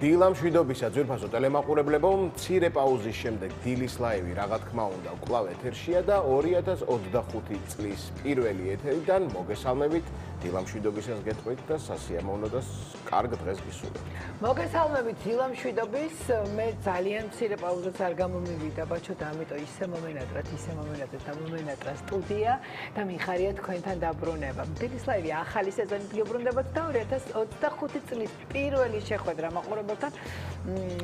დილა მშვიდობისა ძვირფასო ტელემაყურებლებო, მცირე პაუზის შემდეგ დილის ლაივი რა თქმა უნდა კვლავ ეთერშია და 2025 წლის პირველი ეთერიდან მოგესალმებით. დილა მშვიდობისას გეტყვით და სასიამოვნო და კარგ დღეს გისურვებთ. მოგესალმებით დილა მშვიდობის, მე ძალიან მცირე პაუზას არ გამომივიდა, ბაჩო და ამიტომ ისე მომენატრა სტუდია და მიხარია თქვენთან დაბრუნება. დილის ლაივი ახალი სეზონით გებრუნდებათ და 2025 წლის პირველი შეხვედრა მაყურებელთან,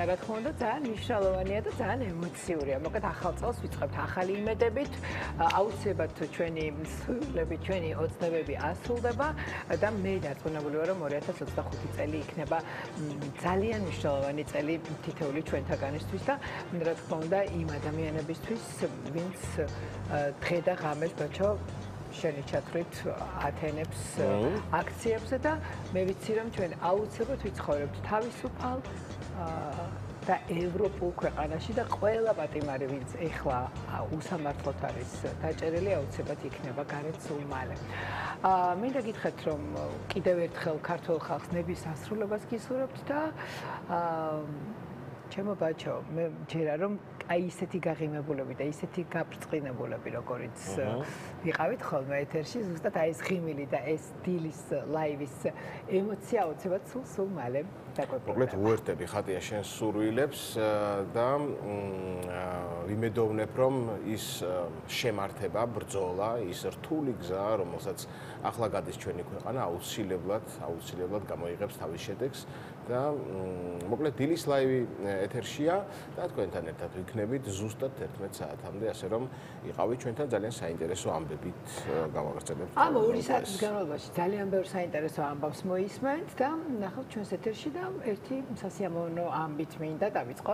რა თქმა უნდა, ძალიან მნიშვნელოვანია და ძალიან ემოციურია. მოკლედ ახალ წელს ვიწყებთ ახალი იმედებით, აუცილებლად ჩვენი მსვლელები, ჩვენი ოცნებები ასრულდება და მე დარწმუნებული ვარ, რომ 2025 წელი იქნება ძალიან მნიშვნელოვანი წელი თითოეული ჩვენთაგანისთვის და რა თქმა უნდა იმ ადამიანებისთვის, ვინც დღე და ღამეს ბაჩო შენი ჩათვლით ათენებს აქციებზე და მე ვიცი რომ ჩვენ აუცილებლად ვიცხოვრებთ თავისუფალ და ევროპულ ქვეყანაში და ყველა პატიმარი ვინც ეხლა უსამართლოდ არის დაჭერილი აუცილებლად იქნება გარეთ სულ მალე. მინდა გითხრათ რომ კიდევ ერთხელ ქართულ ხალხს ნების ასრულებას გისურვებთ და ჩემო ბაჩო მე ჯერა რომ აი ისეთი გაღიმებულები და ისეთი გაბრწყინებულები როგორიც ვიყავით ხოლმე ეთერში ზუსტად აი ეს ღიმილი და ეს დილის ლაივის ემოცია აუცილებლად სულ მალე დაგვეპოვება. მოკლედ უერთები ხატია შენ სურვილებს და ვიმედოვნებ რომ ის შემართება, ბრძოლა, ის რთული გზა, რომელსაც ახლა გადის ჩვენი ქვეყანა აუცილებლად გამოიღებს თავის შედეგს და მოკლედ დილის ლაივი ეთერშია და თქვენთან ერთად ვიქნებით ზუსტად 11 საათამდე, ასე რომ იყავით ჩვენთან ძალიან საინტერესო ამბებით გავაგრძელებთ. ამ 2 საათის განმავლობაში ძალიან ბევრ საინტერესო ამბავს მოისმენთ და ნახავთ ჩვენს ეთერში და ერთი სასიამოვნო ამბით მინდა დავიწყო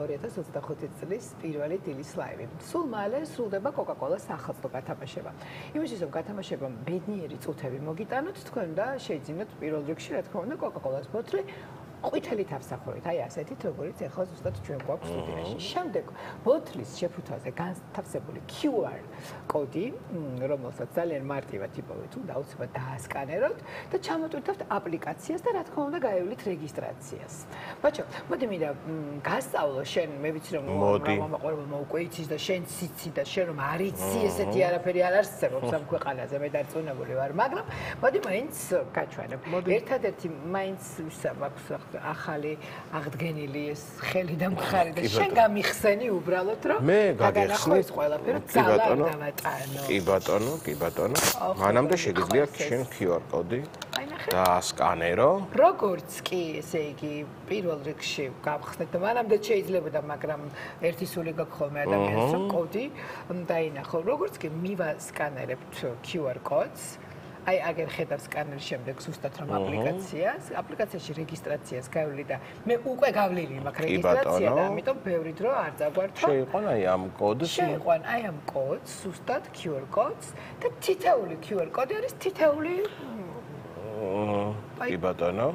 2025 წლის პირველი დილის ლაივი. სულ მალე სრულდება კოკა-კოლას სახალხო გათამაშება. იმისთვის რომ გათამაშება ბედნიერი წუთები მოგიტანოთ, თქვენ და შეიძინოთ პირველ რიგში რა თქმა უნდა კოკა-კოლას ბოთლი ყვითელი თავსახურით, აი ასეთით, როგორიც ახლა ზუსტად ჩვენ გვაქვს სტუდიაში. შემდეგ ბოთლის შეფუთვაზე განთავსებული QR კოდი, რომელსაც ძალიან მარტივად იპოვეთ, უნდა აუცილებლად დაასკანეროთ და ჩამოტვირთავთ აპლიკაციას და რა თქმა უნდა გაევლით რეგისტრაციას. ბაჩო, მოდი მინდა გასწავლო შენ, მე ვიცი რომ მომაყურებელმა უკვე იცის და შენც იცი და შენ რომ არ იცი ესეთი არაფერი არ არსებობს ამ ქვეყანაზე, მე დარწმუნებული ვარ, მაგრამ მოდი მაინც გაჩვენებ. ერთადერთი მაინც მაქვს ახალი აღდგენილი ეს ხელი და მხარი და შენ გამიხსენი უბრალოდ რომ მე გაგეხსნი ყველაფერი ძალა დავატანო. კი ბატონო. მანამდე შეგიძლია შენ QR კოდი დაასკანერო. როგორც კი, ესე იგი, პირველ რიგში გავხსნეთ და მანამდე შეიძლებოდა, მაგრამ ერთი სული გაქვს ხოლმე ადამიანს კოდი დაინახო. როგორც კი მივასკანერებთ QR კოდს აი აგერ ხედავ სკანერის შემდეგ ზუსტად რომ აპლიკაციაში რეგისტრაციას გავვლი და მე უკვე გავლილი მაქვს რეგისტრაცია და ამიტომ ბევრი დრო არ წაგვართვა. შეიყვან აი ამ კოდს. შეიყვან აი ამ კოდს, ზუსტად QR კოდს და თითეული QR კოდი არის თითეული კი ბატონო.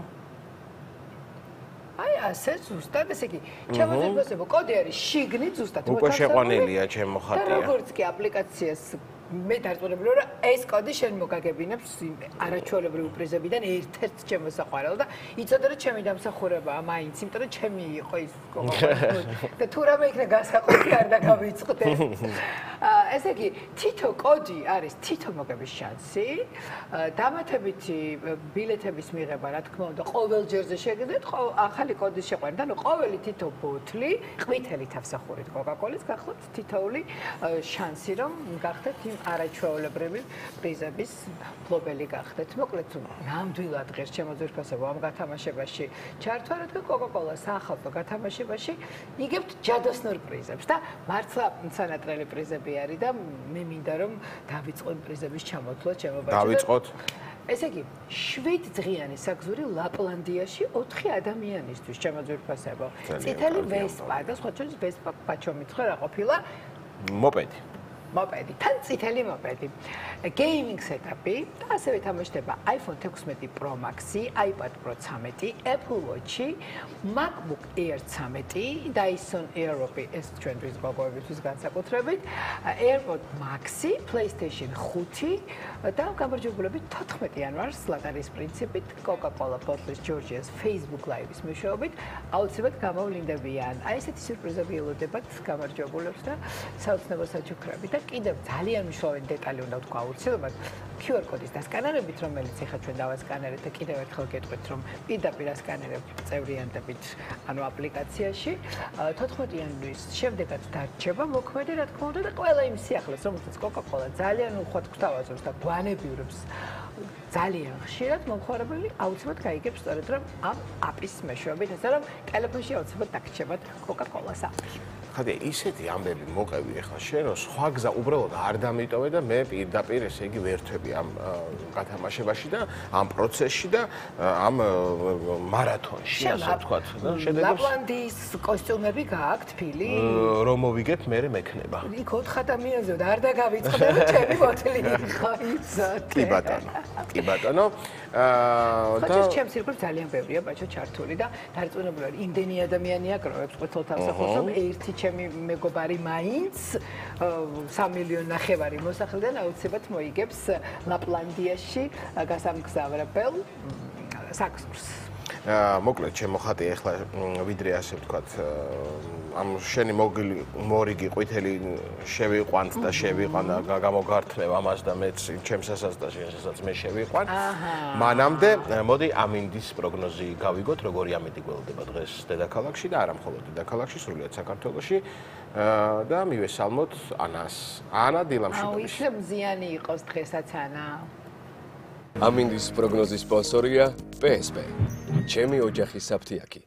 აი ასე ზუსტად ესე იგი ჩემო კოდი არის შიგნით ზუსტად უკვე შეყვანილია ჩემო ხატია. და როგორც კი აპლიკაციას მე დარწმუნებული ვარ, ეს კოდი შენ მოგაგებინებს არაჩვეულებრივი პრიზებიდან ერთ-ერთ შემოსაყვარელ და იცოდე რომ ჩემი დამსახურებაა მაინც, იმიტომ რომ ჩემი იყო ის და თუ რამე იქნა გასაყოფი არ დაგავიწყდე. ესე იგი, თითო კოდი არის თითო მოგების შანსი, დამატებითი ბილეთების მიღება, რა თქმა უნდა, ყოველ ჯერზე შეგიძლიათ ახალი კოდის შეყვანა. ანუ ყოველი თითო ბოთლი ყვითელი თავსახურით კოკა-კოლის გახლავთ თითოეული შანსი რომ გახდეთ იმ არაჩვეულებრივი პრიზების მფლობელი გახდეთ. მოკლედ ნამდვილად ღირს ჩემო ძვირფასებო ამ გათამაშებაში ჩართვა, რადგან კოკა-კოლა სახალხო გათამაშებაში იგებთ ჯადოსნურ პრიზებს და მართლა სანატრელი პრიზები არის და მე მინდა რომ დავიწყო პრიზების ჩამოთვლა ჩემო ბაჭო. დავიწყოთ. ესე იგი, 7 დღიანი საგზური ლაპლანდიაში 4 ადამიანისთვის ჩემო ძვირფასებო. წითელი ვესპა და სხვა შორის ვესპა ბაჩო მითხრა რა ყოფილა? მოპედი. მოპედი, თან წითელი მოპედი. Gaming setup-ი და ასევე თამაშდება iPhone 16 Pro Max-ი, iPad Pro 13, Apple Watch-ი, MacBook Air 13, Dyson Airwrap-ი, ეს ჩვენთვის გოგოებისთვის განსაკუთრებით, AirPod Max-ი, PlayStation 5 და გამარჯვებულები 14 იანვარს ლატარიის პრინციპით Coca-Cola Bottles Georgia's Facebook Live-ის მეშვეობით აუცილებლად გამოვლინდებიან. აი ესეთი სიურპრიზები ელოდებათ გამარჯვებულებს და საოცნებო საჩუქრები და კიდევ ძალიან მნიშვნელოვანი დეტალი უნდა ვთქვა აუცილებლად QR კოდის დასკანერებით, რომელიც ახლა ჩვენ დავასკანერეთ და კიდევ ერთხელ გეტყვით, რომ პირდაპირ ასკანერებთ წევრიანდებით, ანუ აპლიკაციაში 14 იანვრის შემდეგაც დარჩება მოქმედი, რა თქმა უნდა, და ყველა იმ სიახლეს, რომელსაც Coca-Cola ძალიან უხვად გვთავაზობს და გვანებიურებს ძალიან ხშირად მომხმარებელი აუცილებლად გაიგებს სწორედ რომ ამ აპის მეშვეობით, ასე რომ ტელეფონში აუცილებლად დაგჭებათ Coca-Cola-ს აპი. ხადია, ისეთი ამბები მოყევი ახლა შენ, რომ სხვა გზა უბრალოდ არ დამიტოვე და მე პირდაპირ ესე იგი ვერთვები ამ გათამაშებაში და ამ პროცესში და ამ მარათონში, ასე ვთქვათ, და შედეგებს ლაპლანდის კოსტიუმები გააქვთ, ფილი? რომ მოვიგებ, მე მექნება. იქ 4 ადამიანზე და არ დაგავიწყდა და ჩემი ბოთლი იყო იცოდე. კი ბატონო. კი ბატონო. და ჩემს ირგვლივ ძალიან ბევრია ბაჭო ჩართული და დარწმუნებული ვარ, იმდენი ადამიანი აკროვებს ყვითელ თამსახვას, რომ ერთი ჩემი მეგობარი მაინც 3 მილიონი ნახევარი მოსახლიდან აუცილებლად მოიგებს ლაპლანდიაში გასამგზავრებელ საქსურს. მოკლედ შემოხატე ახლა ვიდრე ასე ვთქვათ ამ შენი მორიგი ყვითელი შევიყვანთ და შევიყვან და გამოგართმევ ამას და მეც ჩემსასაც და შენსაც მე შევიყვან. მანამდე მოდი ამინდის პროგნოზი გავიგოთ, როგორი ამინდი გველდება დღეს დედაქალაქში და არა მხოლოდ დედაქალაქში, სრულიად საქართველოში და მივესალმოთ ანას. ანა დილამშვიდობის. ისე მზიანი იყოს დღესაც ანა. ამინდის პროგნოზის სპონსორია PSP. ჩემი ოჯახის საფთიაქი.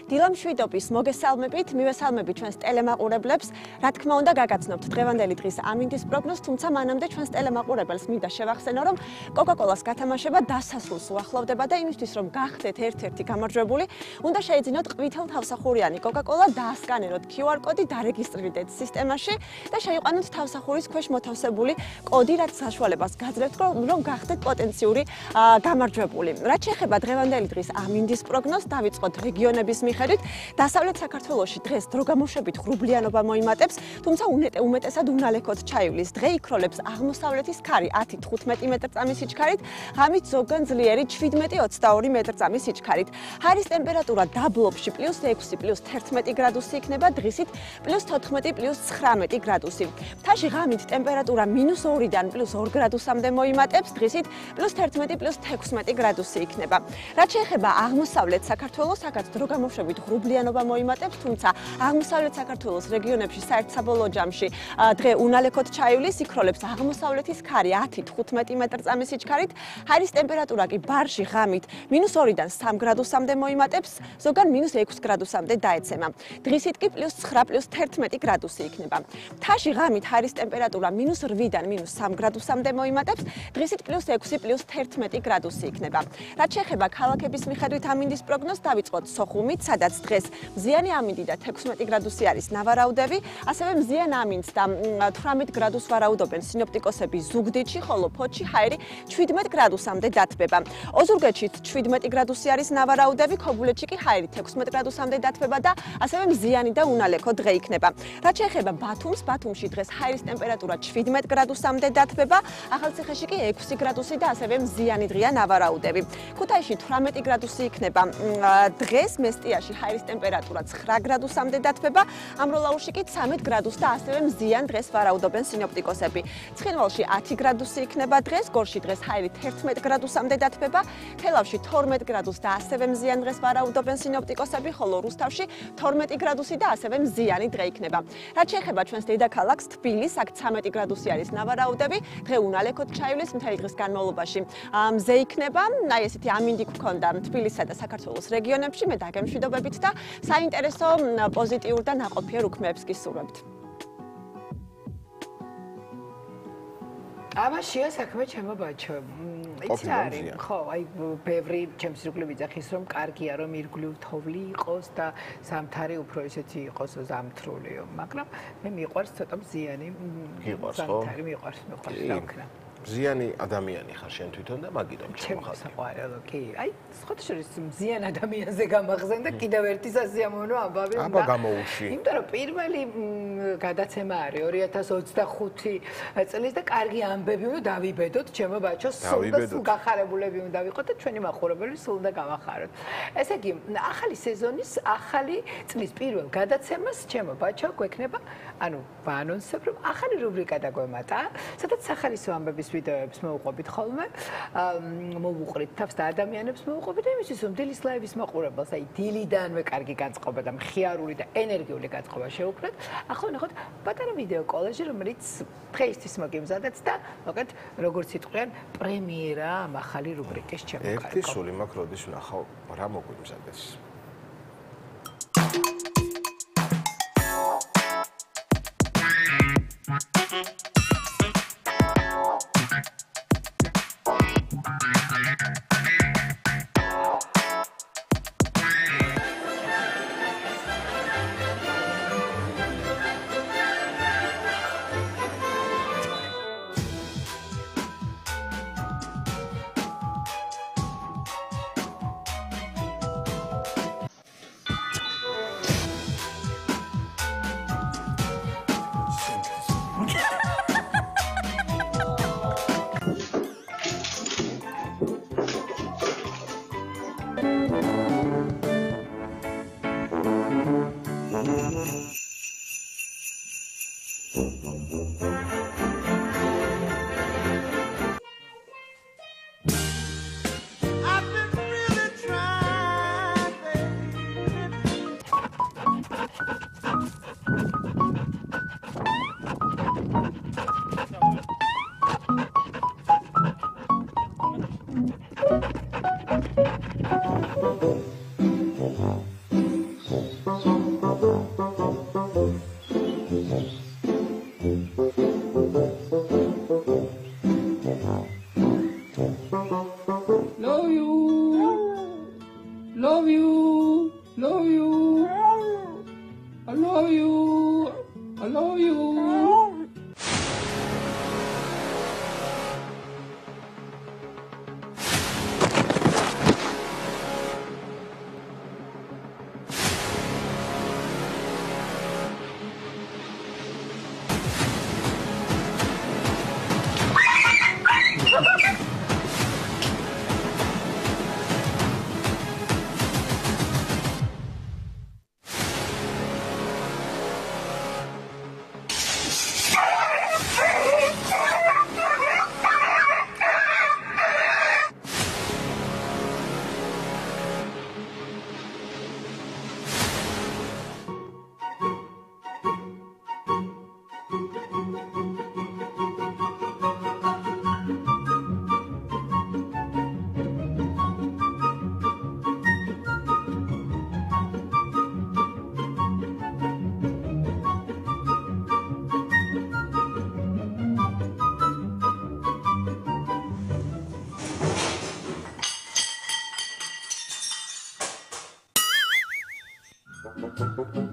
დილამშვიდობის მოგესალმებით, მივესალმებით ჩვენს ტელემაყურებლებს. რა თქმა უნდა, გაგაცნობთ დღევანდელი დღის ამინდის პროგნოზს, თუმცა მანამდე ჩვენს ტელემაყურებელს მინდა შევახსენო, რომ Coca-Cola-ს გათამაშება დასასრულს უახლოვდება და იმისთვის, რომ გახდეთ ერთ-ერთი გამარჯვებული, უნდა შეიძინოთ ყვითელ თავსახურიანი Coca-Cola, დაასკანეროთ QR კოდი, დარეგისტრირდეთ სისტემაში და შეიყვანოთ თავსახურის ქვეშ მოთავსებული კოდი, რაც საშუალებას გაძლევთ, რომ გახდეთ პოტენციური გამარჯვებული. რაც შეეხება დღევანდელი დღის ამინდის პროგნოზს, დავიწყოთ რეგიონების მიხედვით. დასავლეთ საქართველოში დღეს დროგამოშვებით ღრუბლიანობა მოიმატებს, თუმცა უმეტესად უნალექოდ ჩაივლის. დღე იქროლებს აღმოსავლეთის ქარი 10-15 მეტრწამის სიჩქარით, ღამით ზოგან ძლიერი 17-22 მეტრწამის სიჩქარით. ჰარის ტემპერატურა დაბლობში +6 +11 გრადუსი იქნება, დღისით +14 +19 გრადუსი. მთაში ღამით ტემპერატურა -2-დან +2 გრადუსამდე მოიმატებს, დღისით +11 +16 გრადუსი იქნება. რაც შეეხება აღმოსავლეთ საქართველოს, აქაც დროგამოშვებით ღრუბლიანობა მოიმატებს, თუმცა აღმოსავლეთ საქართველოს რეგიონებში საერთსაბოლოო ჯამში დღე უნალექოდ ჩაივლის, იქროლებს აღმოსავლეთის ქარი 10-15 მეტრწამის სიჩქარით, ჰარის ტემპერატურა კი ბარში ღამით -2-დან 3 გრადუსამდე მოიმატებს, ზოგან -6 გრადუსამდე დაეცემა. დღისით კი +9 +11 გრადუსი იქნება. მთაში ღამით ჰარის ტემპერატურა -8-დან -3 გრადუსამდე მოიმატებს, დღისით +6 +11 გრადუსი იქნება. რაც შეეხება ქალაქების მიხედვით ამინდის პროგნოზს, დავიწყოთ სოხუმით, სადაც დღეს მზიანი ამინდი და 16 გრადუსი არის ნავარაუდები, ასევე მზიან ამინდს და 18 გრადუსს ვარაუდობენ სინოპტიკოსები ზუგდიდში, ხოლო ფოთში ჰაერი 17 გრადუსამდე დათბება. ოზურგეთში 17 გრადუსი არის ნავარაუდები, ქობულეთში კი ჰაერი 16 გრადუსამდე დათბება და ასევე მზიანი და უნალექო დღე იქნება. რაც შეეხება ბათუმს, ბათუმში დღეს ჰაერის ტემპერატურა 17 გრადუსამდე დათბება, ახალციხეში კი 6 გრადუსი და ასევე მზიანი დღეა ნავარაუდები. ქუთაისში 18 გრადუსი იქნება დღეს, მესტიაში ჰაერის ტემპერატურა 9 გრადუსამდე დათბება, ამროლაურში კი 13 გრადუსს და ასევე მზიან დღეს ვარაუდობენ სინოპტიკოსები. ცხინვალში 10 გრადუსი იქნება დღეს, გორში დღეს ჰაერი 11 გრადუსამდე დათბება, თელავში 12 გრადუსს და ასევე მზიან დღეს ვარაუდობენ სინოპტიკოსები, ხოლო რუსთავში 12 გრადუსი და ასევე მზიანი დღე იქნება. რაც შეეხება ჩვენს დედაქალაქს თბილისს, აქ 13 გრადუსი არის ნავარაუდები, დღე უნალექოდ ჩაივლის, მთელი დღის განმავლობაში მზე იქნება. აი ესეთი ამინდი გქონდა თბილისსა და საქართველოს რეგიონებში, მე დაგემშვიდობებით და საინტერესო, პოზიტიურ და ნაყოფიერ უქმეებს გისურვებთ. ამაშია საქმე ჩემო ბაჩო. იცი რა არის? ხო, აი ბევრი ჩემს ირგვლივ იძახის რომ კარგია რომ ირგვლივ თოვლი იყოს და ზამთარი უფრო ისეთი იყოს ზამთრულიო, მაგრამ მე მიყვარს ცოტა მზიანი ზამთარი მიყვარს რა ვქნა. მზიანი ადამიანი ხარ შენ თვითონ და მაგიტომ ჩემს საყვარელო კი. აი სხვათა შორის მზიან ადამიანზე გამახსენ და კიდევ ერთი სასიამოვნო ამბავი უნდა. აბა გამოუში. იმიტომ რომ პირველი გადაცემა არის 2025 წლის და კარგი ამბები უნდა დავიბედოთ ჩემო ბაჩო, სულ გახარებულები უნდა ვიყოთ და ჩვენი მაყურებელი სულ უნდა გამახაროთ. ესე იგი, ახალი სეზონის ახალი წლის პირველ გადაცემას ჩემო ბაჩო გვექნება, ანუ ვაანონსებ რომ ახალი რუბრიკა დაგვემატა, სადაც სახალისო ამბების ვიდეოებს მოვუყვებით ხოლმე, მოვუყრით თავს და ადამიანებს მოვუყვებით იმისთვის, რომ დილის ლაივის მაყურებელს, აი დილიდანვე კარგი განწყობა და მხიარული და ენერგიული განწყობა შეუქმნათ. ახლა ნახოთ პატარა ვიდეო კოლაჟი, რომელიც დღეისთვის მოგიმზადეთ და მოგეთ როგორც იტყვიან პრემიერა ამ ახალი რუბრიკის ჩემო კარგო. ერთი სული მაქვს როდის ვნახავ რა მოგვიმზადეს.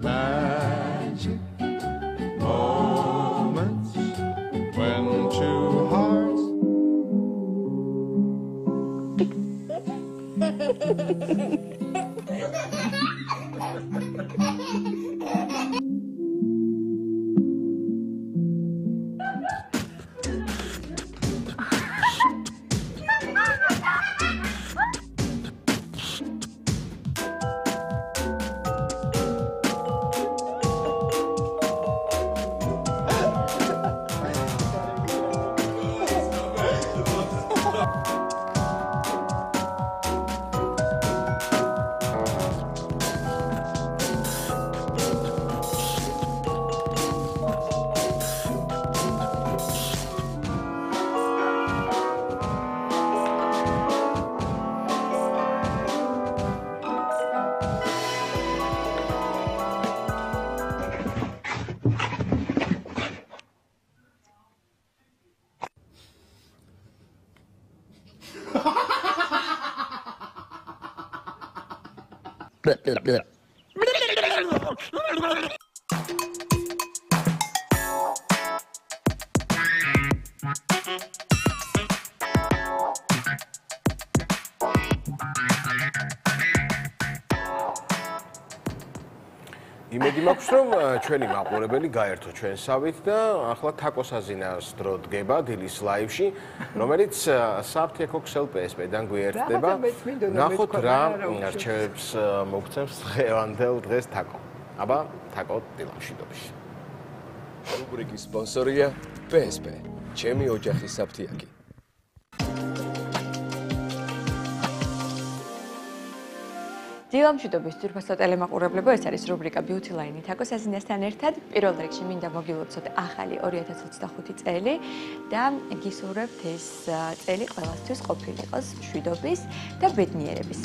Magic moments when two hearts იმედი მაქვს, რომ ჩვენი მაყურებელი გაერთო ჩვენსავით და ახლა თაკოს აზინას დრო დგება დილის ლაივში, რომელიც საფთიაქო ქსელ PSP-დან გვიერთდება. ნახოთ რა რჩევებს მოგცემს დღევანდელ დღეს თაკო. აბა, თაკო დილამშვიდობაში. რუბრიკის სპონსორია PSP. ჩემი ოჯახის საფთიაქი. დილამშვიდობის ძვირფასო ტელემაყურებლებო, ეს არის რუბრიკა Beauty Line თაკოს აზინასთან ერთად. პირველ რიგში მინდა მოგილოცოთ ახალი 2025 წელი და გისურვებთ ეს წელი ყველასთვის ყოფილიყოს მშვიდობის და ბედნიერების.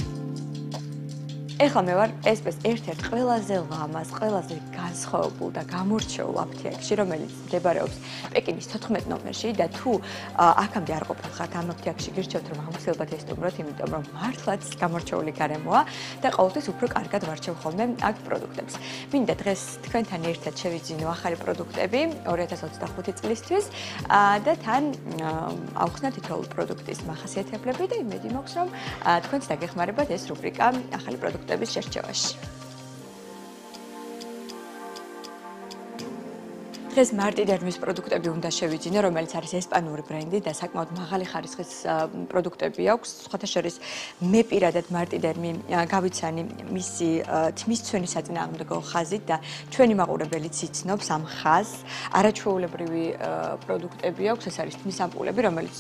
ეხლა მე ვარ PSP-ს ერთ-ერთ ყველაზე ლამაზ, ყველაზე განსხვავებულ და გამორჩეულ აფთიაქში, რომელიც მდებარეობს პეკინის 14 ნომერში და თუ აქამდე არ ყოფილხართ ამ აფთიაქში, გირჩევთ რომ აუცილებლად ესტუმროთ, იმიტომ რომ მართლაც გამორჩეული გარემოა და ყოველთვის უფრო კარგად ვარჩევ ხოლმე აქ პროდუქტებს. მინდა დღეს თქვენთან ერთად შევიძინო ახალი პროდუქტები 2025 წლისთვის და თან ავხსნა თითოეული პროდუქტის მახასიათებლები და იმედი მაქვს რომ თქვენც დაგეხმარებათ ეს რუბრიკა ახალი პროდუქტების შერჩევაში. დღეს მარტიდერმის პროდუქტები უნდა შევიძინო, რომელიც არის ესპანური ბრენდი და საკმაოდ მაღალი ხარისხის პროდუქტები აქვს. სხვათა შორის მე პირადად მარტიდერმი გავიცანი მისი თმის ცვენი საწინააღმდეგო ხაზით და ჩვენი მაყურებელიც იცნობს ამ ხაზს. არაჩვეულებრივი პროდუქტები აქვს, ეს არის თმის ამპულები, რომელიც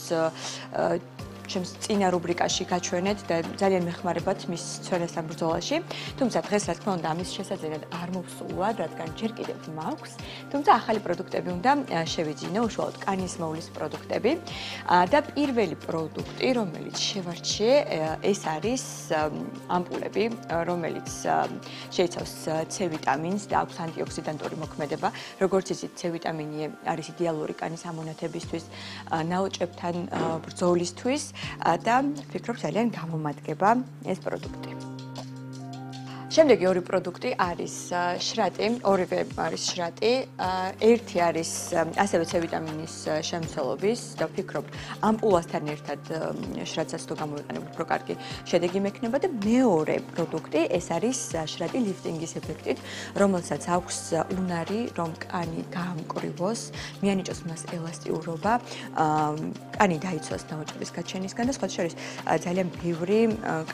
ჩემს წინა რუბრიკაში გაჩვენეთ და ძალიან მეხმარებათ მის ცვენასთან ბრძოლაში. თუმცა დღეს რა თქმა უნდა ამის შესაძლებლად არ მოვსულვარ, რადგან ჯერ კიდევ მაქვს. თუმცა ახალი პროდუქტები უნდა შევიძინო, უშუალოდ კანის მოვლის პროდუქტები. და პირველი პროდუქტი, რომელიც შევარჩიე, ეს არის ამპულები, რომელიც შეიცავს C ვიტამინს და აქვს ანტიოქსიდანტური მოქმედება. როგორც იცით, C ვიტამინი არის იდეალური კანის ამონათებისთვის, ნაოჭებთან ბრძოლისთვის. და ვფიქრობ ძალიან გამომადგება ეს პროდუქტი. შემდეგი ორი პროდუქტი არის შრატი, ორივე არის შრატი. ერთი არის ასევე C ვიტამინის შემცველობის და ვფიქრობ ამპულასთან ერთად შრატსაც თუ გამოვიყენებ უფრო კარგი შედეგი მექნება და მეორე პროდუქტი ეს არის შრატი ლიფტინგის ეფექტით, რომელსაც აქვს უნარი, რომ კანი გაამკრივოს, მიანიჭოს მას ელასტიურობა, კანი დაიცვას ნაოჭების გაჩენისგან და სხვათა შორის ძალიან ბევრი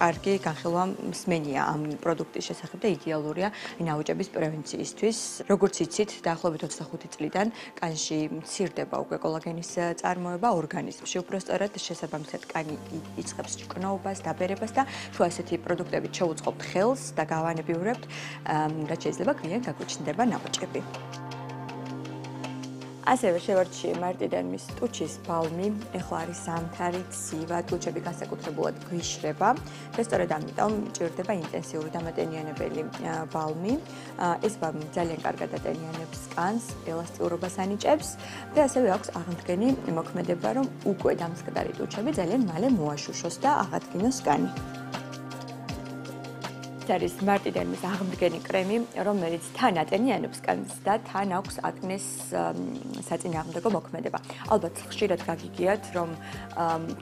კარგი განხილვა მსმენია ამ პროდუქტის შესახებ და იდეალურია ნაოჭების პრევენციისთვის. როგორც იცით, დაახლოებით 25 წლიდან კანში მცირდება უკვე კოლაგენის წარმოება ორგანიზმში. უბრალოდ შესაბამისად კანი იწყებს ჭკნაობას, დაბერებას და თუ ასეთი პროდუქტებით შევუწყობთ ხელს და გავანებიურებთ, რაც შეიძლება გვიან გაგვიჩნდება ნაოჭები. ასევე შევარჩიე მარტიდერმის ტუჩის ბალმი, ეხლა არის ზამთარი, ცივა, ტუჩები განსაკუთრებულად გვიშრება და სწორედ ამიტომ მჭირდება ინტენსიური დამატენიანებელი ბალმი. ეს ბალმი ძალიან კარგად ატენიანებს კანს, ელასტიურობას ანიჭებს და ასევე აქვს აღმდგენი მოქმედება, რომ უკვე დამსკდარი ტუჩები ძალიან მალე მოაშუშოს და აღადგინოს კანი. არის მარტიდერმის აღმდგენი კრემი, რომელიც თან ატენიანებს კანს და თან აქვს აკნეს საწინააღმდეგო მოქმედება. ალბათ ხშირად გაგიგიათ, რომ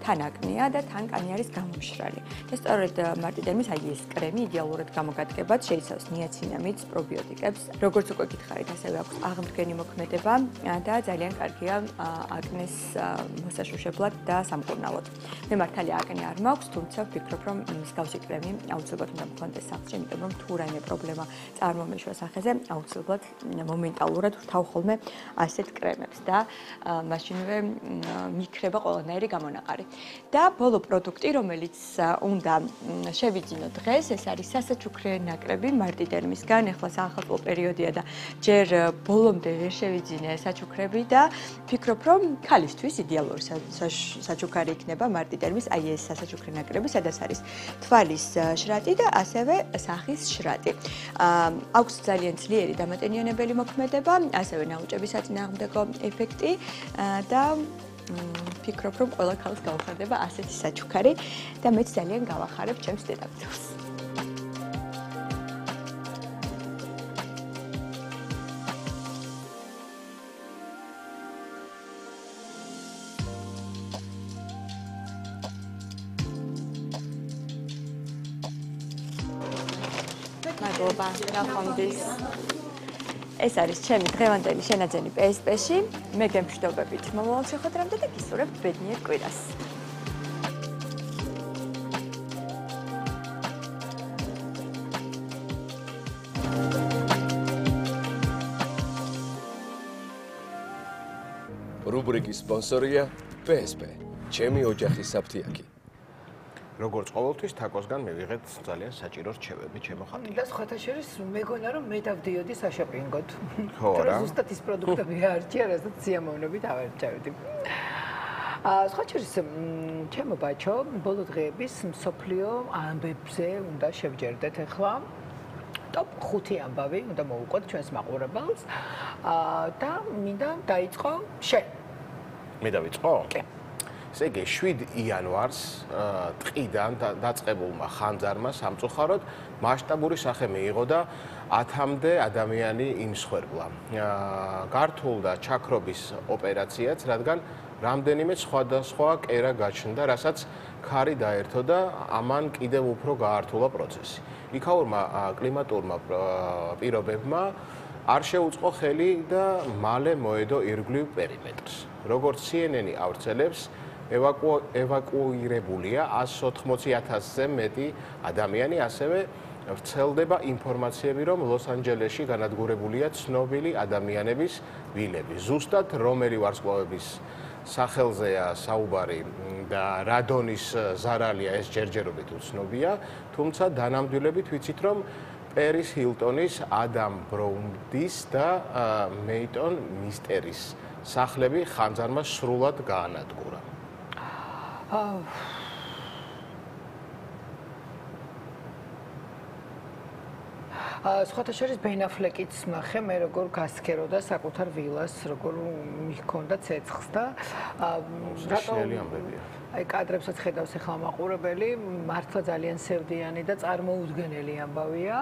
თან აკნეა და თან კანი არის გამომშრალი. და სწორედ მარტიდერმის აი ეს კრემი იდეალურად გამოგადგებათ, შეიცავს ნიაცინამიდს, პრობიოტიკებს. როგორც უკვე გითხარით, ასევე აქვს აღმდგენი მოქმედება და ძალიან კარგია აკნეს მოსაშუშებლად და სამკურნალოდ. მე მართალი აკნე არ მაქვს, თუმცა ვფიქრობ, რომ მსგავსი კრემი აუცილებლად უნდა მქონდეს. იმიტომ რომ თუ რაიმე პრობლემა წარმომეშვა სახეზე, აუცილებლად მომენტალურად ვრთავ ხოლმე ასეთ კრემებს და მაშინვე მიქრება ყველანაირი გამონაყარი. და ბოლო პროდუქტი, რომელიც უნდა შევიძინო დღეს, ეს არის სასაჩუქრე ნაკრები მარტიდერმისგან. ეხლა საახალწლო პერიოდია და ჯერ ბოლომდე ვერ შევიძინე საჩუქრები და ვფიქრობ, რომ ქალისთვის იდეალური საჩუქარი იქნება მარტიდერმის აი ეს სასაჩუქრე ნაკრები, სადაც არის თვალის შრატი და ასევე სახის შრატი. აქვს ძალიან ძლიერი დამატენიანებელი მოქმედება, ასევე ნაოჭების საწინააღმდეგო ეფექტი და ვფიქრობ, რომ ყველა ქალს გაუხარდება ასეთი საჩუქარი და მეც ძალიან გავახარებ ჩემს დედამიწას. მადლობა. ნახვამდის. ეს არის ჩემი დღევანდელი შენაძენი PSP-ში. მე გემშვიდობებით მომავალ შეხვედრამდე და გისურვებთ ბედნიერ კვირას. რუბრიკის სპონსორია PSP. ჩემი ოჯახის საფთიაკი. როგორც ყოველთვის თაკოსგან მივიღეთ ძალიან საჭირო რჩევები ჩემო ხატი. და სხვათა შორის მეგონა რომ მე დავდიოდი საშოპინგოდ. ხო რა. ზუსტად ის პროდუქტები არჩია, რასაც სიამოვნებით ავარჩევდი. სხვათა შორის ჩემო ბაჩო, ბოლო დღეების მსოფლიო ამბებზე უნდა შევჯერდეთ ახლა. ტოპ 5 ამბავი უნდა მოვუყოთ ჩვენს მაყურებელს. და მინდა დაიწყო შენ. მე დავიწყო? კი. ესე იგი 7 იანვარს ტყიდან დაწყებულმა ხანძარმა სამწუხაროდ მასშტაბური სახე მიიღო და 10-მდე ადამიანი იმსხვერპლა. გართულ და ჩაქრობის ოპერაციაც, რადგან რამდენიმე სხვადასხვა კერა გაჩნდა, რასაც ქარი დაერთო და ამან კიდევ უფრო გაართულა პროცესი. იქაურმა კლიმატურმა პირობებმა არ შეუწყო ხელი და მალე მოედო ირგვლივ პერიმეტრს. როგორც CNN-ი ავრცელებს, ევაკუირებულია 180,000-ზე მეტი ადამიანი, ასევე ვრცელდება ინფორმაციები, რომ ლოს-ანჯელესში განადგურებულია ცნობილი ადამიანების ვილები. ზუსტად რომელი ვარსკვლავების სახელზეა საუბარი და რადონის ზარალია ეს ჯერჯერობით უცნობია, თუმცა დანამდვილებით ვიცით, რომ პერის ჰილტონის, ადამ ბროუნდის და მეიტონ მისტერის სახლები ხანძარმა სრულად გაანადგურა. სხვათა შორის ბენ აფლეკიც ნახე მე როგორ გასქეროდა საკუთარ ვილას, როგორ მიჰქონდა ცეცხლს და რატომ ამბებია. აი კადრებსაც ხედავს ახლა მაყურებელი, მართლა ძალიან სევდიანი და წარმოუდგენელი ამბავია.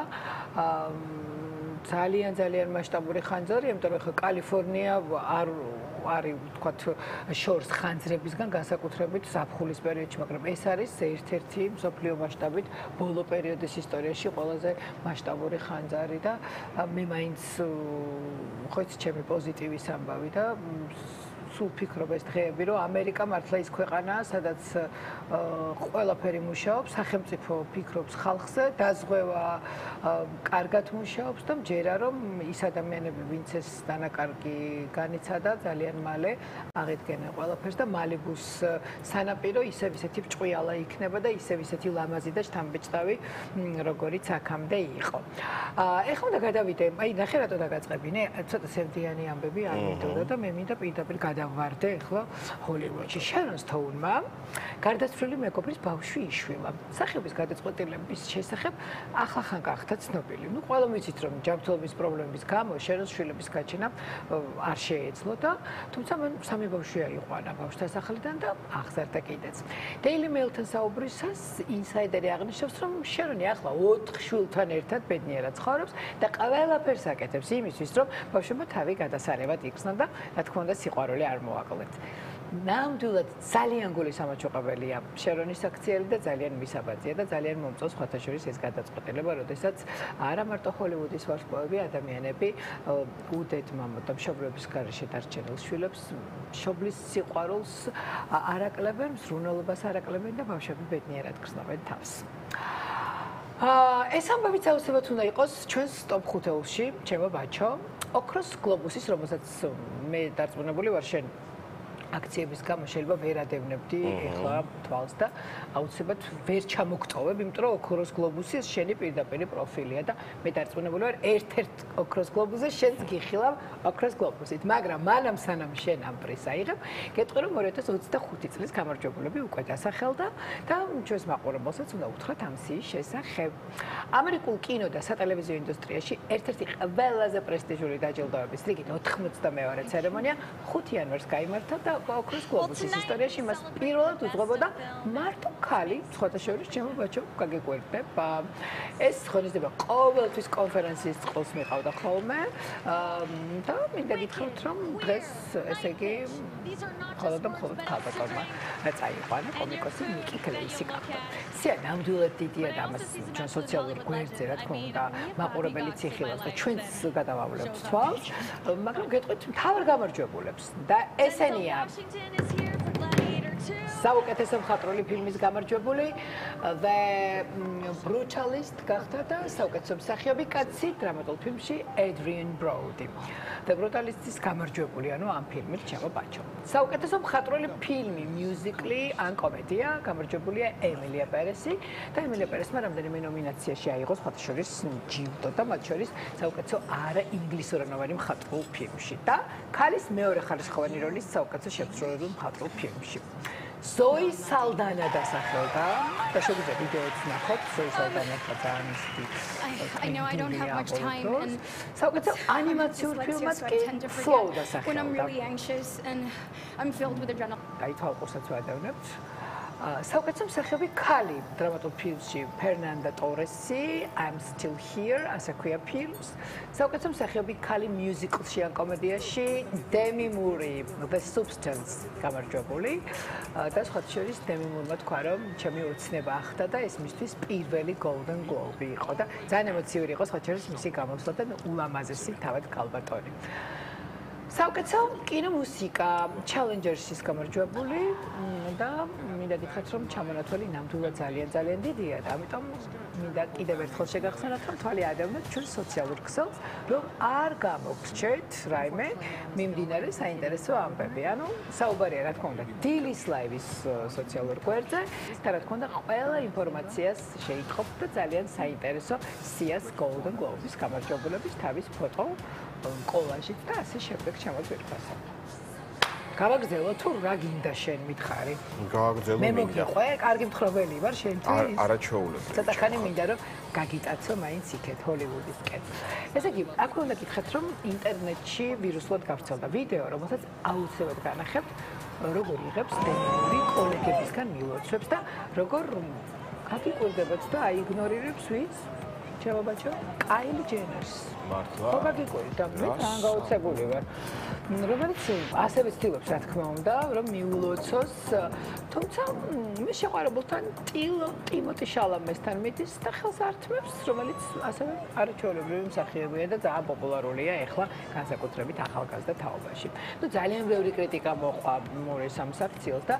ძალიან მასშტაბური ხანძარი, იმიტომ რომ ახლა კალიფორნია არ არის ვთქვათ შორს ხანძრებისგან განსაკუთრებით ზაფხულის პერიოდში, მაგრამ ეს არის ერთ-ერთი მსოფლიო მასშტაბით ბოლო პერიოდის ისტორიაში ყველაზე მასშტაბური ხანძარი და მე მაინც ხო იცი ჩემი პოზიტივის ამბავი და სულ ფიქრობ ეს დღეები, რომ ამერიკა მართლა ის ქვეყანაა, სადაც ყველაფერი მუშაობს, სახელმწიფო ფიქრობს ხალხზე, დაზღვევა კარგად მუშაობს და მჯერა რომ ის ადამიანები, ვინც ეს დანაკარგი განიცადა, ძალიან მალე აღედგენენ ყველაფერს და მალიბუს სანაპირო ისევ ისეთი ბრჭყვიალა იქნება და ისევ ისეთი ლამაზი და შთამბეჭდავი, როგორიც აქამდე იყო. ეხლა უნდა გადავიდე, აი ნახე რატო დაგაწყებინე, ცოტა სევდიანი ამბები არ მინდოდა და მე მინდა პირდაპირ გადავვარდე ახლა ჰოლივუდში. შერონ სტოუნმა გარდაცვლილი მეგობრის ბავშვი იშვილა. სახეობის გადაწყვეტილების შესახებ ახლახან გახდა ცნობილი. ნუ ყველა ვიცით რომ ჯანმრთელობის პრობლემების გამო შერონის შვილების გაჩენა არ შეეძლო და თუმცა მან სამი ბავშვია იყვანა ბავშვთა სახლიდან და აღზარდა კიდეც. Daily Mail-თან საუბრისას ინსაიდერი აღნიშნავს რომ შერონი ახლა 4 შვილთან ერთად ბედნიერად ცხოვრობს და ყველაფერს აკეთებს იმისთვის რომ ბავშვებმა თავი გადასარევად იქცნან და რა თქმა უნდა სიყვარული არ მოაკლეთ. ნამდვილად ძალიან გულის ამაჩუყებელია შერონის აქციელი და ძალიან მისაბაძია და ძალიან მომწონს სხვათა შორის ეს გადაწყვეტილება, როდესაც არა მარტო ჰოლივუდის ვარსკვლავები ადამიანები უდეთ მამათა მშობლების გარეშე დარჩენილ შვილებს მშობლის სიყვარულს არაკლებენ, მსრულნელობას არაკლებენ და ბავშვები ბედნიერად გრძნობენ თავს. ეს ამბავიც აუცილებლად უნდა იყოს ჩვენს ტოპ 5-ში, ჩემო ბაჩო, ოქროს გლობუსის, რომელსაც მე დარწმუნებული ვარ შენ აქციების გამო შეიძლება ვერ ადევნებდი ეხლა თვალს და აუცილებლად ვერ ჩამოგტოვებ, იმიტომ რომ ოქროს გლობუსი ეს შენი პირდაპირ პროფილია და მე დარწმუნებული ვარ ერთ-ერთ ოქროს გლობუსზე შენს გიხილავ ოქროს გლობუსით, მაგრამ მანამ სანამ შენ ამ პრიზს აიღებ, გეტყვი რომ 2025 წლის გამარჯვებულები უკვე დასახელდა და ჩვენს მაყურებელსაც უნდა უთხრათ ამ სიის შესახებ. ამერიკულ კინო და სატელევიზიო ინდუსტრიაში ერთ-ერთი ყველაზე პრესტიჟული დაჯილდოების რიგით 92-ე ცერემონია 5 იანვარს გაიმართა და ოქროს გლობუსის ისტორიაში მას პირველად უძღვებოდა მარტო ქალი, სხვათა შორის ჩემო ბაჩო გაგიკვირდებ. ეს ხონისდება ყოველთვის კონფერენციის წყალს მიყავდა ხოლმე და მინდა გითხრათ რომ დღეს ესე იგი მხოლოდ ქალბატონმა წაიყვანა კომიკოსი ნიკი კლეისი გახდა. სია ნამდვილად დიდია და ამას ჩვენ სოციალურ გვერდზე რა თქმა უნდა მაყურებელიც იხილავს და ჩვენც გადავავლებს თვალს, მაგრამ გეტყვით მთავარ გამარჯვებულებს და ესენია საუკეთესო მხატვრული ფილმის გამარჯვებული The Brutalist გახდა და საუკეთესო მსახიობი კაცი დრამატულ ფილმში Adrian Brody. The Brutalist-ის გამარჯვებული, ანუ ამ ფილმით ჩემო ბაჩო. საუკეთესო მხატვრული ფილმი, მიუზიკლი ან კომედია გამარჯვებულია ემილია პერესი და ემილია პერესმა რამდენიმე ნომინაციაში აიღო სხვათა შორის ჯილდო და მათ შორის საუკეთესო არაინგლისურენოვანი მხატვრულ ფილმში და ქალის მეორე ხარისხოვანი როლის საუკეთესო შემსრულებელ მხატვრულ ფილმში. Zoe Saldana დასახელდა და შეგვიძლია ვიდეოც ნახოთ Zoe Saldana ძალიან ისეთი I know I don't have much time and საუკეთესო ანიმაციურ ფილმად კი Flow დასახელდა. When I'm really anxious and I'm filled with adrenaline. აი თვალყურსაც ვადევნებთ. საუკეთესო მსახიობი ქალი დრამატულ ფილმში ფერნანდა ტორესი I'm Still Here ასე ქვია ფილმს. საუკეთესო მსახიობი ქალი მიუზიკლში ან კომედიაში დემი მური The Substance გამარჯვებული და სხვათა შორის დემი მურმა თქვა რომ ჩემი ოცნება ახდა და ეს მისთვის პირველი Golden Globe იყო და ძალიან ემოციური იყო სხვათა შორის მისი გამოსვლა და ულამაზესი თავად ქალბატონი. საუკეთესო კინომუსიკა Challengers-ის გამარჯვებული და მინდა გითხრათ რომ ჩამონათვალი ნამდვილად ძალიან დიდია და ამიტომ მინდა კიდევ ერთხელ შეგახსენოთ რომ თვალი ადევნოთ ჩვენ სოციალურ ქსელს რომ არ გამოგრჩეთ რაიმე მიმდინარე საინტერესო ამბები. ანუ საუბარია რა თქმა უნდა დილის ლაივის სოციალურ გვერდზე და რა თქმა უნდა ყველა ინფორმაციას შეიტყობთ და ძალიან საინტერესო სიას Golden Globe-ის გამარჯვებულების თავის ფოტო კოლაჟით და ასე შემდეგ შემოგვიყვასა. გავაგზავნო თუ რა გინდა შენ მითხარი? გავაგზავნო მე მოგიყვე, კარგი მთხრობელი ვარ შენთვის. არაჩვეულებ. ცოტახანი მინდა რომ გაგიტაცო მაინც იქეთ ჰოლივუდისკენ. ესე იგი, აქ უნდა გითხრათ რომ ინტერნეტში ვირუსულად გავრცელდა ვიდეო, რომელსაც აუცილებლად განახებთ, როგორ იღებს დემონური კოლეგებისგან მილოცვებს და როგორ გაგიკვირდებათ და აიგნორირებს ვის? ჩემო ბაჩო, Kylie Jenner-ს. მართლა? ხო გაგიკვირდა და მე თან გაუცებული ვარ. რომელიც ასევე ცდილობს რა თქმა უნდა რომ მიულოცოს, თუმცა მე შეყვარებულთან ტიმოტი შალამესთან მიდის და ხელს ართმევს, რომელიც ასევე არაჩვეულებრივი მსახიობია და ძალიან პოპულარულია ეხლა განსაკუთრებით ახალგაზრდა თაობაში. ნუ ძალიან ბევრი კრიტიკა მოყვა მორეს ამ საქციელს და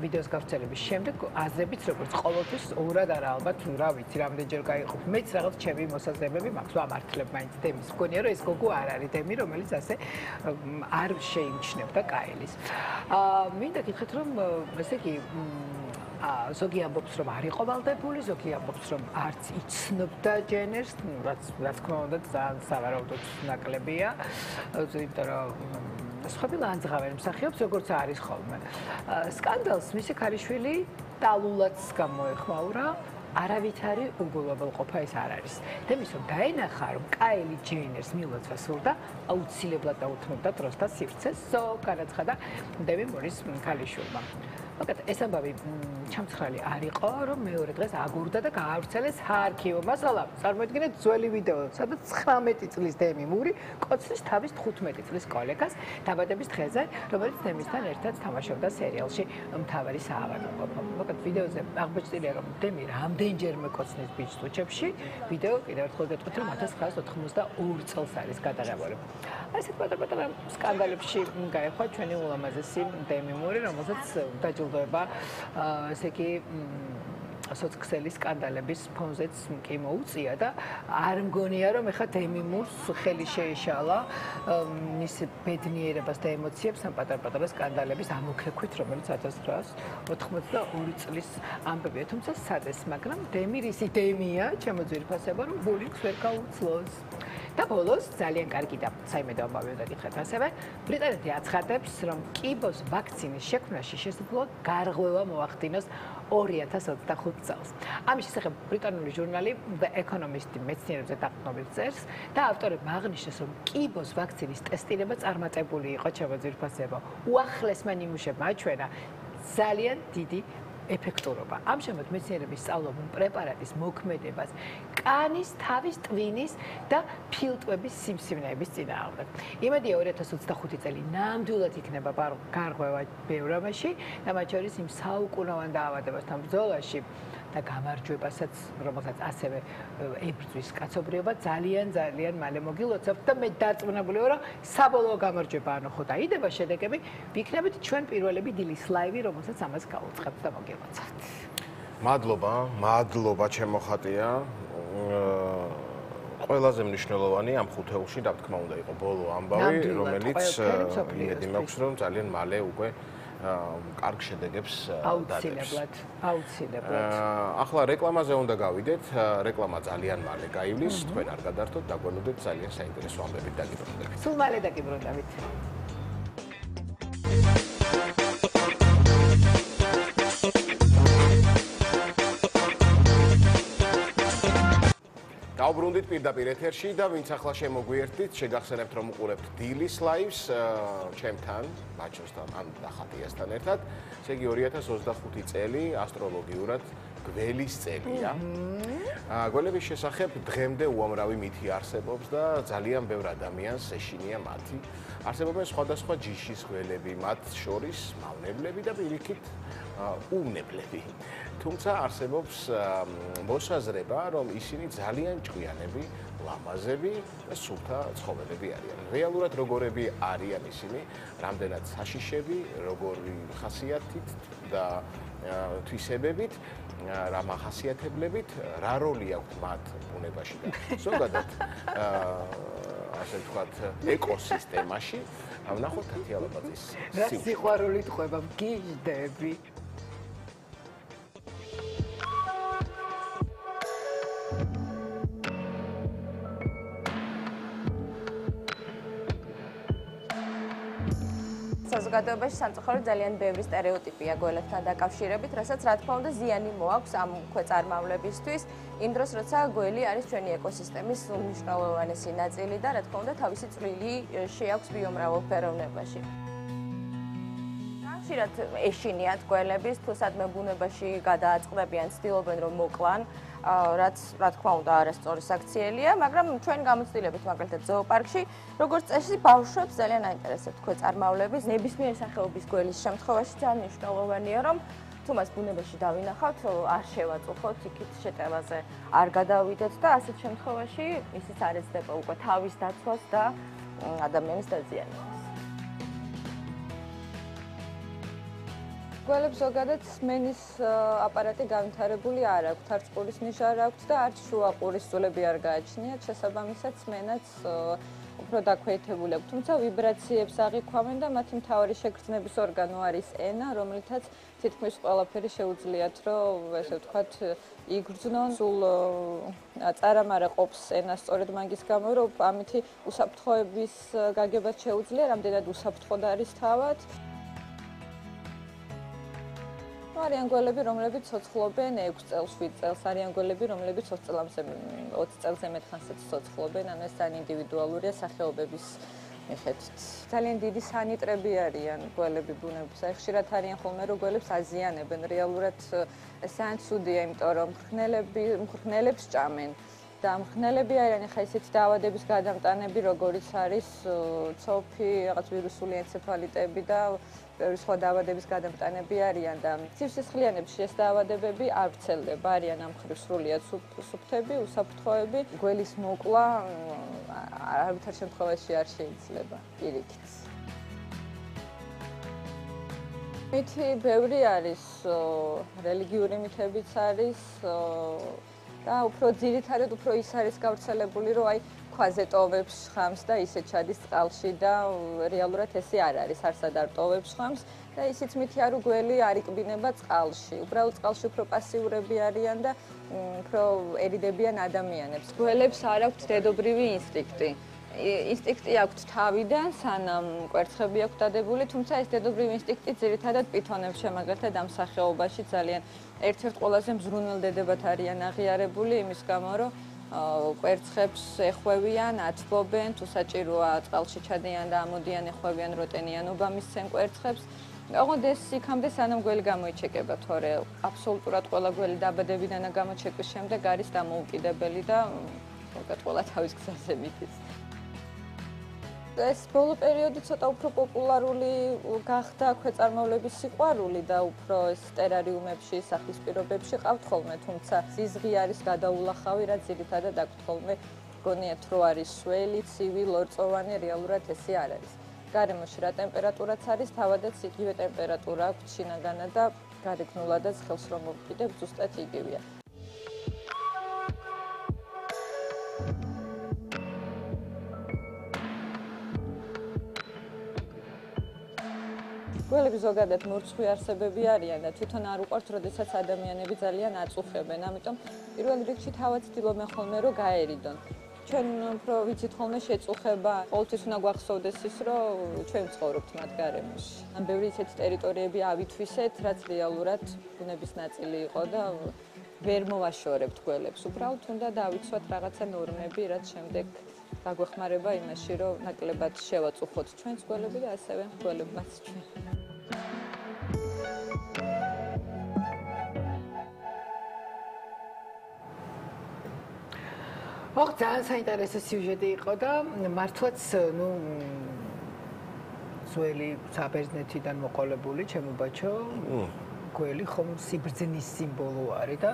ვიდეოს გავრცელების შემდეგ აზრებიც როგორც ყოველთვის ორად არა ალბათ რა ვიცი რამდენჯერ გაიყოფ. მეც რაღაც ჩემი მოსაზრებები მაქვს ვამართლებ მაინც დემის. მგონია რომ ეს გოგო არ არის დემი, რომელიც ასე არ შეიმჩნევდა კაილის. მინდა გითხრათ რომ ესე იგი ზოგი ამბობს რომ არ იყო ვალდებული, ზოგი ამბობს რომ არც იცნობდა ჯენერს, რაც თქმა უნდა ძალიან სავარაუდოდ ნაკლებია, იმიტომ რომ სხვები ლანძღავენ მსახიობს როგორც არის ხოლმე. სკანდალს მისი ქალიშვილი ტალულაც გამოეხმაურა. არავითარი უგულებელყოფა ეს არ არის. დემის რომ დაენახა რომ კაილი ჯენერს მილოცვა სურდა, აუცილებლად დაუთმობდა დროს და სივრცეს, განაცხადა დემი მურის ქალიშვილმა. მაგათ ეს ამბავი ჩამცხრალი არ იყო, რომ მეორე დღეს აგურდა და გაავრცელეს არქივო მასალა. წარმოიდგინეთ ძველი ვიდეო, სადაც 19 წლის დემი მური კოცნის თავის 15 წლის კოლეგას დაბადების დღეზე, რომელიც დემისთან ერთად თამაშობდა სერიალში მთავარი საავადმყოფო. მაგათ ვიდეოზე აღბეჭდილია რომ დემი რამდენჯერმე კოცნის ბიჭდუჩებში, ვიდეო კიდევ ერთხელ გეტყვით რომ 1992 წელს არის გადაღებული. ასეთ პატარ-პატარა სკანდალებში გაეხვა ჩვენი ულამაზესი დემი მური, რომელსაც დაჯილდოება ესე იგი სოციალური სკანდალების ფონზეც კი მოუწია და არ მგონია რომ ეხლა დემი მურს ხელი შეეშალა მის ბედნიერებას და ემოციებს ამ პატარ-პატარა სკანდალების ამოქექვით, რომელიც 1992 წლის ამბებია, თუმცა სადეს, მაგრამ დემი რისი დემია, ჩემო ძვირფასება, რომ ბურიკს ვერ გაუძლოს. და ბოლოს ძალიან კარგი და საიმედო ამბავი უნდა გითხრათ ასევე, ბრიტანეთი აცხადებს, რომ კიბოს ვაქცინის შექმნაში შესაძლოა გარღვევა მოახდინოს 2025 წელს. ამის შესახებ ბრიტანული ჟურნალი The Economist მეცნიერებზე დაყრდნობით წერს და ავტორებმა აღნიშნეს, რომ კიბოს ვაქცინის ტესტირება წარმატებული იყო, ჩემო ძვირფასებო. უახლესმა ნიმუშებმა აჩვენა ძალიან დიდი ეფექტურობა. ამჟამად მეცნიერები სწავლობენ პრეპარატის მოქმედებას კანის, თავის, ტვინის და ფილტვების სიმსივნეების წინააღმდეგ. იმედია 2025 წელი ნამდვილად იქნება გარღვევა ბევრ ამაში და მათ შორის იმ საუკუნოვან დაავადებასთან ბრძოლაში და გამარჯვებასაც, რომელსაც ასევე ებრძვის კაცობრიობა ძალიან მალე მოგილოცავთ და მე დარწმუნებული ვარ, რომ საბოლოო გამარჯვება ანუ ხო დაიდება შედეგები, ვიქნებით ჩვენ პირველები დილის ლაივი, რომელსაც ამას გაუწყებთ და მოგილოცავთ. მადლობა ჩემო ხატია. ყველაზე მნიშვნელოვანი ამ ხუთეულში რა თქმა უნდა იყო ბოლო ამბავი, რომელიც იმედი მაქვს, რომ ძალიან მალე უკვე კარგ შედეგებს აუცილებლად. ახლა რეკლამაზე უნდა გავიდეთ. რეკლამა ძალიან მალე გაივლის. თქვენ არ გადართოთ, დაგველოდეთ ძალიან საინტერესო ამბებით დაგიბრუნდებით. სულ მალე დაგიბრუნდებით. დავბრუნდით პირდაპირ ეთერში და ვინც ახლა შემოგვიერთდით, შეგახსენებთ რომ უყურებთ დილის ლაივს ჩემთან, ბაჩოსთან, ან დახატიასთან ერთად. ესე იგი 2025 წელი ასტროლოგიურად გველის წელია. გველების შესახებ დღემდე უამრავი მითი არსებობს და ძალიან ბევრ ადამიანს ეშინია მათი. არსებობენ სხვადასხვა ჯიშის გველები, მათ შორის მავნებლები და პირიქით უვნებლები. თუმცა არსებობს მოსაზრება, რომ ისინი ძალიან ჭკვიანები, ლამაზები და სულთა ცხოველები არიან. რეალურად როგორები არიან ისინი, რამდენად საშიშები, როგორი ხასიათით და თვისებებით, რა მახასიათებლებით, რა როლი აქვს მათ ბუნებაში და ზოგადად ასე ვთქვათ, ეკოსისტემაში. ვნახოთ თათიალაბაძის რა სიყვარულით ყვება გიჟდები. საზოგადოებაში სამწუხაროდ ძალიან ბევრი სტერეოტიპია გველებთან დაკავშირებით, რასაც რა თქმა უნდა ზიანი მოაქვს ამ ქვეწარმავლებისთვის, იმ დროს როცა გველი არის ჩვენი ეკოსისტემის უმნიშვნელოვანესი ნაწილი და რა თქმა უნდა თავისი წვლილი შეაქვს ბიომრავალფეროვნებაში. ხშირად ეშინიათ გველების, თუ სადმე ბუნებაში გადააწყდებიან, ცდილობენ რომ მოკლან, რაც რა თქმა უნდა არასწორი საქციელია, მაგრამ ჩვენ გამოცდილებით მაგალითად ზოოპარკში, როგორც წესი, ბავშვებს ძალიან აინტერესებთ ქვეწარმავლების, ნებისმიერ სახეობის გველის შემთხვევაში ძალიან მნიშვნელოვანია, რომ თუ მას ბუნებაში დავინახავთ, არ შევაწუხოთ, იქით შეტევაზე არ გადავიდეთ და ასეთ შემთხვევაში ისიც არ ეცდება უკვე თავის დაცვას და ადამიანის დაზიანებას. გველებს ზოგადად სმენის აპარატი განვითარებული არ აქვთ, არც ყურის ნიშა არ აქვთ და არც შუა ყურის სულები არ გააჩნიათ, შესაბამისად სმენაც უფრო დაქვეითებული აქვს. თუმცა ვიბრაციებს აღიქვამენ და მათი მთავარი შეგრძნების ორგანო არის ენა, რომლითაც თითქმის ყველაფერი შეუძლიათ, რომ ესე ვთქვათ, იგრძნონ, სულ წარამარა ყოფს ენა სწორედ მაგის გამო, რომ ამითი უსაფრთხოების გაგებაც შეუძლია, რამდენად უსაფრთხოდ არის თავად. არიან გველები, რომლებიც ცოცხლობენ 6 წელს, 7 წელს, არიან გველები, რომლებიც 20 წელზე მეტხანსაც ცოცხლობენ, ანუ ეს ძალიან ინდივიდუალურია სახეობების მიხედვით. ძალიან დიდი სანიტრები არიან გველები ბუნების. აი ხშირად არიან ხოლმე რომ გველებს აზიანებენ, რეალურად ეს ძალიან ცუდია, იმიტომ რომ მღრღნელებს ჭამენ. და მღრღნელები არიან ხა ისეთი დაავადების გადამტანები, როგორიც არის ცოფი, რაღაც ვირუსული ენცეფალიტები და ბევრი სხვა დაავადების გადამტანები არიან და ცივსისხლიანებში ეს დაავადებები არ ვრცელდება, არიან ამ მხრივ სრულიად სუფთები, უსაფრთხოები, გველის მოკლა არავითარ შემთხვევაში არ შეიძლება პირიქით. მითი ბევრი არის, რელიგიური მითებიც არის და უფრო ძირითადად უფრო ის არის გავრცელებული, რომ აი ქვაზე ტოვებს ხამს და ისე ჩადის წყალში და რეალურად ესე არ არის, არსად არ ტოვებს ხამს და ისიც მითი არ უგველი არ იკბინება წყალში. უბრალოდ წყალში უფრო პასიურები არიან და უფრო ერიდებიან ადამიანებს. გველებს არ აქვთ დედობრივი ინსტინქტი. ინსტინქტი აქვთ თავიდან, სანამ კვერცხები აქვთ დადებული, თუმცა ეს დედობრივი ინსტინქტი ძირითადად პითონებს შემაგრეთად ამ სახეობაში ძალიან ერთ-ერთ ყველაზე მზრუნველ დედებად არიან აღიარებული იმის გამო, რომ კვერცხებს ეხვევიან, ათბობენ, თუ საჭიროა წყალში ჩადიან და ამოდიან ეხვევიან როტენიანობა მისცენ კვერცხებს. ოღონდ ეს იქამდე სანამ გველი გამოიჩეკება, თორე აბსოლუტურად ყველა გველი დაბადებიდან და გამოჩეკვის შემდეგ არის დამოუკიდებელი და ზოგადად ყველა თავის გზაზე მიდის. ეს ბოლო პერიოდი ცოტა უფრო პოპულარული გახდა ქვეწარმავლების სიყვარული და უფრო ეს ტერარიუმებში, სახლის პირობებში ყავთ ხოლმე, თუმცა ზიზღი არის გადაულახავი, რაც ძირითადად აქვთ ხოლმე გონიათ რო არის სველი, ცივი, ლორწოვანი, რეალურად ესე არ არის. გარემოში რა ტემპერატურაც არის, თავადაც იგივე ტემპერატურა აქვს შინაგანა და გარეგნულადაც ხელს რომ მოვკიდებ, ზუსტად იგივეა. გველები ზოგადად მორცხვი არსებები არიან და თვითონ არ უყვართ, როდესაც ადამიანები ძალიან აწუხებენ. ამიტომ პირველ რიგში თავად ცდილობენ ხოლმე რომ გაერიდონ. ჩვენ უფრო ვიცით ხოლმე შეწუხება, ყოველთვის უნდა გვახსოვდეს ის, რომ ჩვენ ვცხოვრობთ მათ გარემოში. ან ბევრი ისეთი ტერიტორიები ავითვისეთ, რაც რეალურად ბუნების ნაწილი იყო და ვერ მოვაშორებთ გველებს. უბრალოდ უნდა დავიცვათ რაღაცა ნორმები, რაც შემდეგ გაგვეხმარება იმაში, რომ ნაკლებად შევაწუხოთ ჩვენს გველები და ასევე გველებმაც ჩვენ. ძალიან საინტერესო სიუჟეტი იყო და მართლაც, ძველი საბერძნეთიდან მოყოლებული, ჩემო ბაჩო, გველი ხომ სიბრძნის სიმბოლო არის და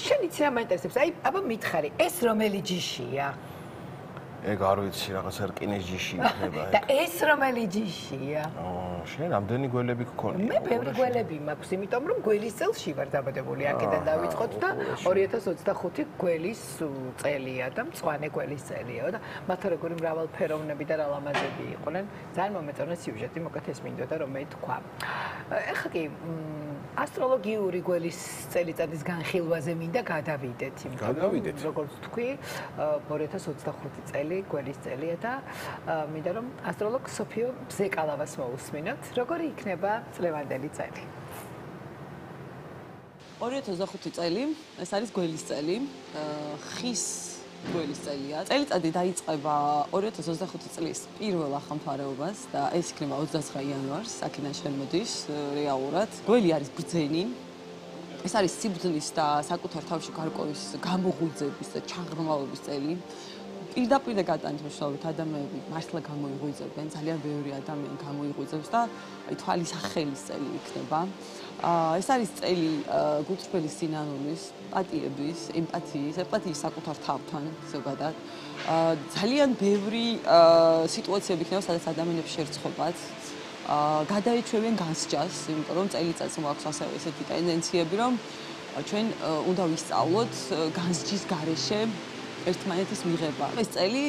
შენ იცი რა მაინტერესებს? აი, აბა მითხარი, ეს რომელი ჯიშია? ეგ არ ვიცი, რაღაცა რკინის ჯიში იქნება ეგ. და ეს რომელი ჯიშია? შენ რამდენი გველები გქონია? მე ბევრი გველები მაქვს, იმიტომ რომ გველის წელში ვარ დაბადებული, აქედან დავიწყოთ და 2025 გველის წელია და მწვანე გველის წელია და მათ როგორი მრავალფეროვნები და რა ლამაზები იყვნენ. ძალიან მომეწონა სიუჟეტი, მოკლედ ეს მინდოდა რომ მე თქვა. ეხლა კი ასტროლოგიური გველის წელიწადის განხილვაზე მინდა გადავიდეთ, იმიტომ რომ როგორც თქვი, 2025 წელი გველის წელია და მინდა რომ ასტროლოგ სოფიო ბზეკალავას მოусმინოთ, როგორი იქნება წლევანდელი წელი. 2025 წელი, ეს არის გველის წელი, ხის გველის წელია. წელიწადი დაიწყება 2025 წლის პირველ ახალმთვარეობას და ეს იქნება 29 იანვარს, აქედან შემოდის რეალურად. გველი არის ბრძენი. ეს არის სიბრძნის და საკუთარ თავში გარკვევის გამოღვიძების და ჩაღრმავების წელი. პირდაპირ და გატანით მნიშვნელობით ადამიანები მართლა გამოიღვიძებენ, ძალიან ბევრი ადამიანი გამოიღვიძებს და თვალის ახელის წელი იქნება. ეს არის წელი გულწრფელი სინანულის, პატიების, ემპათიის, ემპათიის საკუთარ თავთან ზოგადად. ძალიან ბევრი სიტუაციები იქნება, სადაც ადამიანებს შერწყობათ. გადაიჩვევენ განსჯას, იმიტომ რომ წელიწადს მოაქვს ასევე ესეთი ტენდენციები, რომ ჩვენ უნდა ვისწავლოთ განსჯის გარეშე ერთმანეთის მიღება. ეს წელი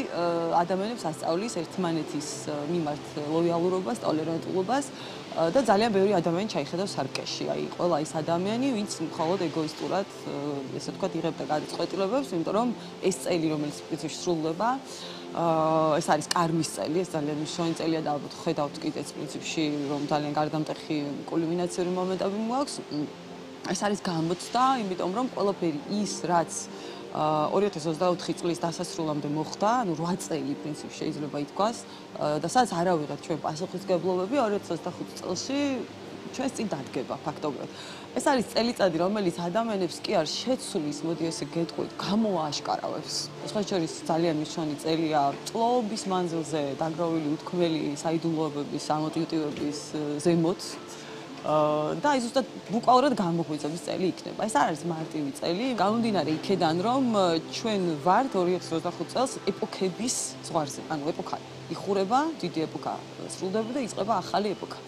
ადამიანებს ასწავლის ერთმანეთის მიმართ ლოიალურობას, ტოლერანტულობას და ძალიან ბევრი ადამიანი ჩაიხედავს სარკეში. აი, ყველა ის ადამიანი, ვინც მხოლოდ ეგოისტურად, ესე ვთქვათ, იღებდა გადაწყვეტილებებს, იმიტომ რომ ეს წელი, რომელიც პრინციპში სრულდება, ეს არის კარმის წელი, ეს ძალიან მნიშვნელოვანი წელია და ალბათ ხედავთ კიდეც პრინციპში, რომ ძალიან გარდამტეხი კულმინაციური მომენტები მოაქვს. ეს არის გამოცდა, იმიტომ რომ ყველაფერი ის, რაც 2024 წლის დასასრულამდე მოხდა, ანუ 8 წელი პრინციპში შეიძლება ითქვას და სადაც არ ავიღეთ ჩვენ პასუხისმგებლობები 2025 წელში ჩვენს წინ დადგება ფაქტობრივად. ეს არის წელიწადი, რომელიც ადამიანებს კი არ შეცვლის, მოდი ესე გეტყვით, გამოააშკარავებს. სხვა შორის ძალიან მნიშვნელოვანი წელია წლების მანძილზე დაგროვილი უთქმელი საიდუმლოებების, ამოტივტივების ზემოთ. და აი ზუსტად ბუკვალურად გამოღვიძების წელი იქნება. ეს არ არის მარტივი წელი, გამომდინარე იქედან, რომ ჩვენ ვართ 2025 წელს ეპოქების ზღვარზე. ანუ ეპოქა იხურება, დიდი ეპოქა სრულდება და იწყება ახალი ეპოქა.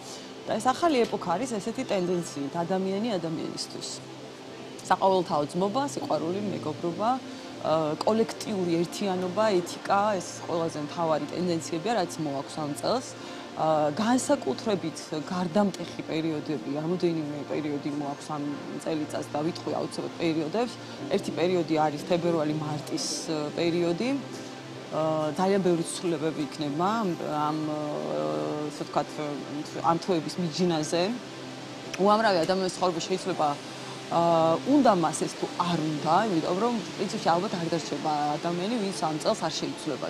და ეს ახალი ეპოქა არის ესეთი ტენდენციით ადამიანი ადამიანისთვის. საყოველთაო ძმობა, სიყვარული, მეგობრობა, კოლექტიური ერთიანობა, ეთიკა, ეს ყველაზე მთავარი ტენდენციებია, რაც მოაქვს ამ წელს. განსაკუთრებით გარდამტეხი პერიოდები, რამოდენიმე პერიოდი მოაქვს ამ წელიწადს და ვიტყვი აუცილებლად პერიოდებს. ერთი პერიოდი არის თებერვალი-მარტის პერიოდი. ძალიან ბევრი ცვლილებები იქნება ამ ასე ვთქვათ, ამ თვეების მიჯნაზე. უამრავი ადამიანის ცხოვრება შეიძლება უნდა მას ეს თუ არ უნდა, იმიტომ რომ პრინციპში ალბათ არ დარჩება ადამიანი, ვინც ამ წელს არ შეიცვლება.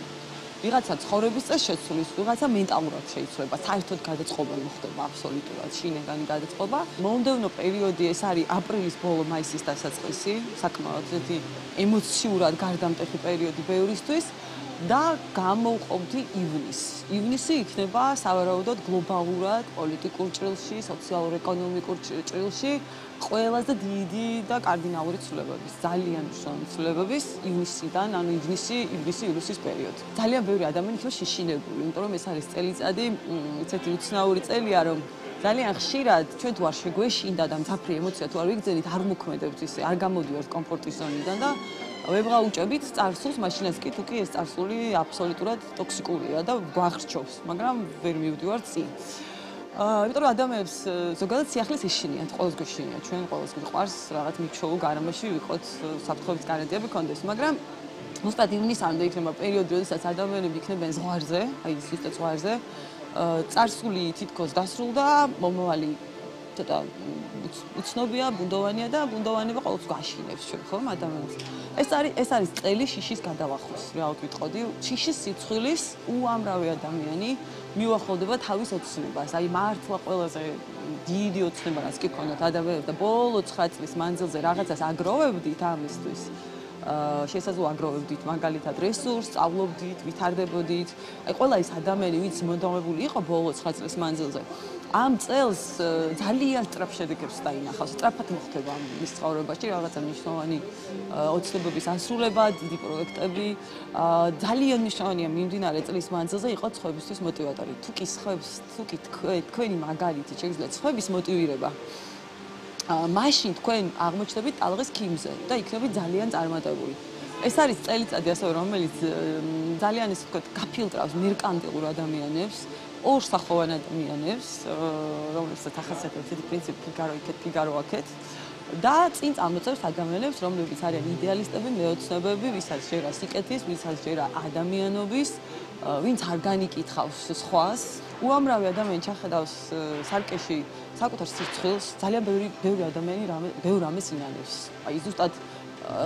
ვიღაცა ცხოვრების წელს შეცვლის, ვიღაცა მენტალურად შეიცვლება, საერთოდ გადაწყობა მოხდება აბსოლუტურად, შინაგანი გადაწყობა. მომდევნო პერიოდი ეს არის აპრილის ბოლო, მაისის დასაწყისი, საკმაოდ ერთი ემოციურად გარდამტეხი პერიოდი ბევრისთვის. და გამოვყოფდი ივნისი. ივნისი იქნება სავარაუდოდ გლობალურად, პოლიტიკურ ჭრილში, სოციალურ-ეკონომიკურ ჭრილში ყველაზე დიდი და კარდინალური ცვლილებების, ძალიან მნიშვნელოვანი ცვლილებების ივნისიდან, ანუ ივლისი-ივლისის პერიოდი. ძალიან ბევრი ადამიანი იქნება შეშინებული, იმიტომ რომ ეს არის წელიწადი, ესეთი უცნაური წელია, რომ ძალიან ხშირად ჩვენ თუ არ შეგვეშინდა და მძაფრი ემოცია თუ არ ვიგრძენით, არ მოქმედებთ ისე, არ გამოდივართ კომფორტის ზონიდან და ვეღაუჭებით წარსულს, მაშინაც კი თუ კი ეს წარსული აბსოლუტურად ტოქსიკურია და გვახრჩობს, მაგრამ ვერ მივდივართ წინ. იმიტომ რომ ადამიანებს ზოგადად სიახლის ეშინიათ, ყოველს გვეშინიათ, ჩვენ ყოველს გვიყვარს რაღაც მიჩვეულ გარემოში ვიყოთ, საფრთხების გარანტიები გქონდეს, მაგრამ ზუსტად ივნისამდე იქნება პერიოდი, როდესაც ადამიანები იქნებიან ზღვარზე, აი ზუსტად ზღვარზე, წარსული თითქოს დასრულდა, მომავალი ცოტა უცნობია, ბუნდოვანია და ბუნდოვანება ყოველთვის გაშინებს ჩვენ ხომ ადამიანებს. ეს არის წელი შიშის გადალახვის, რეალურად ვიტყოდი, შიშის სიცხვილის უამრავი ადამიანი მიუახლოვდება თავის ოცნებას. აი მართლა ყველაზე დიდი ოცნება რაც კი ქონდათ ადამიანებს და ბოლო 9 წლის მანძილზე რაღაცას აგროვებდით ამისთვის. შესაძლოა აგროვებდით მაგალითად რესურსს, სწავლობდით, ვითარდებოდით. აი ყველა ის ადამიანი, ვინც მონდომებული იყო ბოლო 9 წლის მანძილზე, ამ წელს ძალიან სწრაფ შედეგებს დაინახავს. სწრაფად მოხდება მის ცხოვრებაში რაღაცა მნიშვნელოვანი ოცნებების ასრულება, დიდი პროექტები. ძალიან მნიშვნელოვანია მიმდინარე წლის მანძილზე იყო ცხოვრებისთვის მოტივატორი. თუ კი თქვენი მაგალითი შეგიძლიათ ცხოვრების მოტივირება. მაშინ თქვენ აღმოჩნდებით ტალღის ქიმზე და იქნებით ძალიან წარმატებული. ეს არის წელიწადი ასევე, რომელიც ძალიან ისე ვთქვათ, გაფილტრავს მერკანტილურ ადამიანებს, ორსახოვან ადამიანებს, რომლებსაც ახასიათებს ეს პრინციპი ფიგარო იქეთ, ფიგარო აქეთ. და წინ წამოწევს ადამიანებს, რომლებიც არიან იდეალისტები, მეოცნებები, ვისაც ჯერა სიკეთის, ვისაც ჯერა ადამიანობის, ვინც არ განიკითხავს სხვას. უამრავი ადამიანი ჩახედავს სარკეში საკუთარ სიცხვილს, ძალიან ბევრი ადამიანი ბევრ რამეს ინანებს. აი ზუსტად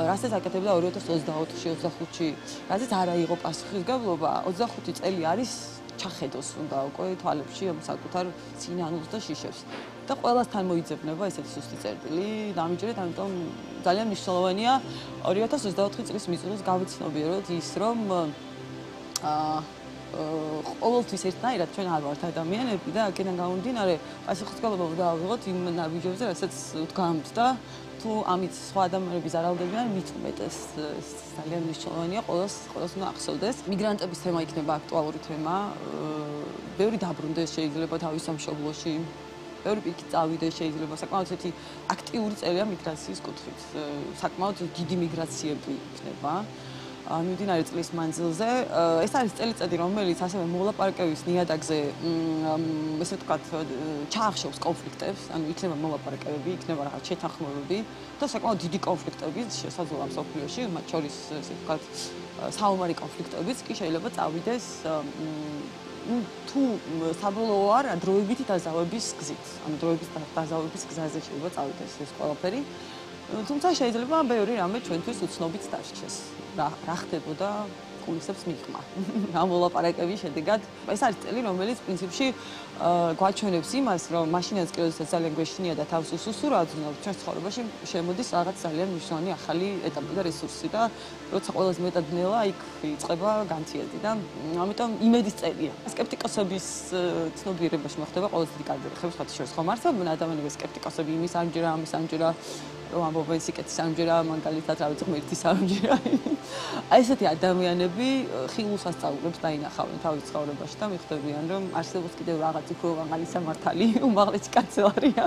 რასაც აკეთებდა 2024-ში, 25-ში, რასაც არა იყო პასუხისგებლობა, 25 წელი არის ჩახედოს უნდა უკვე თვალებში ამ საკუთარ სინანულს და შიშებს. და ყველასთან მოიძებნება ესეთი სუსტი წერტილი. დამიჯერეთ, ამიტომ ძალიან მნიშვნელოვანია 2024 წლის მიწურულს გავიცნობიეროთ ის, რომ ყოველთვის ერთნაირად ჩვენ არ ვართ ადამიანები და აქედან გამომდინარე პასუხისმგებლობა უნდა ავიღოთ იმ ნაბიჯებზე, რასაც ვდგამთ და თუ ამით სხვა ადამიანები ზარალდებიან, მით უმეტეს ძალიან მნიშვნელოვანია, ყველას უნდა ახსოვდეს. მიგრანტების თემა იქნება აქტუალური თემა. ბევრი დაბრუნდეს შეიძლება თავის სამშობლოში. ბევრი პირიქით წავიდეს შეიძლება, საკმაოდ ერთი აქტიური წელია მიგრაციის კუთხით. საკმაოდ დიდი მიგრაციები იქნება. მიმდინარე წლის მანძილზე. ეს არის წელიწადი, რომელიც ასევე მოლაპარაკების ნიადაგზე, ესე ვთქვათ, ჩაახშობს კონფლიქტებს, ანუ იქნება მოლაპარაკებები, იქნება რაღაც შეთანხმებები და საკმაოდ დიდი კონფლიქტებიც შესაძლოა მსოფლიოში, მათ შორის, ესე ვთქვათ, საომარი კონფლიქტებიც კი შეიძლება წავიდეს თუ საბოლოო არ დროებითი დაზავების გზით. ანუ დროების დაზავების გზაზე შეიძლება წავიდეს ეს ყველაფერი. თუმცა შეიძლება ბევრი რამე ჩვენთვის უცნობით დარჩეს. რა ხდებოდა კულისებს მიღმა. ამ მოლაპარაკების შედეგად ეს არის წელი, რომელიც პრინციპში გვაჩვენებს იმას, რომ მაშინაც კი როდესაც ძალიან გვეშინია და თავს უსუსურაძნობ, ჩვენ ცხოვრებაში შემოდის რაღაც ძალიან მნიშვნელოვანი ახალი ეტაპი და რესურსი და როცა ყველაზე მეტად ნელა იქ იწყება განცილება და ამიტომ იმედის წელია. სკეპტიკოსების ცნობიერებაში მოხდება ყველაზე დიდი გარდაქმნები, ხოთი შორის ხომ არსებობენ ადამიანები სკეპტიკოსები იმის ამჯერა, ამის ამჯერა რომ ამბობენ სიკეთის ამჯერა, მაგალითად, რა ვიცი, ღმერთის ამჯერა. აი ესეთი ადამიანები ხილულს ასწავლებს დაინახავენ თავის ცხოვრებაში და მიხვდებიან, რომ არსებობს კიდევ რაღაც უფრო მაღალი სამართალი, უმაღლესი კანცელარია,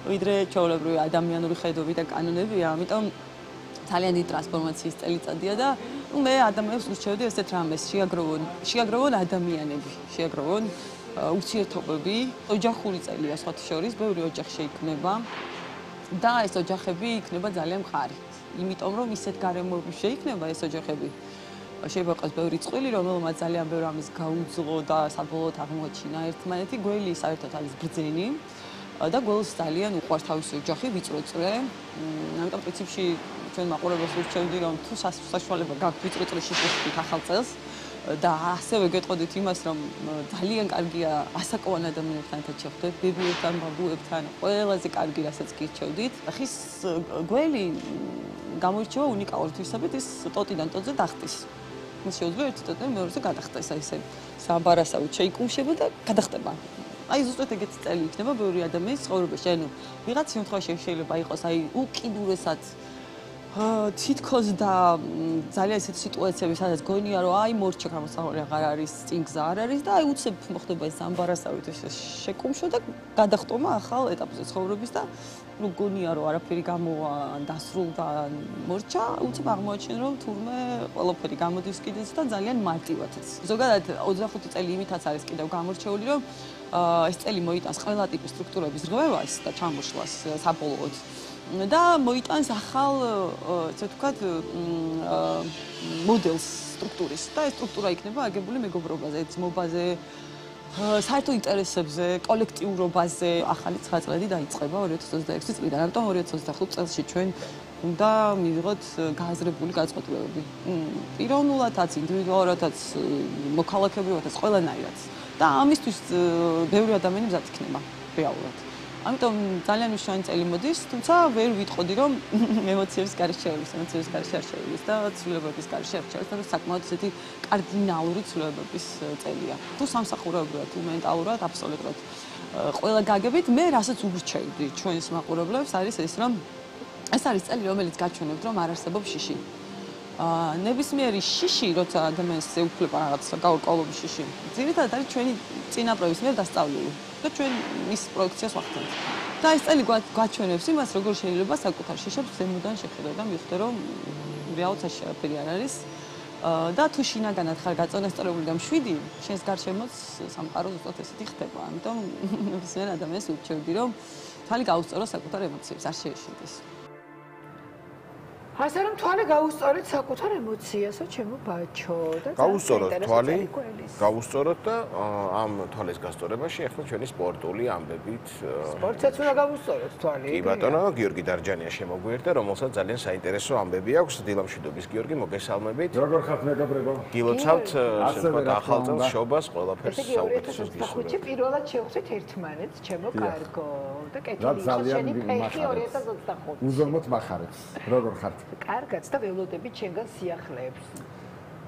ვიდრე ჩვეულებრივი ადამიანური ხედვები და კანონებია, ამიტომ ძალიან დიდი ტრანსფორმაციის წელიწადია და მე ადამიანებს ურჩევდი ესეთ რამეს, შეაგროვონ ადამიანები, შეაგროვონ ურთიერთობები, ოჯახური წელია სხვათა შორის, ბევრი ოჯახი შეიქმნება და ეს ოჯახები იქნება ძალიან მყარი. იმიტომ რომ ისეთ გარემოებში შეიქმნება ეს ოჯახები. შეიძლება იყოს ბევრი წყვილი, რომელმაც ძალიან ბევრი ამის გაუძლო და საბოლოოდ აღმოაჩინა ერთმანეთი, გველი საერთოდ არის ბრძენი და გველს ძალიან უყვარს თავისი ოჯახი, ვიწრო წრე. ამიტომ პრინციპში ჩვენ მაყურებელს ურჩევდი, რომ თუ საშუალება გაქვთ ვიწრო წრეში შეხვდით ახალ წელს და ასევე გეტყოდით იმას, რომ ძალიან კარგია ასაკოვან ადამიანებთან ერთად შეხვდეთ, ბებიებთან, ბაბუებთან, ყველაზე კარგი რასაც გირჩევდით. ხის გველი გამოირჩევა უნიკალურ თვისებით, ის ტოტიდან ტოტზე დახტის. ის შეუძლია ერთი ტოტიდან მეორეზე გადახტეს, აი ესე საამბარასავით შეიკუმშება და გადახტება. აი ზუსტად ეგეთი წელი იქნება ბევრი ადამიანის ცხოვრებაში. ანუ ვიღაც შემთხვევაში შეიძლება იყოს აი უკიდურესად თითქოს და ძალიან ესეთი სიტუაციები, სადაც გონია რომ აი მორჩა გამოსავალი აღარ არის, წინ გზა არ არის და აი უცებ მოხდება ეს ამბარასავით ეს შეკუმშვა და გადახტომა ახალ ეტაპზე ცხოვრების და ну გონია რომ არაფერი გამოვა დასრულდა მორჩა, უცებ აღმოაჩენ რომ თურმე ყველაფერი გამოდის კიდეც და ძალიან მარტივადაც. ზოგადად 25 წელი იმითაც არის კიდევ გამორჩეული რომ ეს წელი მოიტანს ყველა ტიპის სტრუქტურების რღვევას და ჩამოშლას საბოლოოდ. და მოიტანს ახალ, ესე ვთქვათ, მოდელს სტრუქტურის და ეს სტრუქტურა იქნება აგებული მეგობრობაზე, ძმობაზე, საერთო ინტერესებზე, კოლექტიურობაზე. ახალი 9 წლები დაიწყება 2026 წლიდან. ამიტომ 2025 წელს ჩვენ უნდა მივიღოთ გააზრებული განწყობლებები. პიროვნულადაც, ინდივიდუალურადაც, მოქალაქეებრივადაც, ყველანაირად. და ამისთვის ბევრი ადამიანი მზად იქნება რეალურად. ამიტომ ძალიან მნიშვნელოვანი წელი მოდის, თუმცა ვერ ვიტყოდი რომ ემოციების გარეშე შევიდეს და ცვლილებების გარეშე შევიდეს, და საკმაოდ ესეთი კარდინალური ცვლილებების წელია. თუ სამსახურეობრივად, თუ მენტალურად, აბსოლუტურად ყველა გაგებით მე რასაც ურჩევდი ჩვენს მაყურებლებს არის ეს რომ ეს არის წელი რომელიც გაჩვენებთ რომ არ არსებობს შიში. ნებისმიერი შიში, როცა ადამიანს ეუფლება რაღაც გაურკვევლობის შიში, ძირითადად არის ჩვენი წინაპრების მიერ დასწავლილი და ჩვენ მის პროექციას ვახდენთ. და ეს წელი გვაჩვენებს იმას, როგორ შეიძლება საკუთარ შიშებს ზემოდან შეხედო და მივხვდე, რომ რეალურად არაფერი არ არის. და თუ შინაგანად ხარ გაწონასწორებული და მშვიდი, შენს გარშემოც სამყარო ზუსტად ესეთი ხდება. ამიტომ ნებისმიერ ადამიანს ურჩევდი, რომ თვალი გაუსწოროს საკუთარ ემოციებს, არ შეეშინდეს. ასე რომ თვალი გაუსწორეთ საკუთარ ემოციასო, ჩემო ბაჩო და გაუსწოროთ თვალი, გაუსწოროთ და ამ თვალის გასწორებაში ახლა ჩვენი სპორტული ამბებით სპორტსაც უნდა გაუსწოროთ თვალი. კი ბატონო, გიორგი დარჯანია შემოგვიერთდა, რომელსაც ძალიან საინტერესო ამბები აქვს. დილამშვიდობის გიორგი, მოგესალმებით. როგორ ხართ მეგობრებო? გილოცავთ შემოგვიერთდა ახალ წელს შობას, ყველაფერს საუკეთესოს გისურვებთ. პირველად შევხვდით ერთმანეთს, ჩემო კარგო და კეთილი შენი ფეხი 2025. უზომოდ მახარებს. როგორ ხართ? კარგად და ველოდებით შენგან სიახლეებს.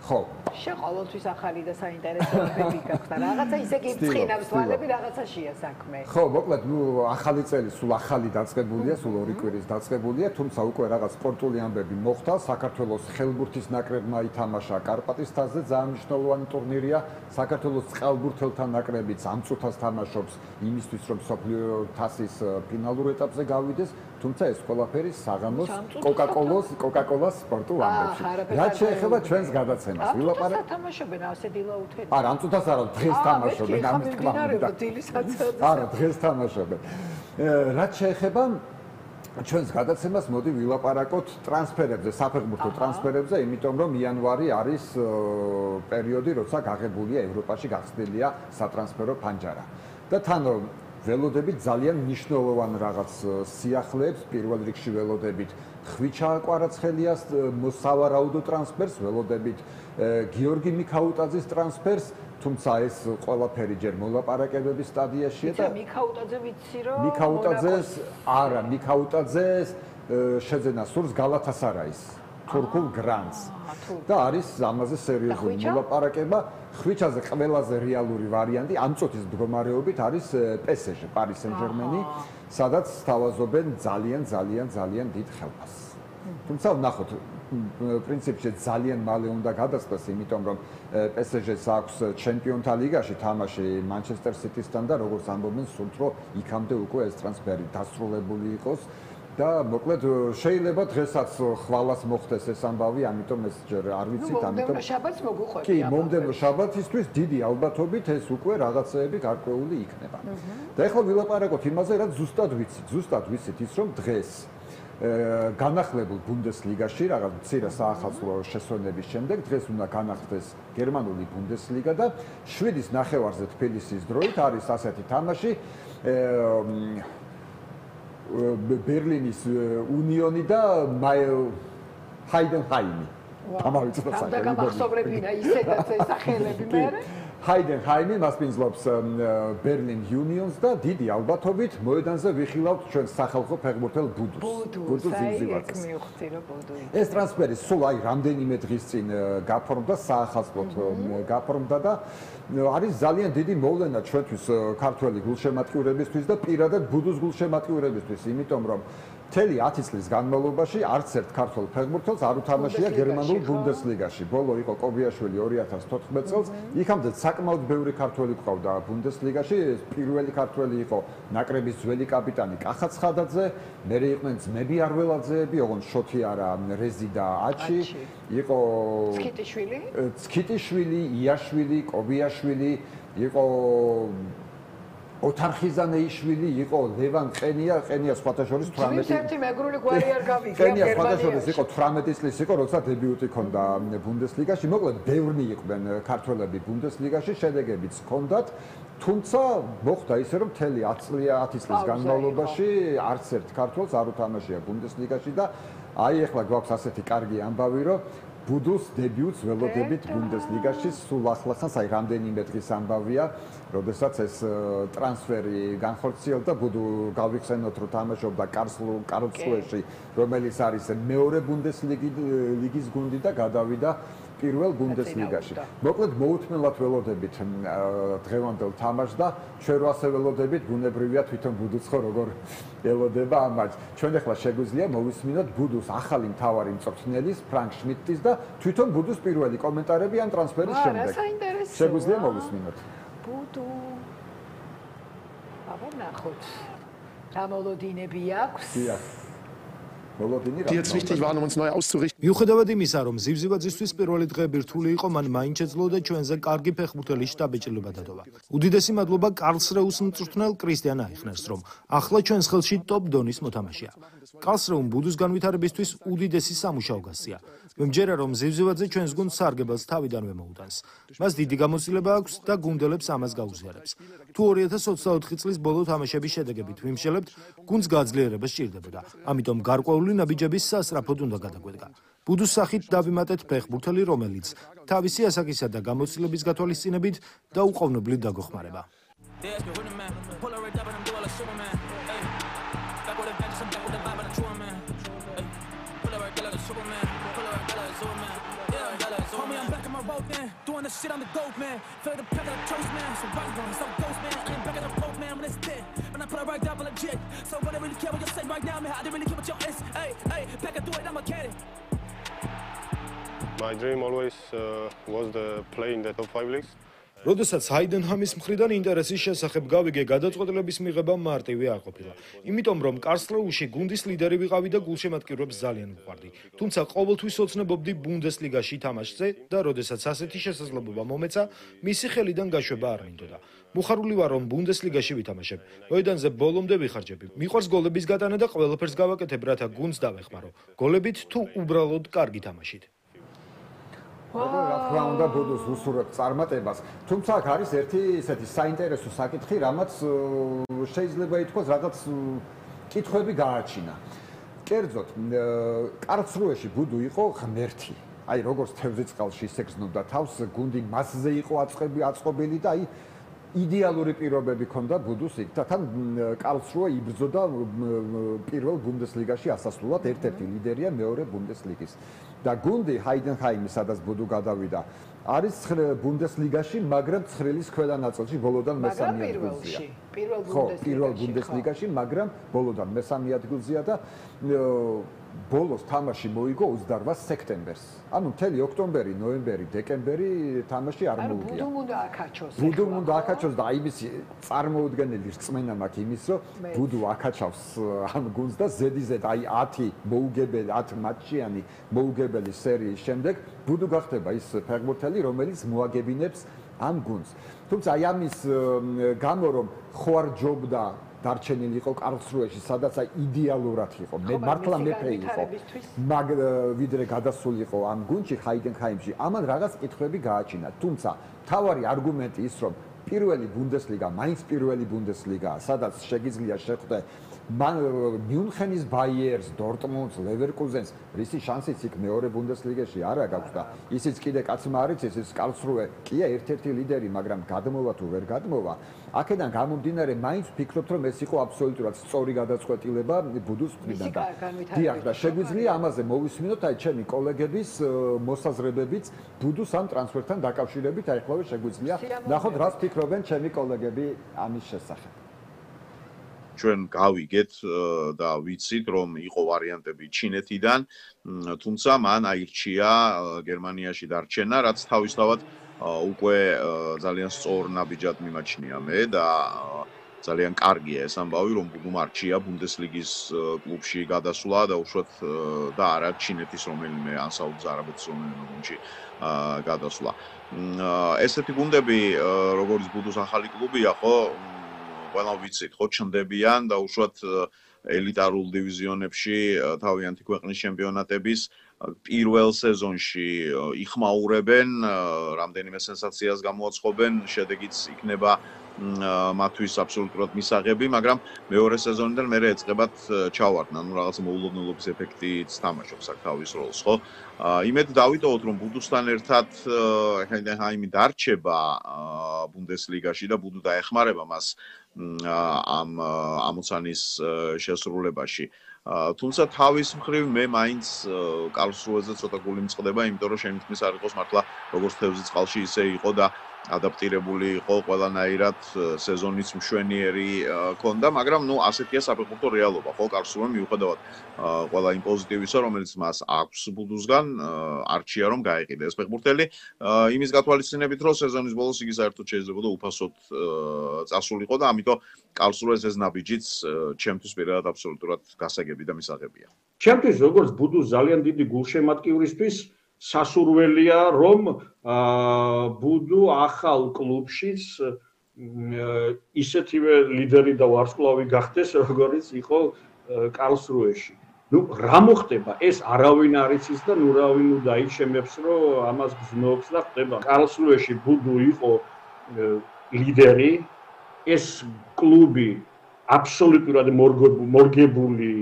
ხო. შენ ყოველთვის ახალი და საინტერესოები გაქვს და რაღაცა ისე გიწყინავს თვალები, რაღაცაშია საქმე. ხო, მოკლედ, ახალი წელი სულ ახალი დაწყებულია, სულ 2 კვირის დაწყებულია, თუმცა უკვე რაღაც სპორტული ამბები მოხდა. საქართველოს ხელბურთის ნაკრებმა ითამაშა კარპატის თასზე, ძალიან მნიშვნელოვანი ტურნირია. საქართველოს წყალბურთელთა ნაკრებიც ამ წუთას თამაშობს იმისთვის, რომ მსოფლიო თასის ფინალურ ეტაპზე გავიდეს. თუმცა ეს ყველაფერი საღამოს კოკაკოლას სპორტულ ამბებში. რაც შეეხება ჩვენს გადაცემას, ვილაპარაკეთ. თამაშობენ ასე დილაუთელი. არა, ამ წუთას არა, დღეს თამაშობენ, ამის თქმა უნდა. არა, დღეს თამაშობენ. რაც შეეხება ჩვენს გადაცემას, მოდი ვილაპარაკოთ ტრანსფერებზე, საფეხბურთო ტრანსფერებზე, იმიტომ რომ იანვარი არის პერიოდი, როცა გაღებულია ევროპაში გახსნილია სატრანსფერო ფანჯარა. და თან ველოდებით ძალიან მნიშვნელოვან რაღაც სიახლეებს, პირველ რიგში ველოდებით ხვიჩა კვარაცხელიას მოსავარაუდო ტრანსფერს, ველოდებით გიორგი მიქაუტაძის ტრანსფერს, თუმცა ეს ყველაფერი ჯერ მოლაპარაკებების სტადიაშია და მიქაუტაძე ვიცი რომ მიქაუტაძეს შეძენა სურს გალათასარაის თურქულ გრანდს და არის ამაზე სერიოზული მოლაპარაკება. ხვიჩაზე ყველაზე რეალური ვარიანტი ამ წუთის მდგომარეობით არის PSG, Paris Saint-Germain, სადაც სთავაზობენ ძალიან დიდ ხელფასს. თუმცა ვნახოთ, პრინციპში ძალიან მალე უნდა გადასწროს, იმიტომ რომ PSG-ს აქვს ჩემპიონთა ლიგაში თამაში Manchester City-სთან და როგორც ამბობენ, სურთ რომ იქამდე უკვე ეს ტრანსფერი დასრულებული იყოს. და მოკლედ შეიძლება დღესაც ხვალას მოხდეს ეს ამბავი, ამიტომ ეს ჯერ არ ვიცით, ამიტომ მომდევნო შაბათს მოგუხვები. კი, მომდევნო შაბათისთვის დიდი ალბათობით ეს უკვე რაღაცეები გარკვეული იქნება. და ეხლა ვილაპარაკოთ იმაზე, რაც ზუსტად ვიცით ის, რომ დღეს განახლებულ ბუნდესლიგაში რაღაც მცირე საახალწლო შესვენების შემდეგ დღეს უნდა განახდეს გერმანული ბუნდესლიგა და 7-ის ნახევარზე თბილისის დროით არის ასეთი თამაში ბერლინის უნიონი და ჰაიდენჰაიმი. ამავიწროს და გამახსოვრებინა ისედაც ეს სახელები მერე. ჰაიდენჰაიმი მასპინძლობს ბერლინ უნიონს და დიდი ალბათობით მოედანზე ვიხილავთ ჩვენ სახალხო ფეხბურთელ ბუდუს ზივზივარწეს. ეს ტრანსფერი სულ აი რამდენიმე დღის წინ გაფორმდა, საახალწლოდ გაფორმდა და არის ძალიან დიდი მოვლენა ჩვენთვის ქართველი გულშემატკივრებისთვის და პირადად ბუდუს გულშემატკივრებისთვის, იმიტომ რომ მთელი 10 წლის განმავლობაში არც ერთ ქართველ ფეხბურთელს არ უთამაშია გერმანულ ბუნდესლიგაში. ბოლო იყო კობიაშვილი 2014 წელს, იქამდე საკმაოდ ბევრი ქართველი ყავდა ბუნდესლიგაში. პირველი ქართველი იყო ნაკრების ძველი კაპიტანი კახა ცხადაძე, მერე იყვნენ ძმები არველაძეები, ოღონდ შოთი არა, რეზი და აჩი, იყო ცქიტიშვილი, იაშვილი, კობიაშვილი, იყო ოთარხიზანეიშვილი, იყო ლევან ყენია სხვათა შორის 18 ერთი მეგრული გვარი არ გავიგე ყენია სხვათა შორის იყო 18 წლის იყო, როცა დებიუტი ჰქონდა ბუნდესლიგაში. მოკლედ ბევრი იყვნენ ქართველები ბუნდესლიგაში, შედეგებიც ჰქონდათ, თუმცა მოხდა ისე რომ მთელი 10 წლის განმავლობაში არც ერთ ქართველს არ უთამაშია ბუნდესლიგაში და აი ახლა გვაქვს ასეთი კარგი ამბავი, რომ ბუდუს დებიუტს ველოდებით ბუნდესლიგაში სულ ახლახანს, აი რამდენიმე დღის ამბავია, როდესაც ეს ტრანსფერი განხორციელდა, ბუდუ გავიხსენოთ, რომ თამაშობდა კარლსრუეში, რომელიც არის მეორე ბუნდესლიგის გუნდი და გადავიდა პირველ ბუნდესლიგაში. მოკლედ მოუთმენლად ველოდებით დღევანდელ თამაშს და ჩვენ ასე ველოდებით, ბუნებრივია თვითონ ბუდუც ხო როგორ ელოდება ამ მატჩს. ჩვენ ახლა შეგვიძლია მოვისმინოთ ბუდუს ახალი მთავარი მწვრთნელის ფრანკ შმიდტის და თვითონ ბუდუს პირველი კომენტარები ამ ტრანსფერის შემდეგ. შეგვიძლია მოვისმინოთ. ბუდუ. აბა ნახოთ. გამოლოდინები აქვს. დიახ. Die jetzt wichtig waren, um uns neu auszurichten. მიუხედავად იმისა, რომ ზივზივაძისთვის პირველი დღეები რთული იყო, მან მაინც შეძლო და ჩვენზე კარგი ფეხბურთელის შტაბეჭდილება დადოვა. უდიდესი მადლობა კარლსრეუს მწვრთნელ კრისტიან აიხნერს, რომ ახლა ჩვენს ხელში ტოპ დონის მოთამაშეა. კარლსრეუმ ბუდუს განვითარებისთვის უდიდესი სამუშაო გასწია. მემჯერა, რომ ზივზივაძე ჩვენს გუნდს სარგებელს თავიდანვე მოუტანს. მას დიდი გამოცდილება აქვს და გუნდელებს ამას გაუზიარებს. თუ 2024 წლის ბოლო თამაშების შედეგებით ვიმსჯელებთ, გუნდს გაძლიერება სჭირდებოდა. ამიტომ გარკვეული ნაბიჯების სასწრაფოდ უნდა გადაგვედგა. ბუდუს სახით დავიმატეთ ფეხბურთელი, რომელიც თავისი ასაკისა და გამოცდილების გათვალისწინებით დაუყოვნებლივ დაგოხმარება. Doing the shit on the dope man, feel the pack of the toast man, so right on, so ghost man, I ain't back at the rope man when it's dead, when I put it right down for legit, so I don't really care what you say right now, man, I didn't really care what your is, hey, back and do it, I'ma get it. My dream always was the play in the top 5 leagues. როდესაც ჰაიდენჰამის მხრიდან ინტერესის შესახებ გავიგე, გადაწყვეტილების მიღება მარტივი არ ყოფილა. იმიტომ რომ კარლსრუეში გუნდის ლიდერი ვიყავი და გულშემატკივრებს ძალიან ვყვარდი. თუმცა ყოველთვის ოცნებობდი ბუნდესლიგაში თამაშზე და როდესაც ასეთი შესაძლებლობა მომეცა, მისი ხელიდან გაშვება არ მინდოდა. მუხარული ვარ რომ ბუნდესლიგაში ვითამაშებ. მოედანზე ბოლომდე ვიხარჯები. მიყვარს გოლების გატანა და ყველაფერს გავაკეთებ, რათა გუნდს დავეხმარო. გოლებით თუ უბრალოდ კარგი თამაშით. რა თქმა უნდა ბუდუს უსურვებ წარმატებას, თუმცა აქ არის ერთი ისეთი საინტერესო საკითხი, რამაც შეიძლება ითქვას რაღაც კითხვები გააჩინა. კერძოდ, კარლსრუეში ბუდუ იყო ღმერთი. აი როგორც თევზიწყალში ისე გზნობდა თავს, გუნდი მასზე იყო აწყობილი და აი იდეალური პირობები ჰქონდა ბუდუს იქ და თან კარლსრუე იბრძოდა პირველ ბუნდესლიგაში ასასვლელად, ერთ-ერთი ლიდერია მეორე ბუნდესლიგის. და გუნდი ჰაიდენჰაიმი, სადაც ბუდუ გადავიდა, არის ბუნდესლიგაში, მაგრამ ცხრილის ქვედა ნაწილში, ბოლოდან მესამე ადგილზეა. პირველ ბუნდესლიგაში, მაგრამ ბოლოდან მესამე ადგილზეა და ბოლოს თამაში მოიგო 28 სექტემბერს. ანუ მთელი ოქტომბერი, ნოემბერი, დეკემბერი თამაში არ მოუგია. ბუდუმ უნდა აქაჩოს. ბუდუმ უნდა აქაჩოს და იმის წარმოუდგენელი რწმენა მაქვს იმის, რომ ბუდუ აქაჩავს ამ გუნდს და ზედიზედ აი 10 მოუგებელი 10 მატჩიანი მოუგებელი სერიის შემდეგ ბუდუ გახდება ის ფეხბურთელი, რომელიც მოაგებინებს ამ გუნდს. თუმცა აი ამის გამო რომ ხო არ ჯობდა დარჩენილი იყო კარლსრუეში, სადაც აი იდეალურად იყო. მე მართლა მეფე იყო. მაგ ვიდრე გადასული იყო ამ გუნდში ჰაიდენჰაიმში. ამან რაღაც კითხვები გააჩინა. თუმცა თავარი არგუმენტი ის, რომ პირველი ბუნდესლიგა, მაინც პირველი ბუნდესლიგაა, სადაც შეგიძლია შეხვდე მიუნხენის ბაიერს, დორტმუნდს, ლევერკუზენს, რისი შანსიც იქ მეორე ბუნდესლიგაში არა გაქვს და ისიც კიდე კაცმა არის, ის კარლსრუე კია ერთ-ერთი ლიდერი, მაგრამ გადმოვა თუ ვერ გადმოვა, აქედან გამომდინარე მაინც ვფიქრობთ, რომ ეს იყო აბსოლუტურად სწორი გადაწყვეტილება ბუდუს მხრიდან და დიახ და შეგვიძლია ამაზე მოვისმინოთ აი ჩემი კოლეგების მოსაზრებებიც ბუდუს ამ ტრანსფერთან დაკავშირებით, აი ხლავე შეგვიძლია ნახოთ რას ფიქრობენ ჩემი კოლეგები ამის შესახებ. ჩვენ გავიგეთ და ვიცით რომ იყო ვარიანტები ჩინეთიდან, თუმცა მან აირჩია გერმანიაში დარჩენა, რაც თავისთავად უკვე ძალიან სწორ ნაბიჯად მიმაჩნია მე და ძალიან კარგია ეს ამბავი რომ ბუდუმ არჩია ბუნდესლიგის კლუბში გადასვლა და უშუალოდ და არა ჩინეთის რომელიმე ან საუდის არაბეთის რომელიმე გუნდში გადასვლა. ესეთი გუნდები როგორც ბუდუს ახალი კლუბია ხო ყველა ვიცით ხო ჩნდებიან და უშუალოდ ელიტარულ დივიზიონებში თავიანთი ქვეყნის ჩემპიონატების პირველ სეზონში იხმაურებენ, რამდენიმე სენსაციას გამოაცხობენ, შედეგიც იქნება მათთვის აბსოლუტურად მისაღები, მაგრამ მეორე სეზონიდან მერე ეწყებათ ჩავარდნა, ну რაღაც მოულოდნელობის ეფექტიც თამაშობს აქ თავის როლს, ხო? იმედი დავიტოვოთ, რომ ბუდუსთან ერთად ჰაიდენჰაიმი დარჩება ბუნდესლიგაში და ბუდუ დაეხმარება მას ამ ამოცანის შესრულებაში. თუმცა თავის მხრივ მე მაინც კარლსრუეზე ცოტა გული მწყდება, იმიტომ რომ შენი თქმის არ იყოს მართლა როგორც თევზი წყალში ისე იყო და ადაპტირებული იყო ყველანაირად სეზონის მშვენიერი ქონდა, მაგრამ ნუ ასეთია საფეხბურთო რეალობა, ხო, კარლსრუე მიუხედავად ყველა იმ პოზიტივისა, რომელიც მას აქვს ბუდუსგან, არჩია რომ გაეყიდა ეს ფეხბურთელი, იმის გათვალისწინებით, რომ სეზონის ბოლოს იგი საერთოდ შეიძლება უფასოდ წასულიყო და ამიტომ კარლსრუეს ეს ნაბიჯიც ჩემთვის პირადად აბსოლუტურად გასაგები და მისაღებია. ჩემთვის როგორც ბუდუს ძალიან დიდი გულშემატკივრისთვის სასურველია რომ ბუდუ ახალ კლუბშიც ისეთივე ლიდერი და ვარსკვლავი გახდეს როგორც იყო კარლსრუეში. ნუ რა მოხდება ეს არავინ არ იცის და ნუ რავინ დაიჩემებს რომ ამას გზნობს და ხდება. კარლსრუეში ბუდუ იყო ლიდერი, ეს კლუბი აბსოლუტურად მორგებული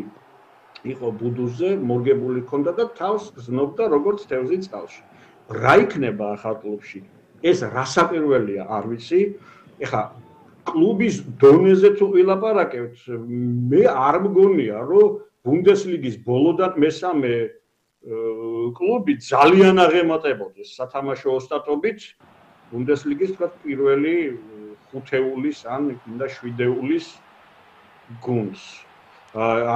იყო ბუდუზე, მორგებული ჰქონდა და თავს გზნობდა როგორც თევზი წყალში. რა იქნება ახალ კლუბში? ეს რასაკვირველია, არ ვიცი. ეხლა კლუბის დონეზე თუ ვილაპარაკებთ, მე არ მგონია, რომ ბუნდესლიგის ბოლოდან მესამე კლუბი ძალიან აღემატებოდეს სათამაშო ოსტატობით ბუნდესლიგის თქვა პირველი ხუთეულის ან კიდე შვიდეულის გუნდს.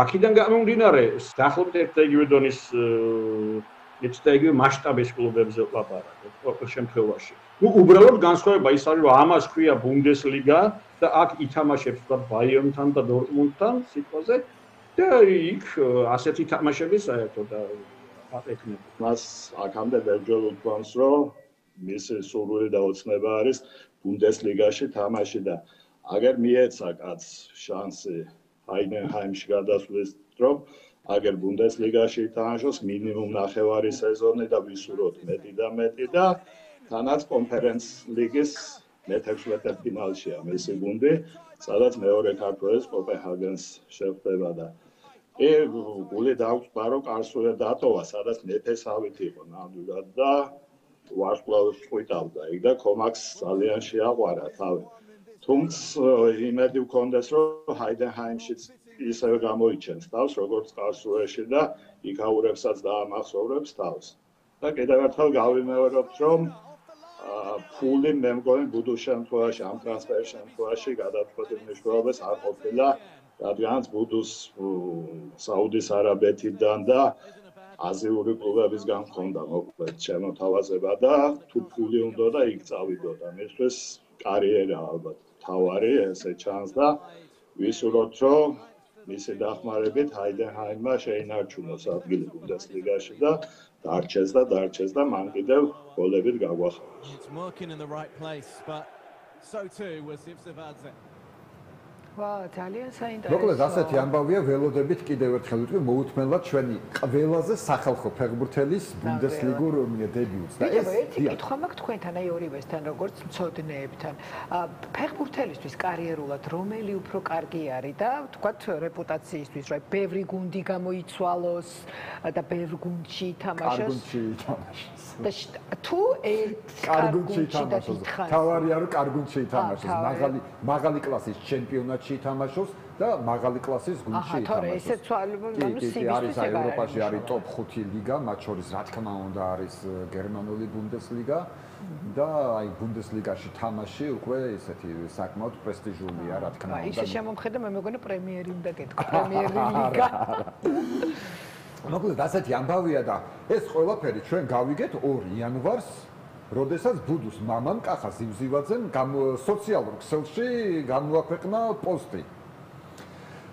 აქედან გამომდინარე, დაახლოებით ერთიგივე დონის ერთიგივე მასშტაბის კლუბებზე ვlapარაკობ ყოველ შემთხვევაში. ნუ უბრალოდ განსხვავება ის არის, რომ ამას ქვია ბუნდესლიგა და აქ ითამაშებს თქვა ბაიერნთან და დორტმუნდთან სიტყვაზე და იქ ასეთი თამაშები საერთოდ აკეთნება. მას აქამდე ბერჯოლ უთხავს, რომ მისი სურვილი და ოცნება არის ბუნდესლიგაში თამაში და აგერ მიეცა კაც შანსი ჰაიდენჰაიმში გადასვლის დრო, აგერ ბუნდესლიგაში თამაშოს მინიმუმ ნახევარი სეზონი და ვისურვოთ მეტი და მეტი და თანაც კონფერენც ლიგის მე-16 ფინალშია მისი გუნდი, სადაც მეორე ქართველის კოპენჰაგენს შეხვდება და გული დაუწყდა რომ კარლსრუე დატოვა, სადაც მეფესავით იყო ნამდვილად და ვარსკვლავს წვიტავდა იქ და კომაქს ძალიან შეაყვარა თავი. თუმცა იმედი ვქონდეს რომ ჰაიდენჰაიმშიც ისევე გამოიჩენს თავს როგორც კარლსრუეში და იქაურებსაც დაამახსოვრებს თავს. და კიდევ ერთხელ გავიმეორებთ რომ ფული მე მგონი ბუდუს შემთხვევაში ამ ტრანსფერის შემთხვევაში გადაწყვეტილ მნიშვნელობას არ ყოფილა რადგანაც ბუდუს საუდის არაბეთიდან და აზიური კლუბებისგან ჰქონდა მოკლედ შემოთავაზება და თუ ფული უნდა და იქ წავიდოდა. მისთვის კარიერა ალბათ თავარი ესე ჩანს და ვისურვოთ რომ მისი დახმარებით ჰაიდენჰაიმმა შეინარჩუნოს ადგილი ბუნდესლიგაში და დარჩეს და მან კიდევ გოლებით გაგვახაროს. ვა, ძალიან საინტერესო. მოკლედ ასეთი ამბავია ველოდებით კიდევ ერთხელ ვიტყვი მოუთმენლად ჩვენი ყველაზე სახალხო ფეხბურთელის ბუნდესლიგურ დებიუტს და ეს ერთი კითხვა მაქვს თქვენთან, აი ორივესთან, როგორც მცოდნეებთან. ფეხბურთელისთვის კარიერულად რომელი უფრო კარგი არის და თქვათ რეპუტაციისთვის, რომ ბევრი გუნდი გამოიცვალოს და ბევრ გუნდში ითამაშოს. და თუ ერთ კარგუნდში ითამაშოს. თავარია რომ კარგუნდში ითამაშოს, მაღალი კლასის ჩემპიონატში ითამაშოს და მაღალი კლასის გუნდში ითამაშოს. თორე ესე ცვალებულობა არის ევროპაში არის ტოპ 5 ლიგა, მათ შორის რა თქმა უნდა არის გერმანული ბუნდესლიგა და აი ბუნდესლიგაში თამაში უკვე ესეთი საკმაოდ პრესტიჟულია რა თქმა უნდა. ისე შემომხედა მე მეგონა პრემიერი უნდა გეთქვა, პრემიერი ლიგა. მოკლედ ასეთი ამბავია და ეს ყველაფერი ჩვენ გავიგეთ 2 იანვარს, როდესაც ბუდუს მამამ კახა ზივზივაძემ სოციალურ ქსელში გამოაქვეყნა პოსტი.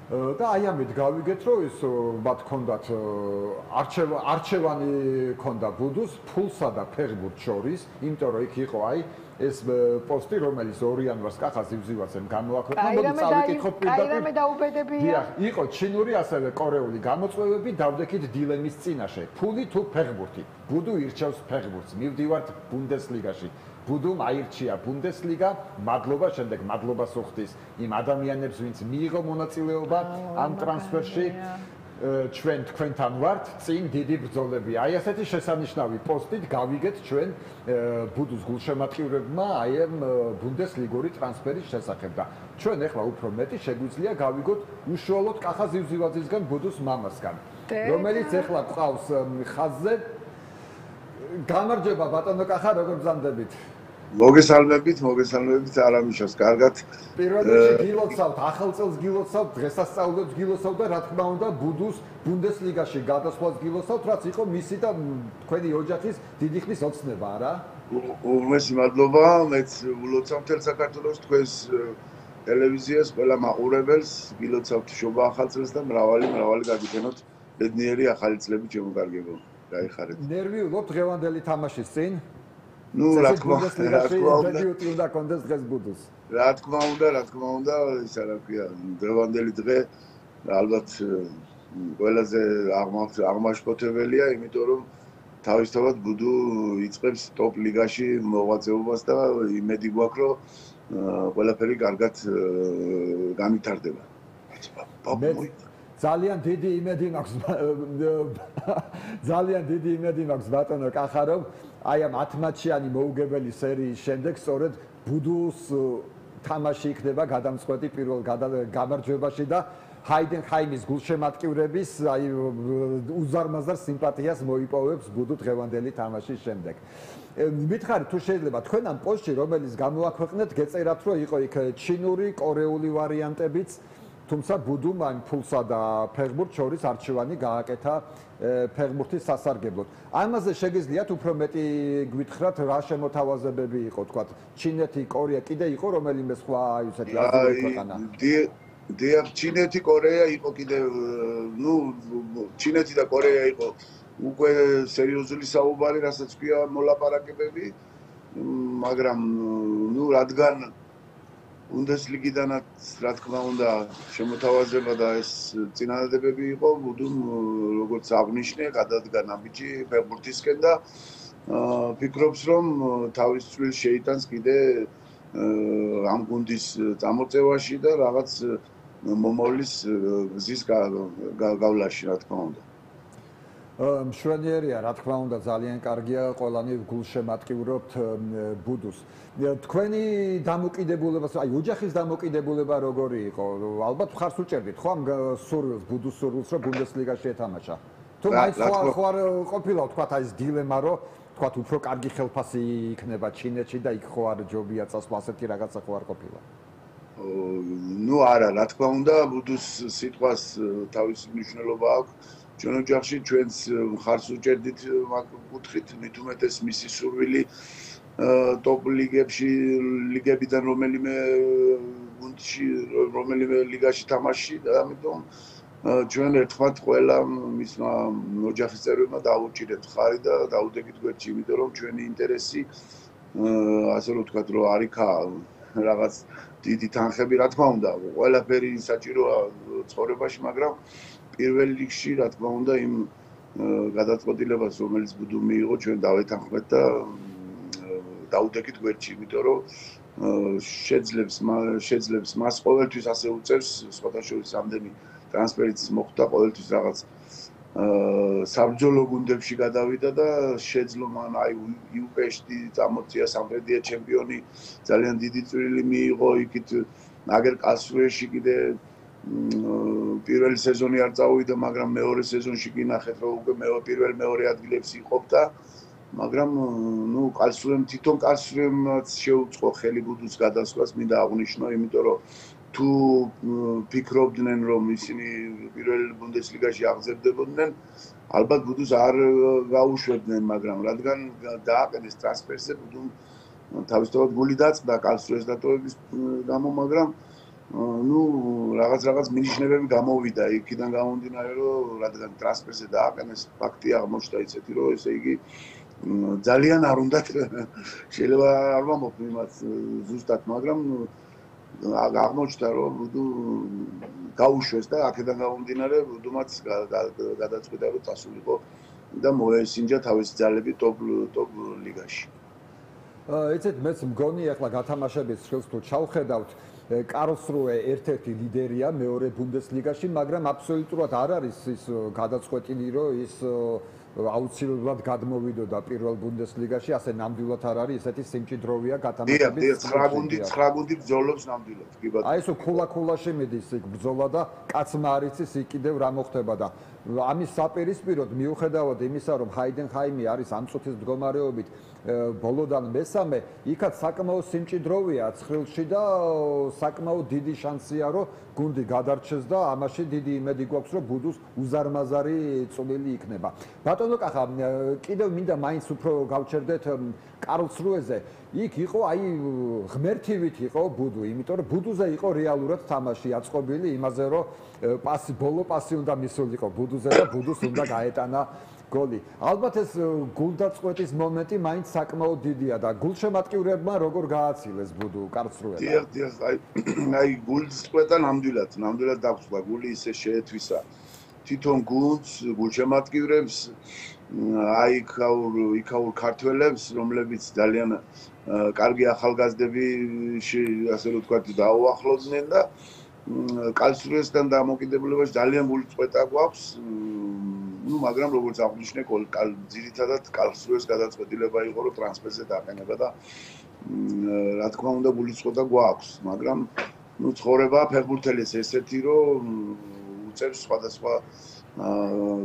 და აი ამით გავიგეთ, რომ ის მათ ჰქონდათ არჩევანი ჰქონდა ბუდუს ფულსა და ფეხბურთს შორის, იმიტომ რომ იქ იყო აი ეს პოსტი, რომელიც 2 იანვარს კახა ზივზივაძემ გამოაქვეყნა. მოდი წავიკითხოთ პირდაპირ. აი, მე დაუბედებია. იყო ჩინური, ასევე კორეული გამოწვევები, დავდექით დილემის წინაშე. ფული თუ ფეხბურთი? ბუდუ ირჩევს ფეხბურთს. მივდივართ ბუნდესლიგაში. ბუდუმ აირჩია ბუნდესლიგა, მადლობა, შემდეგ მადლობას უხდის იმ ადამიანებს, ვინც მიიღო მონაწილეობა ამ ტრანსფერში. ჩვენ თქვენთან ვართ, წინ დიდი ბრძოლები. აი ასეთი შესანიშნავი პოსტით გავიგეთ ჩვენ ბუდუს გულშემატკივრებმა აი ამ ბუნდესლიგური ტრანსფერის შესახებ და ჩვენ ახლა უფრო მეტი შეგვიძლია გავიგოთ უშუალოდ კახა ზივზივაძისგან ბუდუს მამასგან, რომელიც ახლა ყავს ხაზზე. გამარჯობა ბატონო კახა, როგორ ბრძანდებით? მოგესალმებით, არამიშოს, კარგად. პირველ რიგში გილოცავთ, ახალ წელს გილოცავთ, დღესასწაულებს გილოცავთ და რა თქმა უნდა ბუდუს ბუნდესლიგაში გადასვლას გილოცავთ, რაც იყო მისი და თქვენი ოჯახის დიდი ხნის ოცნება, არა? უმეტესი მადლობა, მეც ულოცავ მთელ საქართველოს თქვენს ტელევიზიას, ყველა მაყურებელს, გილოცავთ შობა ახალ წელს და მრავალი გაგიჩენოთ ბედნიერი ახალი წლები შემოგარგებო. გაიხარეთ. ნერვიულობ დღევანდელი თამაშის წინ? ნუ რა თქმა უნდა, დებიუტი უნდა კონდეს დღეს ბუდუს. რა თქმა უნდა, ისა რა ქვია, დღევანდელი დღე ალბათ ყველაზე აღმაშფოთებელია, იმიტომ რომ თავისთავად ბუდუ იწყებს ტოპ ლიგაში მოღვაწეობას და იმედი გვაქვს, რომ ყველაფერი კარგად განვითარდება. ძალიან დიდი იმედი მაქვს ბატონო კახა, რომ აი ამ 10 მატჩიანი მოუგებელი სერიის შემდეგ სწორედ ბუდუს თამაში იქნება გადამწყვეტი პირველ გამარჯვებაში და ჰაიდენჰაიმის გულშემატკივრების აი უზარმაზარ სიმპათიას მოიპოვებს ბუდუ დღევანდელი თამაშის შემდეგ. მითხარით თუ შეიძლება თქვენ ამ პოსტში რომელიც გამოაქვეყნეთ გეწერათ რომ იყო იქ ჩინური, კორეული ვარიანტებიც, თუმცა ბუდუმ ამ ფულსა და ფეხბურთს შორის არჩევანი გააკეთა ფეხბურთის სასარგებლოდ. ამაზე შეგიძლიათ უფრო მეტი გვითხრათ რა შემოთავაზებები იყო, თქვათ ჩინეთი, კორეა, კიდე იყო რომელიმე სხვა ისეთი აზრი ქვეყანა? დიახ, ჩინეთი, კორეა იყო კიდე, ნუ ჩინეთი და კორეა იყო უკვე სერიოზული საუბარი, რასაც ქვია მოლაპარაკებები, მაგრამ ნუ რადგან ბუნდესლიგიდანაც რა თქმა უნდა შემოთავაზება და ეს წინადადებები იყო, ბუდუმ როგორც აღნიშნე, გადადგა ნაბიჯი ფეხბურთისკენ და ფიქრობს რომ თავის წვლილს შეიტანს კიდე ამ გუნდის წამოწევაში და რაღაც მომავლის გზის გავლაში რა თქმა უნდა. მშვენიერია, რა თქმა უნდა, ძალიან კარგია, ყველანი გულშემატკივრობთ ბუდუს. თქვენი დამოკიდებულება, აი ოჯახის დამოკიდებულება როგორი იყო? ალბათ მხარს უჭერდით ხო ამ სურვილს, ბუდუს სურვილს, რომ ბუნდესლიგაში ეთამაშა? თუ მაინც ხო არ ყოფილა, თქვათ აი ეს დილემა, რომ თქვათ უფრო კარგი ხელფასი იქნება ჩინეთში და იქ ხო არ ჯობია წასვლა, ასეთი რაღაცა ხო არ ყოფილა? ნუ არა, რა თქმა უნდა, ბუდუს სიტყვას თავისი მნიშვნელობა აქვს. ჩვენ ოჯახში ჩვენს მხარს უჭერდით მაგ კუთხით, მით უმეტეს მისი სურვილი ტოპ ლიგებიდან რომელიმე გუნდში, რომელიმე ლიგაში თამაში და ამიტომ ჩვენ ერთხმად ყველა მისმა ოჯახის წევრებმა დაუჭირეთ ხარი და დაუდეკით გვერდში, იმიტომ რომ ჩვენი ინტერესი ასე რომ ვთქვათ, რომ არ იქა რაღაც დიდი თანხები, რა თქმა უნდა, ყველაფერი საჭიროა ცხოვრებაში, მაგრამ პირველ რიგში, რა თქმა უნდა, იმ გადაწყვეტილებას, რომელიც ბუდუ მიიღო, ჩვენ დავეთანხმეთ და დაუდეკით გვერდში, იმიტომ რომ შეძლებს მას ყოველთვის ასე უწევს, სხვადასხვა რამდენი ტრანსფერიც მოხდა, ყოველთვის რაღაც საბრძოლო გუნდებში გადავიდა და შეძლო მან აი იუპეშტი წამოწია სამხედრო ჩემპიონი, ძალიან დიდი წვლილი მიიღო იქით, აგერ კასრუეში კიდე პირველი სეზონი არ წავიდა, მაგრამ მეორე სეზონში კი ნახეთ, რომ უკვე პირველ-მეორე ადგილებს იყოფდა, მაგრამ ნუ კასრუემ თვითონ კასრუემაც შეუწყო ხელი ბუდუს გადასვლას, მინდა აღვნიშნო, იმიტომ რომ თუ ფიქრობდნენ, რომ ისინი პირველ ბუნდესლიგაში აღზევდებოდნენ, ალბათ ბუდუს არ გაუშვებდნენ, მაგრამ რადგან დააყენეს ტრანსფერზე, ბუდუმ თავისთავად გული დაწყდა კასრუეს დატოვების გამო, მაგრამ ნუ რაღაც მინიშნებები გამოვიდა იქიდან გამომდინარე, რომ რადგან ტრანსფერზე დააყენეს, ფაქტი აღმოჩნდა ისეთი, რომ ესე იგი ძალიან არ უნდათ შეიძლება არ მომოხდ იმას ზუსტად, მაგრამ აღმოჩნდა, რომ ბუდუ გაუშვეს და აქედან გამომდინარე ბუდუმაც გადაწყვიტა, რომ წასულიყო და მოესინჯა თავისი ძალები ტოპ ლიგაში. ეცეთ მეც მგონი ახლა გათამაშების ხელს თუ ჩავხედავთ, კარლსრუე ერთ-ერთი ლიდერია მეორე ბუნდესლიგაში, მაგრამ აბსოლუტურად არ არის ის გადაწყვეტილი, რომ ის აუცილებლად გადმოვიდოდა პირველ ბუნდესლიგაში, ასე ნამდვილად არ არის, ესეთი სიმჭიდროვეა გათამაშების. 9 გუნდი ბრძოლობს ნამდვილად, კი ბატონო. აი ეს ქულა-ქულაში მიდის იქ ბრძოლა და კაცმა არ იცის იქ კიდევ რა მოხდება და ამის საპირისპიროდ მიუხედავად იმისა, რომ ჰაიდენჰაიმი არის ამ წუთის მდგომარეობით ბოლოდან მესამე, იქაც საკმაოდ სიმჭიდროვეა ცხრილში და საკმაოდ დიდი შანსია, რომ გუნდი გადარჩეს და ამაში დიდი იმედი გვაქვს, რომ ბუდუს უზარმაზარი წვლილი იქნება. ბატონო კახა, კიდევ მინდა მაინც უფრო გავჩერდეთ კარლსრუეზე. იქ იყო აი ღმერთივით იყო ბუდუ, იმიტომ რომ ბუდუზე იყო რეალურად თამაში აწყობილი იმაზე, რომ ბოლო პასი უნდა მისულიყო ბუდუზე და ბუდუს უნდა გაეტანა გოლი. ალბათ ეს გულდაწყვეტის მომენტი მაინც საკმაოდ დიდია და გულშემატკივრებმა როგორ გააცილეს ბუდუ კარლსრუეზე. დიახ, აი გულწყვეტა ნამდვილად დაგვსვლა, გული ისე შეეთვისა თვითონ გუნდს, გულშემატკივრებს, აი იქაურ ქართველებს, რომლებიც ძალიან კარგი ახალგაზრდები, ასე რომ ვთქვათ, დაუახლოვდნენ და კარლსრუესთან დამოკიდებულებაში ძალიან გულწყვეტა გვაქვს. ნუ მაგრამ როგორც აღნიშნე, ძირითადად კარლსრუეს გადაწყვეტილება იყო, რომ ტრანსფერზე დაყენება და რა თქმა უნდა გულწყვეტა გვაქვს, მაგრამ ნუ ცხოვრება ფეხბურთელის ესეთი, რომ უწევს სხვადასხვა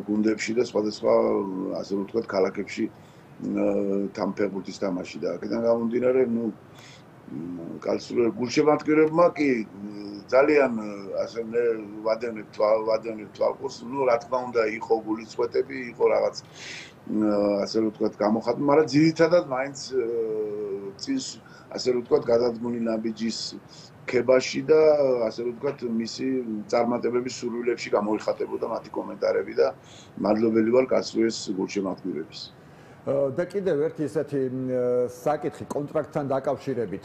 გუნდებში და სხვადასხვა ასე რომ ვთქვათ, ქალაქებში თან ფეხბურთის თამაში და აქედან გამომდინარე, ნუ კარლსრუე გულშემატკივრებმა კი ძალიან ასე ვადევნებთ თვალყურს, ნუ რა თქმა უნდა იყო გულწყვეტები, იყო რაღაც ასე რომ ვთქვათ, გამოხატული, მაგრამ ძირითადად მაინც წინს ასე რომ ვთქვათ, გადადგმული ნაბიჯის ქებაში და ასე რომ ვთქვათ, მისი წარმატებების სურვილებში გამოიხატებოდა მათი კომენტარები და მადლობელი ვარ კარლსრუეს გულშემატკივრების. და კიდევ ერთი ესეთი საკითხი კონტრაქტთან დაკავშირებით.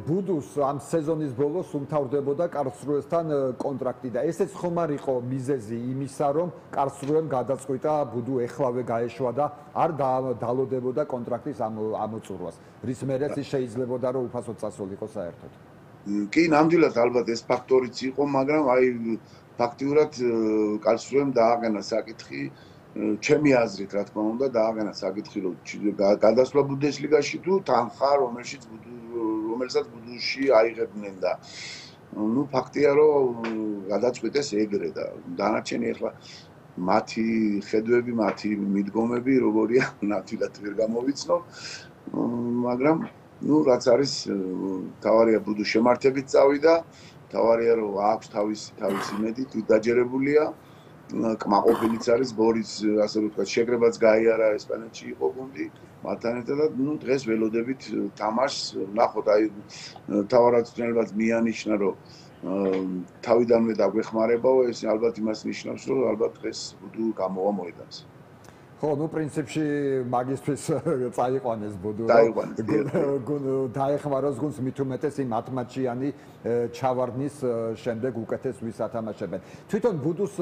ბუდუს ამ სეზონის ბოლოს უმთავრდებოდა კარლსრუესთან კონტრაქტი და ესეც ხომ არ იყო მიზეზი იმისა, რომ კარლსრუემ გადაწყვიტა ბუდუ ეხლავე გაეშვა და არ დალოდებოდა კონტრაქტის ამოწურვას. რის მერეც ის შეიძლებოდა, რომ უფასოდ წასულიყო საერთოდ. კი, ნამდვილად ალბათ ეს ფაქტორიც იყო, მაგრამ აი ფაქტიურად კარლსრუემ დააყენა საკითხი ჩემი აზრით, რა თქმა უნდა, დააყენა საკითხი, რომ გადასვლა ბუნდესლიგაში თუ თანხა, რომელსაც ბუდუში აიღებდნენ და ნუ ფაქტია, რომ გადაწყვიტეს ეგრე და დანარჩენი ახლა მათი ხედვები, მათი მიდგომები, როგორია, ნათლად ვერ გამოვიცნო, მაგრამ ну რაც არის თავარია ბუდუ შემართებით წავიდა თავარია რომ აქვს თავისი იმედი დაჯერებულია კმაყოფილიც არის ბორის ასე ვთქვათ შეკრებაც გაიარა ესპანეთში იყო გუნდი მათთან ერთად ну დღეს ველოდებით თამაშს ნახოთ აი თავარაცნებად მიანიშნა რომ თავიდანვე დაგვეხმარებაო ეს ალბათ იმას ნიშნავს რომ ალბათ დღეს ბუდუ გამოვა მოედანს ხო, ну, პრინციპში მაგისტრის წაიყვანეს ბუდუ. დაეხმაროს გუნდს მით უმეტეს იმ 10 მატჩიანი ჩავარდნის შემდეგ უკეთეს ვისათამაშებენ. თვითონ ბუდუს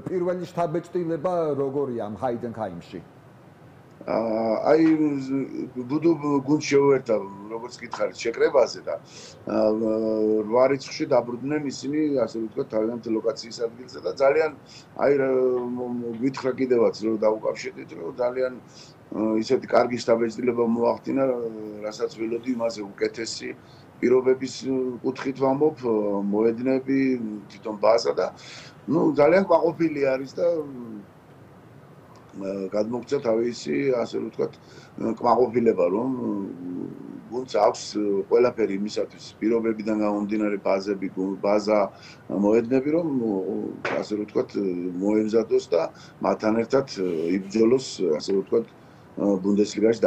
პირველი შთაბეჭდილება როგორია ამ ჰაიდენჰაიმში? აი ბუდუ გუნდს შეუერთა როგორც გითხარით შეკრებაზე და 8 რიცხვში დაბრუნდნენ ისინი ასე ვთქვათ თავიანთი ლოკაციის ადგილზე და ძალიან აი გითხრა კიდევაც რომ დაუკავშირდით რომ ძალიან ისეთი კარგი შთაბეჭდილება მოახდინა რასაც ველოდი იმაზე უკეთესი პირობების კუთხით ვამბობ მოედნები თვითონ ბაზა და ну ძალიან ყოფილი არის და გადმოგწევ თავისი ასე ვთქვათ კმაყოფილება რომ გუნდს აქვს ყველაფერი იმისათვის პირობებიდან გამომდინარე ბაზა მოედნები რომ ასე ვთქვათ მოემზადოს და მათთან ერთად იბრძოლოს ასე ვთქვათ ბუნდესლიგაში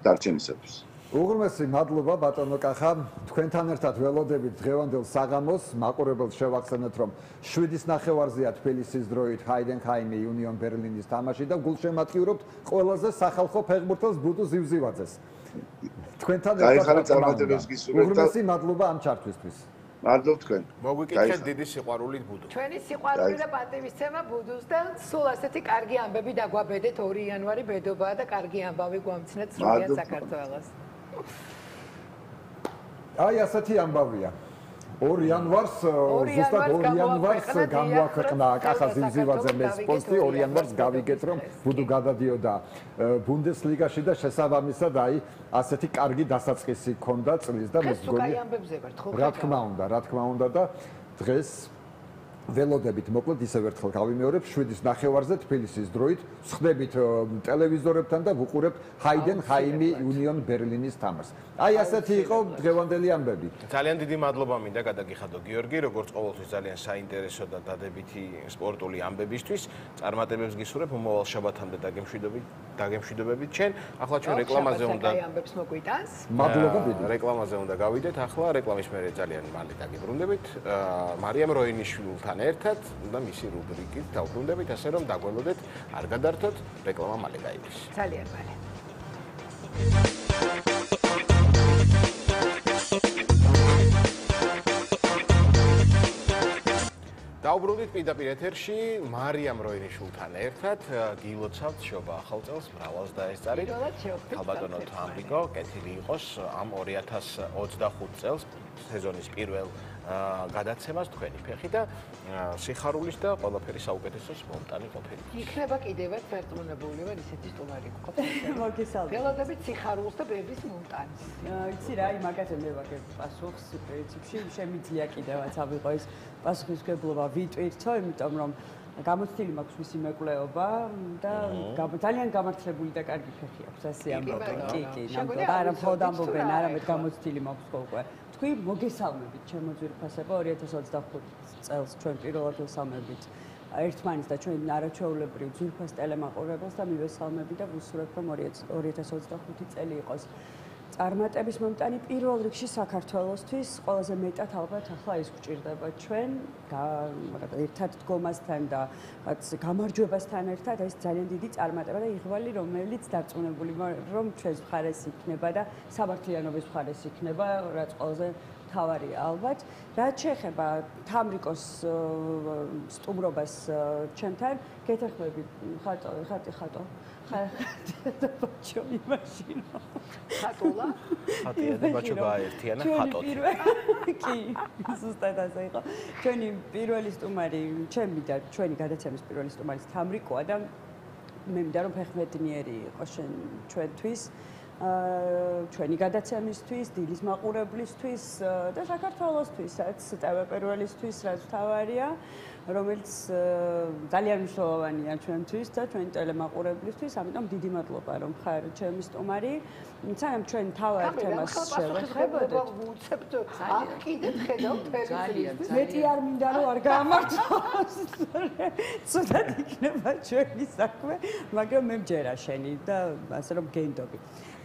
დარჩენისათვის უღრმესი მადლობა ბატონო კახა თქვენთან ერთად ველოდებით დღევანდელ საღამოს მაყურებელს შევახსენოთ რომ 7-ის ნახევარზეა თბილისის დროით ჰაიდენჰაიმი იუნიონ ბერლინის თამაში და გულშემატკივრობთ ყველაზე სახალხო ფეხბურთელს ბუდუ ზივზივაძეს თქვენთან ერთად უღრმესი მადლობა ამ ჩართვისთვის მადლობ თქვენ მოგვიკითხეთ დიდი სიყვარულით ბუდუ ჩვენი სიყვარული და პატივისცემა ბუდუს და სულ ასეთი კარგი ამბები დაგვაბედეთ 2 იანვარი ბედობაა და კარგი ამბავი გვამცნეთ სრულიად საქართველოს აი ასეთი ამბავია 2 იანვარს ზუსტად 2 იანვარს გამოაქვეყნა კახა ზივზივაძემ ეს პოსტი 2 იანვარს გავიგეთ რომ ბუდუ გადადიოდა ბუნდესლიგაში და შესაბამისად აი ასეთი კარგი დასაწყისი ჰქონდა წლის და მის გონი რა თქმა უნდა და დღეს ველოდებით მოკლედ ისევ ერთხელ გავიმეორებ 7-ის ნახევარზე თბილისის დროით ვხდებით ტელევიზორებთან და ვუყურებთ ჰაიდენჰაიმი იუნიონ ბერლინის თამაშს. აი ასეთი იყო დღევანდელი ამბები. ძალიან დიდი მადლობა მინდა გადაგიხადო გიორგი, როგორც ყოველთვის ძალიან საინტერესო და დადებითი სპორტული ამბებისთვის. წარმატებებს გისურვებ მომავალ შაბათამდე დაგემშვიდობებით ჩვენ. ახლა ჩვენ რეკლამაზე უნდა ამბებს მოგვიტანს. მადლობა დიდი. რეკლამაზე უნდა გავიდეთ. ახლა რეკლამის მერე ძალიან მალე დაგიბრუნდებით. მარიამ როინიშვილთან ერთად და მისი რუბრიკით დავბრუნდებით, ასე რომ დაგველოდეთ, არ გადართოთ, რეკლამა მალე გაიგეს. ძალიან მალე. დავბრუნდით პირდაპირ ეთერში მარიამ როინიშვილთან ერთად გილოცავთ შობა ახალ წელს მრავალს დაესწარით. ხალბატონო თამბიკო, კეთილი იყოს ამ 2025 წელს სეზონის პირველ გადაცემას თქვენი ფეხი და სიხარულის და ყველაფერი საუკეთესოს მომტანი ყოფილი. იქნება კიდევაც ფერტმუნებული ვარ ისეთი სტუმარი ყოფილი. მოგესალმებით. ველოდებით სიხარულს და ბების მომტანს. იცი რა, იმაკაზე მე ვაგებ პასუხს პრინციპში შემიძლია კიდევაც ავიღო ეს პასუხისმგებლობა ვიტვირთო, იმიტომ რომ გამოცდილი მაქვს მისი მეკვლეობა და ძალიან გამართლებული და კარგი ფეხი აქვს ასე ამბობენ. კი, ნამდვილად არა მხოლოდ ამბობენ, არამედ გამოცდილი მაქვს უკვე. თქვი მოგესალმებით ჩემო ძვირფასებო 2025 წელს ჩვენ პირველად ვესალმებით ერთმანეთს და ჩვენ არაჩვეულებრივ ძვირფას ტელემაყურებელს და მივესალმები და ვუსურვებ რომ 2025 წელი იყოს წარმატების მომტანი პირველ რიგში საქართველოსთვის ყველაზე მეტად ალბათ ახლა ის გვჭირდება ჩვენ ერთად დგომასთან და გამარჯვებასთან ერთად ეს ძალიან დიდი წარმატება და იღბალი რომელიც დარწმუნებული რომ ჩვენს მხარეს იქნება და სამართლიანობის მხარეს იქნება რაც ყველაზე თავარია ალბათ რაც შეეხება თამრიკოს სტუმრობას ჩემთან გეთახმები ხატო ბაჩო იმაშინო ხატოლა ხატია და ბაჩო გაერთიანა ხატოთ კი ზუსტად ასე იყო ჩვენი პირველი სტუმარი ჩემი და ჩვენი გადაცემის პირველი სტუმარი თამრიკოა და მე მინდა რომ ფეხმეტნიერი იყო ჩვენთვის ჩვენი გადაცემისთვის, დილის მაყურებლისთვის და საქართველოსთვისაც, ტევ პირველისთვის რაც თავარია. რომელიც ძალიან მნიშვნელოვანია ჩვენთვის და ჩვენ ტელემაყურებლისთვის, ამიტომ დიდი მადლობა რომ ხარ ჩემი სტუმარი. სანამ ჩვენ თავარ თემას შევეხებოდეთ, უცებთ აკიდეთ ხედავთ ტელევიზიას. მეტი არ მინდა რომ არ გაამართლოს. ცუდად იქნება ჩვენი საქმე, მაგრამ მე მჯერა შენი და ასე რომ გენდობი.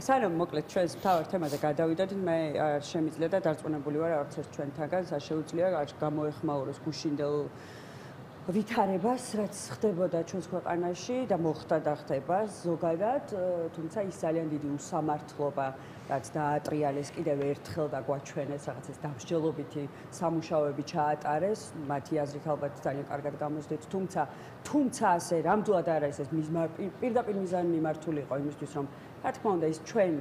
სანამ მოკლედ ჩვენს თავარ თემაზე გადავიდეთ, მე არ შემიძლია და დარწმუნებული ვარ არც ერთ ჩვენთაგან შეუძლია არ გამოეხმაუროს გუშინდელ ვითარებას, რაც ხდებოდა ჩვენს ქვეყანაში და მოხდა და ხდება ზოგადად, თუმცა ის ძალიან დიდი უსამართლობა, რაც დაატრიალეს კიდევ ერთხელ და გვაჩვენეს რაღაცის დამსჯელობითი სამუშაოები ჩაატარეს, მათი აზრით ალბათ ძალიან კარგად გამოსდით, თუმცა ასე რამდვილად არ არის ეს პირდაპირ მიზანი მიმართული იყო იმისთვის, რომ რა თქმა უნდა ის ჩვენ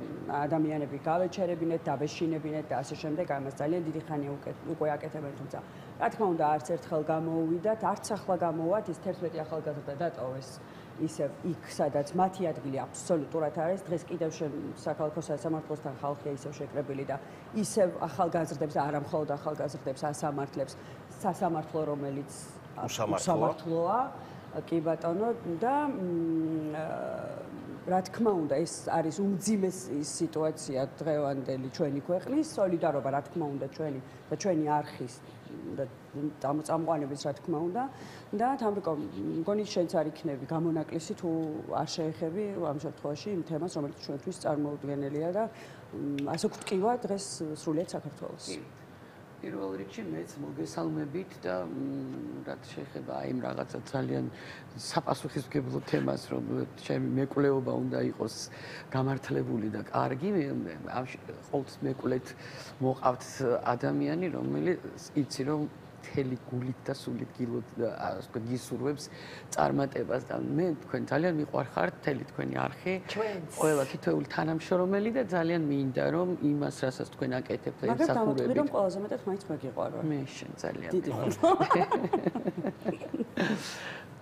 ადამიანები გავეჩერებინეთ, დაბეშინებინეთ და ასე შემდეგ, ამას ძალიან დიდი ხანია უკვე აკეთებენ, თუმცა რა თქმა უნდა არც ერთხელ გამოუვიდათ, არც ახლა გამოვათ, ის 11 ახალგაზრდა დატოვეს ისევ იქ, სადაც მათი ადგილი აბსოლუტურად არის. დღეს კიდევ საქალაქო სასამართლოსთან ხალხია ისევ შეკრებილი და ისევ ახალგაზრდებს, არა მხოლოდ ახალგაზრდებს ასამართლებს სასამართლო, რომელიც უსამართლოა, კი ბატონო და რა თქმა უნდა ეს არის უმძიმესი სიტუაცია დღევანდელი ჩვენი ქვეყნის სოლიდარობა რა თქმა უნდა ჩვენი არხის და წამყვანების რა თქმა უნდა და თამრიკო მგონი შენც არ იქნები გამონაკლისი თუ არ შეეხები ამ შემთხვევაში იმ თემას რომელიც ჩვენთვის წარმოუდგენელია და ასე ვთქვი დღეს სრულიად საქართველოს პირველ რიგში მეც მოგესალმებით და რაც შეეხება აი ამ რაღაცა ძალიან საპასუხისმგებლო თემას, რომ ჩემი მეკვლეობა უნდა იყოს გამართლებული და კარგი, ამ ყოველთვის მეკვლეთ მოყავთ ადამიანი, რომელიც იცი რომ მთელი გულით და სულით გისურვებს წარმატებას და მე თქვენ ძალიან მიყვარხართ მთელი თქვენი არხი ყველა თითოეული თანამშრომელი და ძალიან მინდა რომ იმას რასაც თქვენ აკეთებთ და იმსახურებით მაგრამ დამტყვი რომ ყველაზე მეტად მაინც მეგიყვარო მე შენ ძალიან დიდი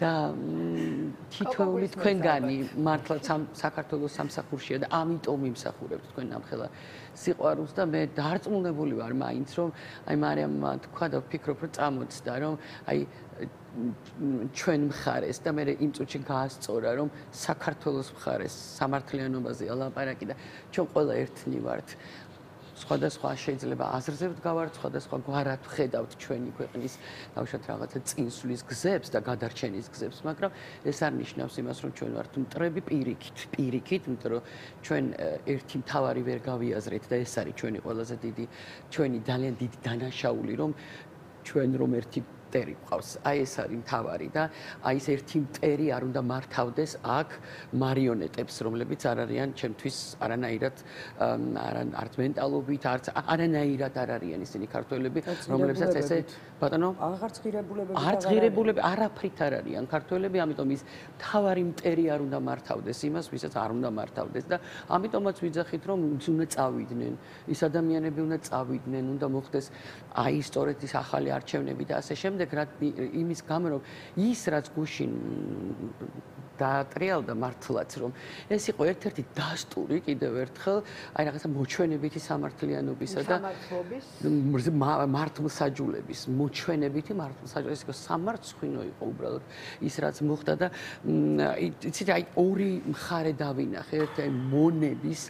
და თითოეული თქვენგანი მართლაც საქართველოს სამსახურშია და ამიტომ იმსახურებთ თქვენ ამხელა სიყვარულს და მე დარწმუნებული ვარ მაინც რომ აი მარიამმა თქვა და ვფიქრობ რომ წამოწდა რომ აი ჩვენ მხარეს და მე იმ წუთში გაასწორა რომ საქართველოს მხარეს სამართლიანობაზე ალაპარაკი და ჩვენ ყველა ერთნი ვართ სხვადასხვა შეიძლება აზრზე ვდგავართ, სხვადასხვა გვარად ვხედავთ ჩვენი ქვეყნის თავშოთ რაღაცა წინსვლის გზებს და გადარჩენის გზებს, მაგრამ ეს არ ნიშნავს იმას, რომ ჩვენ ვართ მტრები პირიქით, იმიტომ რომ ჩვენ ერთი მთავარი ვერ გავიაზრეთ და ეს არის ჩვენი ყველაზე დიდი, ჩვენი ძალიან დიდი დანაშაული, რომ ჩვენ რომ ერთი მტერი გვყავს. აი ეს არის მთავარი და აი ეს ერთი მტერი არ უნდა მართავდეს აქ მარიონეტებს, რომლებიც არ არიან ჩემთვის არანაირად არც მენტალობით, არანაირად არ არიან ისინი ქართველები, რომლებსაც ესე ბატონო აღარც ღირებულები არაფრით არ არიან ქართველები, ამიტომ ის მთავარი მტერი არ უნდა მართავდეს იმას, ვისაც არ უნდა მართავდეს და ამიტომაც ვიძახით, რომ უნდა წავიდნენ, ის ადამიანები უნდა წავიდნენ, უნდა მოხდეს აი სწორედ ის ახალი არჩევნები და ასე შემდეგ. იმის გამო რომ ის რაც გუშინ დაატრიალდა მართლაც რომ ეს იყო ერთ-ერთი დასტური კიდევ ერთხელ აი რაღაცა მოჩვენებითი სამართლიანობისა და მართლმსაჯულების მოჩვენებითი მართლმსაჯულების ის სამარცხვინო იყო უბრალოდ ის რაც მოხდა და იცით აი ორი მხარე დავინახე ერთი აი მონების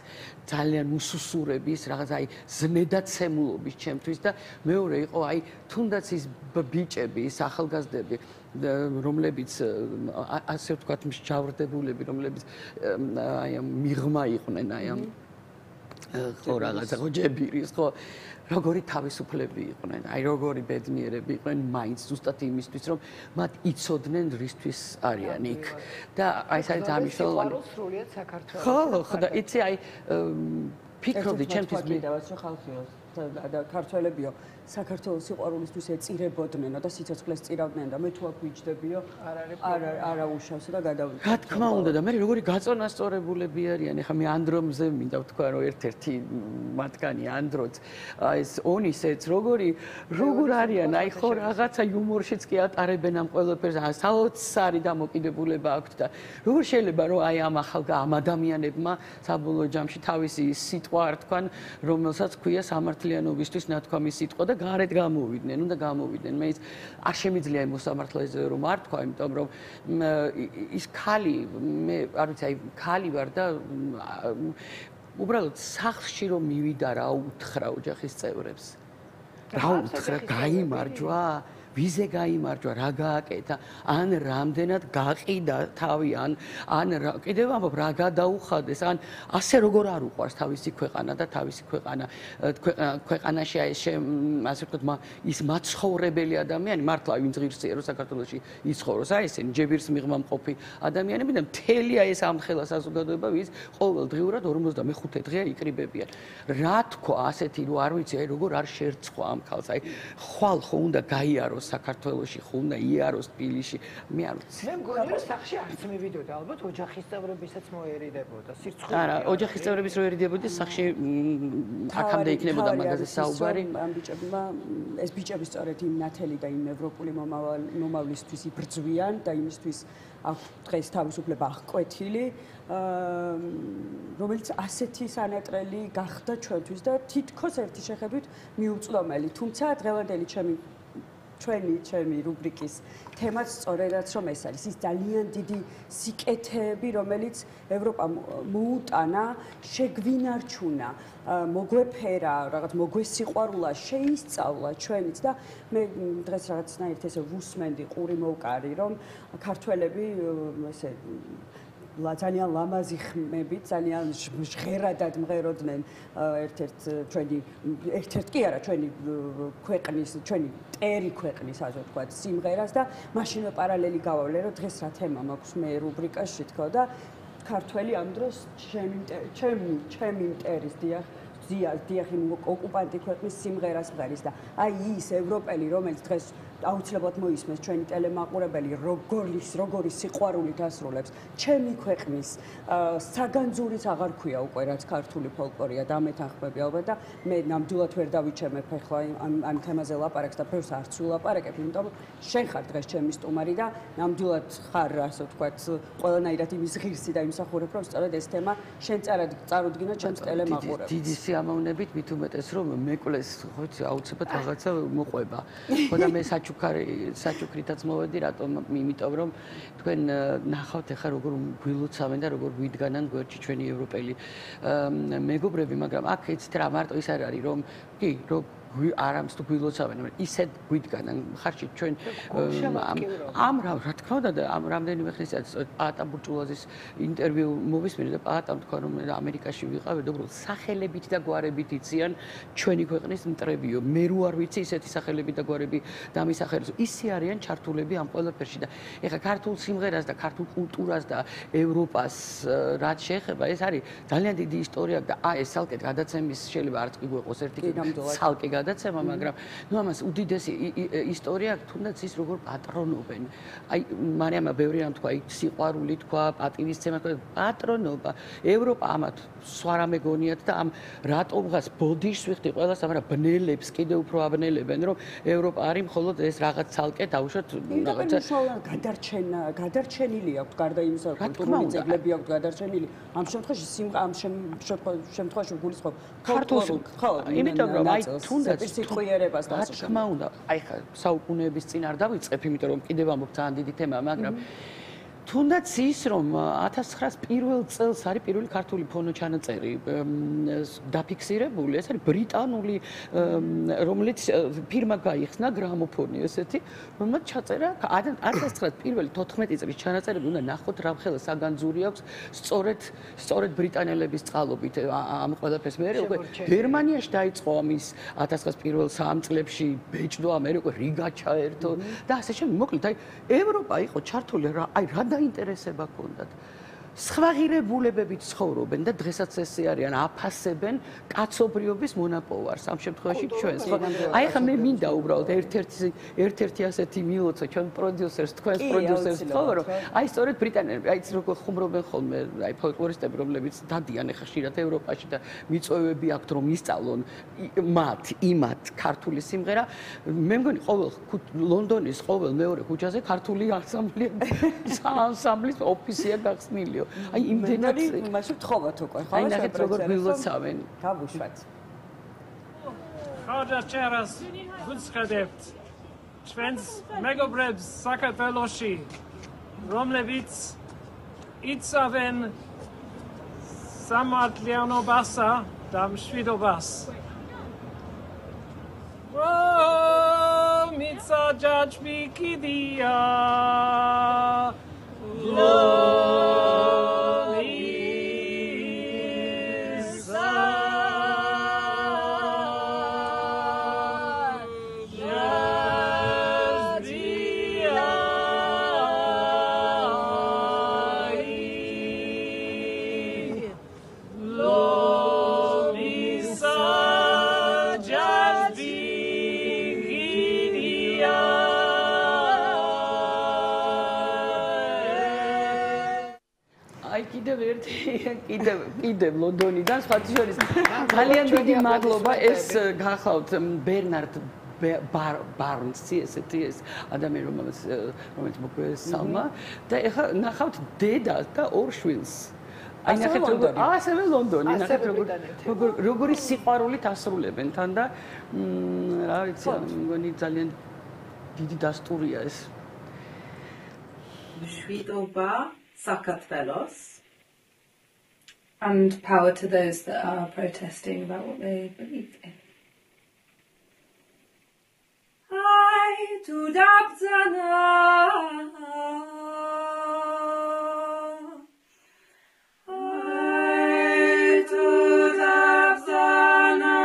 ძალიან უსუსურების რაღაცა აი ზნედაცემულობის ჩემთვის და მეორე იყო აი თუნდაც ის ბიჭები ის ახალგაზრდები რომლებიც ასე ვთქვათ მსჯავრდებულები რომლებიც აი ამ მიღმა იყვნენ აი ამ ხო რაღაცა ხო ჯებირის ხო როგორი თავისუფლები იყვნენ აი როგორი ბედნიერები იყვნენ მაინც ზუსტად იმისთვის რომ მათ იცოდნენ რისთვის არიან იქ და აი საერთოდ ამიშალოვანი სრულიად საქართველოს ხო და იცი აი ფიქრობდი ჩემთვის მიდევას რომ ხალხიო და ქართველებიო საქართველოს სიყვარულისთვის ეწირებოდნენ და სიცოცხლეს წირავდნენ და მე თუ აქ ვიჯდებიო არა უშავს და გადავიდე. რა თქმა უნდა და მე როგორი გაწონასწორებულები არიან. ეხლა მე ანდრომზე მინდა ვთქვა რომ ერთ-ერთი მათგანი ანდროც ეს ონისეც როგორ არიან აი ხო რაღაცა იუმორშიც კი ატარებენ ამ ყველაფერს საოცარი დამოკიდებულება აქვთ და როგორ შეიძლება რომ აი ამ ამ ადამიანებმა საბოლოო ჯამში თავისი სიტყვა არ თქვან რომელსაც ქვია სამართლიანობა სამართლიანობისთვის ნათქვამი სიტყვა და გარეთ გამოვიდნენ, უნდა გამოვიდნენ. მე ის არ შემიძლია მოსამართლეზე რომ არ თქვა, იმიტომ რომ ის ქალი მე არ ვიცი, აი ქალი ვარ და უბრალოდ სახლში რომ მივიდა რა უთხრა ოჯახის წევრებს. რა უთხრა, გაიმარჯვა? ვიზე გაიმარჯვა, რა გააკეთა, ან რამდენად გაყიდა თავი, ან კიდევ ამბობ რა გადაუხადეს, ან ასე როგორ არ უყვარს თავისი ქვეყანა და თავისი ქვეყანაში ასე ვთქვათ, ის მაცხოვრებელი ადამიანი, მართლა ვინც ღირსია რომ საქართველოში იცხოვროს, აი ესენი ჯებირს მიღმამყოფი ადამიანები და მთელია ეს ამხელა საზოგადოება, ვის ყოველდღიურად 55 დღეა იკრიბებიან. რა თქვა ასეთი რომ არ ვიცი, აი როგორ არ შერწყვა ამ ქალს, აი ხვალ ხო უნდა გაიაროს საქართველოში ხო უნდა იაროს თბილისში მე არ ვიცი. მე მგონი რომ სახში არც მივიდოდა ალბათ ოჯახის წევრებისაც მოერიდებოდა სირცხული. არა, ოჯახის წევრების რო ერიდებოდეს სახში აქამდე იქნებოდა მაგაზე საუბარი. ამ ბიჭებმა ეს ბიჭები სწორედ იმ ნათელი და იმ ევროპული მომავლისთვის იბრძვიან და იმისთვის აქვს დღეს თავისუფლება აღკვეთილი, რომელიც ასეთი სანატრელი გახდა ჩვენთვის და თითქოს ერთი შეხედვით მიუწვდომელი. თუმცა დღევანდელი ჩვენი რუბრიკის თემაც სწორედაც რომ ეს არის ის ძალიან დიდი სიკეთეები, რომელიც ევროპამ მოუტანა, შეგვინარჩუნა, მოგვეფერა, რაღაც მოგვესიყვარულა, შეისწავლა ჩვენიც და მე დღეს რაღაცნაირად ესე ვუსმენდი ყური მოვკარი, რომ ქართველები ესე ძალიან ლამაზი ხმებით, ძალიან ჟღერადად მღეროდნენ ერთ-ერთ კი არა, ჩვენი ქვეყნის, ჩვენი მტერი ქვეყნის, ასე ვთქვათ, სიმღერას და მაშინვე პარალელი გავავლე, რომ დღეს რა თემა მაქვს მე რუბრიკაში თქო და ქართველი ამ დროს ჩემი მტერის დიახ იმ ოკუპანტი ქვეყნის სიმღერას მღერის და აი ის ევროპელი, რომელიც დღეს აუცილებლად მოისმეს ჩვენი ტელემაყურებელი როგორი სიყვარულით ასრულებს ჩემი ქვეყნის საგანძურიც აღარ ქვია უკვე რაც ქართული ფოლკლორია და ამეთანხმები ალბათ და მე ნამდვილად ვერ დავიჩემებ ახლა ამ თემაზე ლაპარაკს და ბევრს არც ვილაპარაკებ, იმიტომ შენ ხარ დღეს ჩემი სტუმარი და ნამდვილად ხარ ასე ვთქვათ ყველანაირად იმის ღირსი და იმსახურებ რომ სწორედ ეს თემა შენ წარუდგინო ჩემს ტელემაყურებელს. დიდი სიამოვნებით მით უმეტეს რომ მეკლეს ხო იცი აუცილებლად რაღაცა მოყვება. ხო და მე საჩუქრითაც მოვედი, რატომ? იმიტომ რომ თქვენ ნახავთ ახლა როგორ გვილოცავენ და როგორ გვიდგანან გვერდში ჩვენი ევროპელი მეგობრები, მაგრამ აქ ეცით რა მარტო ის არ არის რომ კი რომ არამს თუ გვილოცავენ, ისეთ გვიდგანან ხარში ჩვენ ამ რა თქმა უნდა და ამ რამდენიმე ხნისაც პაატა ბურჭულაძის ინტერვიუ მოვისმინე და პაატამ თქვა რომ ამერიკაში ვიყავი და უბრალოდ სახელებით და გვარებით იციან ჩვენი ქვეყნის მტრებიო. მე რო არ ვიცი ისეთი სახელებით და გვარები დამისახელეს. ისე არიან ჩართულები ამ ყველაფერში და ეხლა ქართულ სიმღერას და ქართულ კულტურას და ევროპას რაც შეეხება, ეს არის ძალიან დიდი ისტორია და ეს ცალკეთ გადაცემის შეიძლება არც კი გვეყოს ერთი ცალკე გადაცემა, მაგრამ ნუ ამას უდიდესი ისტორია თუნდაც ის როგორ პატრონობენ. აი მარიამა ბევრი რამ თქვა, სიყვარული თქვა, პატივისცემა თქვა, პატრონობა. ევროპა ამათ სხვა რამე გონიათ და ამ რატომღაც ბოდიშს ვიხდი ყველას, მაგრამ ბნელებს კიდევ უფრო აბნელებენ, რომ ევროპა არის მხოლოდ ეს რაღაც ცალკე დავუშვათ რაღაცა გადარჩენილი აქვს გარდა იმისა, რომ კულტურული ძეგლები აქვს გადარჩენილი. ამ შემთხვევაში გულისხმობ ქართულს, ხო, იმიტომ რომ აი თუნდაც სიტყვიერებას და ასე. რა თქმა უნდა, აი ხა საუკუნეების წინ არ დავიწყებ, იმიტომ რომ კიდევ ამბობ ძალიან დიდი თემაა, მაგრამ თუნდაც ის რომ 1901 წელს არის პირველი ქართული ფონო ჩანაწერი დაფიქსირებული, ეს არის ბრიტანული, რომელიც ფირმა გაიხსნა გრამოფონი ესეთი, რომელმაც ჩაწერა 1914 წლის ჩანაწერები უნდა ნახოთ რა ხელა საგანძური აქვს სწორედ ბრიტანელების წყალობით ამ ყველაფერს. მე უკვე გერმანიაში დაიწყო ამის 1901 3 წლებში ბეჭდვა, მე უკვე რიგა ჩაერთო და ასე შემდეგ. მოკლედ აი ევროპა იყო ჩართული აი რა დაინტერესება ჰქონდათ. სხვა ღირებულებებით ცხოვრობენ და დღესაც ესე არიან, აფასებენ კაცობრიობის მონაპოვარს ამ შემთხვევაში ჩვენს. აი ხა მე მინდა უბრალოდ ერთ-ერთი ასეთი მილოცო ჩვენ პროდიუსერს, თქვენს პროდიუსერს ხო რომ აი სწორედ ბრიტანელები, აი როგორ ხუმრობენ ხოლმე აი ფოლკლორისტები, რომლებიც დადიან ახლა ხშირად ევროპაში და მიწვევები აქვთ რომ ისწავლონ იმათ ქართული სიმღერა. მე მგონი ლონდონის ყოველ მეორე ქუჩაზე ქართული ანსამბლის ოფისია გახსნილი. აი იმდენად იმაში ვთხოვათ უკვე, ხო? აი ნახეთ როგორ გვილოცავენ. გავუშვათ. ხარჯას ჭერას გულსხადებთ ჩვენს მეგობრებს საქართველოში, რომლებიც იცავენ სამართლიანობასა და მშვიდობას. Mitsa judge bikidia. კიდევ ლონდონიდან სხვა შორის ძალიან დიდი მადლობა ეს გახავთ ბერნარდ ბარნსი ესეთი ეს ადამიანი რომელიც მოგვიეს სალმა და ეხლა ნახავთ დედას და ორ შვილს აი ნახეთ ასევე ლონდონი ნახეთ როგორი სიყვარულით ასრულებენ თან და რა ვიცი მგონი ძალიან დიდი დასტურია ეს მშვიდობა საქართველოს and power to those that are protesting about what they believe in. I do dabzana I do dabzana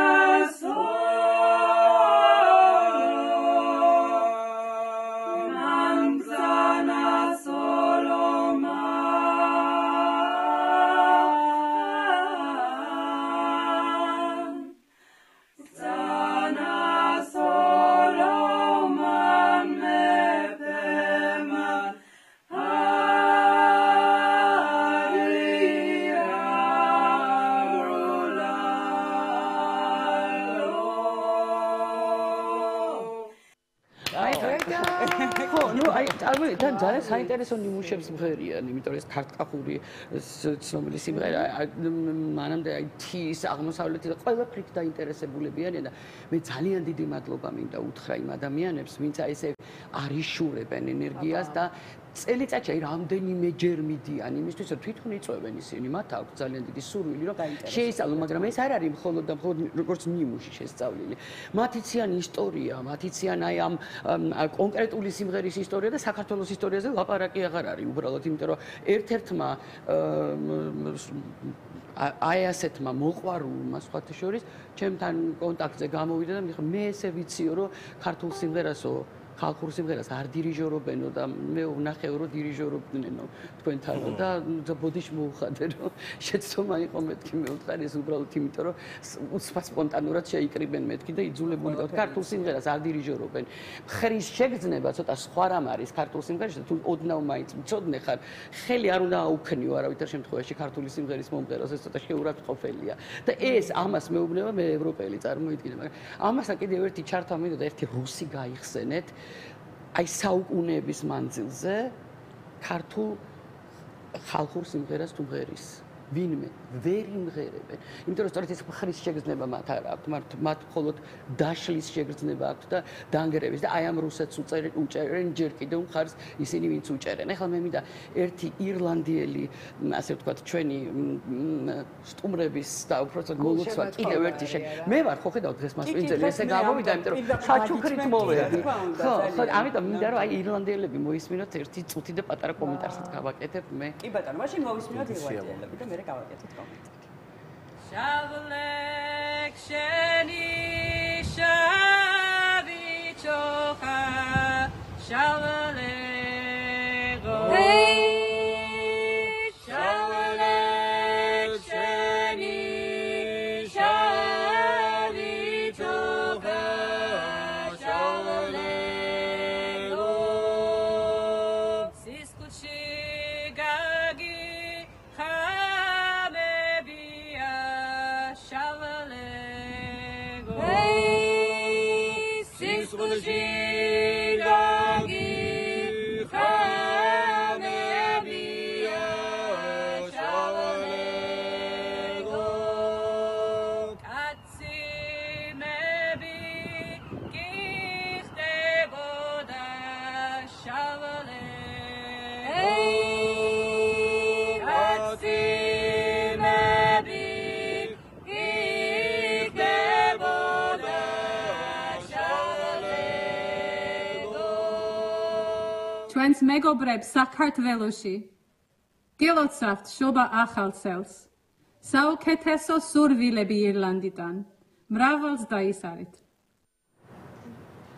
თან ძალიან საინტერესო ნიმუშებს მღერიან, იმიტომ რომ ეს ქართკახური ცნობილი სიმღერა მანამდე აი თის აღმოსავლეთი და ყველაფრით დაინტერესებულებიანია და მე ძალიან დიდი მადლობა მინდა უთხრა იმ ადამიანებს, ვინც აი ესე არიშურებენ ენერგიას და წელიწადში აი რამდენიმეჯერ მიდიან იმისთვის რომ თვითონ იწვევენ ისინი, მათ აქვს ძალიან დიდი სურვილი რომ შეისწავლონ, მაგრამ ეს არ არის მხოლოდ და მხოლოდ როგორც ნიმუში შესწავლილი. მათ იციან ისტორია, მათ იციან აი ამ კონკრეტული სიმღერის ისტორია და საქართველოს ისტორიაზე ლაპარაკი აღარ არის უბრალოდ, იმიტომ რომ ერთ-ერთმა აი ასეთმა მოყვარულმა სხვათა შორის ჩემთან კონტაქტზე გამოვიდა და მე ესე ვიციო რომ ქართულ სიმღერასო ხალხურ სიმღერას არ დირიჟორობენო და მე ვნახეო რომ დირიჟორობდნენო თქვენთანო და ბოდიში მოუხადე რომ შეცდომა იყო მეთქი მე ვთხარ ეს უბრალოდ იმიტომ რომ უცბად სპონტანურად შეიკრიბენ მეთქი და იძულებული ვიყავ ქართულ სიმღერას არ დირიჟორობენ ხრის შეგრძნება ცოტა სხვა რამ არის ქართულ სიმღერაში თუ ოდნავ მაინც მწოდნე ხარ ხელი არ უნდა აუქნიო არავითარ შემთხვევაში ქართული სიმღერის მომღერალს ეს ცოტა შეურაცხყოფელია და ეს ამას მეუბნება მე ევროპელი წარმოიდგინე მაგრამ ამასა კიდევ ერთი ჩართა მინდოდა ერთი რუსი გაიხსენეთ აი საუკუნეების მანძილზე ქართულ ხალხურ სიმღერას თუ მღერის ვინმე ვერ იმღერებენ იმიტომ რომ სწორედ ეს ხრის შეგრძნება მათ არ აქვს მათ მხოლოდ დაშლის შეგრძნება აქვს და დანგრევის და აი ამ რუსეთს უჭერენ ჯერ კიდევ მხარს ისინი ვინც უჭერენ ეხლა მე მინდა ერთი ირლანდიელი ასე ვთქვათ ჩვენი სტუმრების და უბრალოდ მოლოცვა კიდევ ერთი მე ვარ ხო ხედავთ დღეს მასპინძელი ესე გამოვიდა იმიტომ რომ საჩუქრით მოვედი ხო ამიტომ მინდა რომ აი ირლანდიელები მოისმინოთ ერთი წუთი და პატარა კომენტარსაც გავაკეთებ მე კი ბატონო მაშინ მოვისმინოთ ირლანდიელები და მე გავაკეთოთ კომენტარი Shavlek sheni shavichocha Shavlek hey Shavlek sheni shavichocha Shavlek siskuchi gagi Maybe ჩვენს მეგობრებს საქართველოში. გილოცავთ შობა ახალ წელს. საუკეთესო სურვილები ირლანდიდან. მრავალს დაისარით.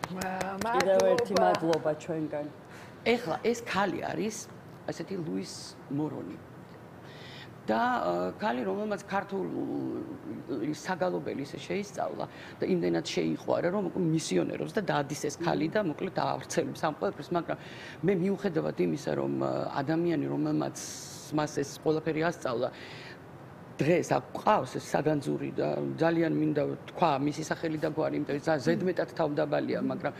კიდევ ერთი მადლობა ჩვენგან. ეხლა ეს ქალი არის ასეთი ლუის მორონი. და ქალი რომელმაც ქართული საგალობელი ისე შეისწავლა და იმდენად შეიყვარა რომ მისიონერობს და დადის ეს ქალი და მოკლედ დაავრცელებს ამ ყველაფერს, მაგრამ მე მიუხედავად იმისა რომ ადამიანი რომელმაც მას ეს ყველაფერი ასწავლა დღეს აყავს ეს საგანძური და ძალიან მინდა თქვა მისი სახელი და გვარი, იმიტომ რომ ზედმეტად თავდაბალია, მაგრამ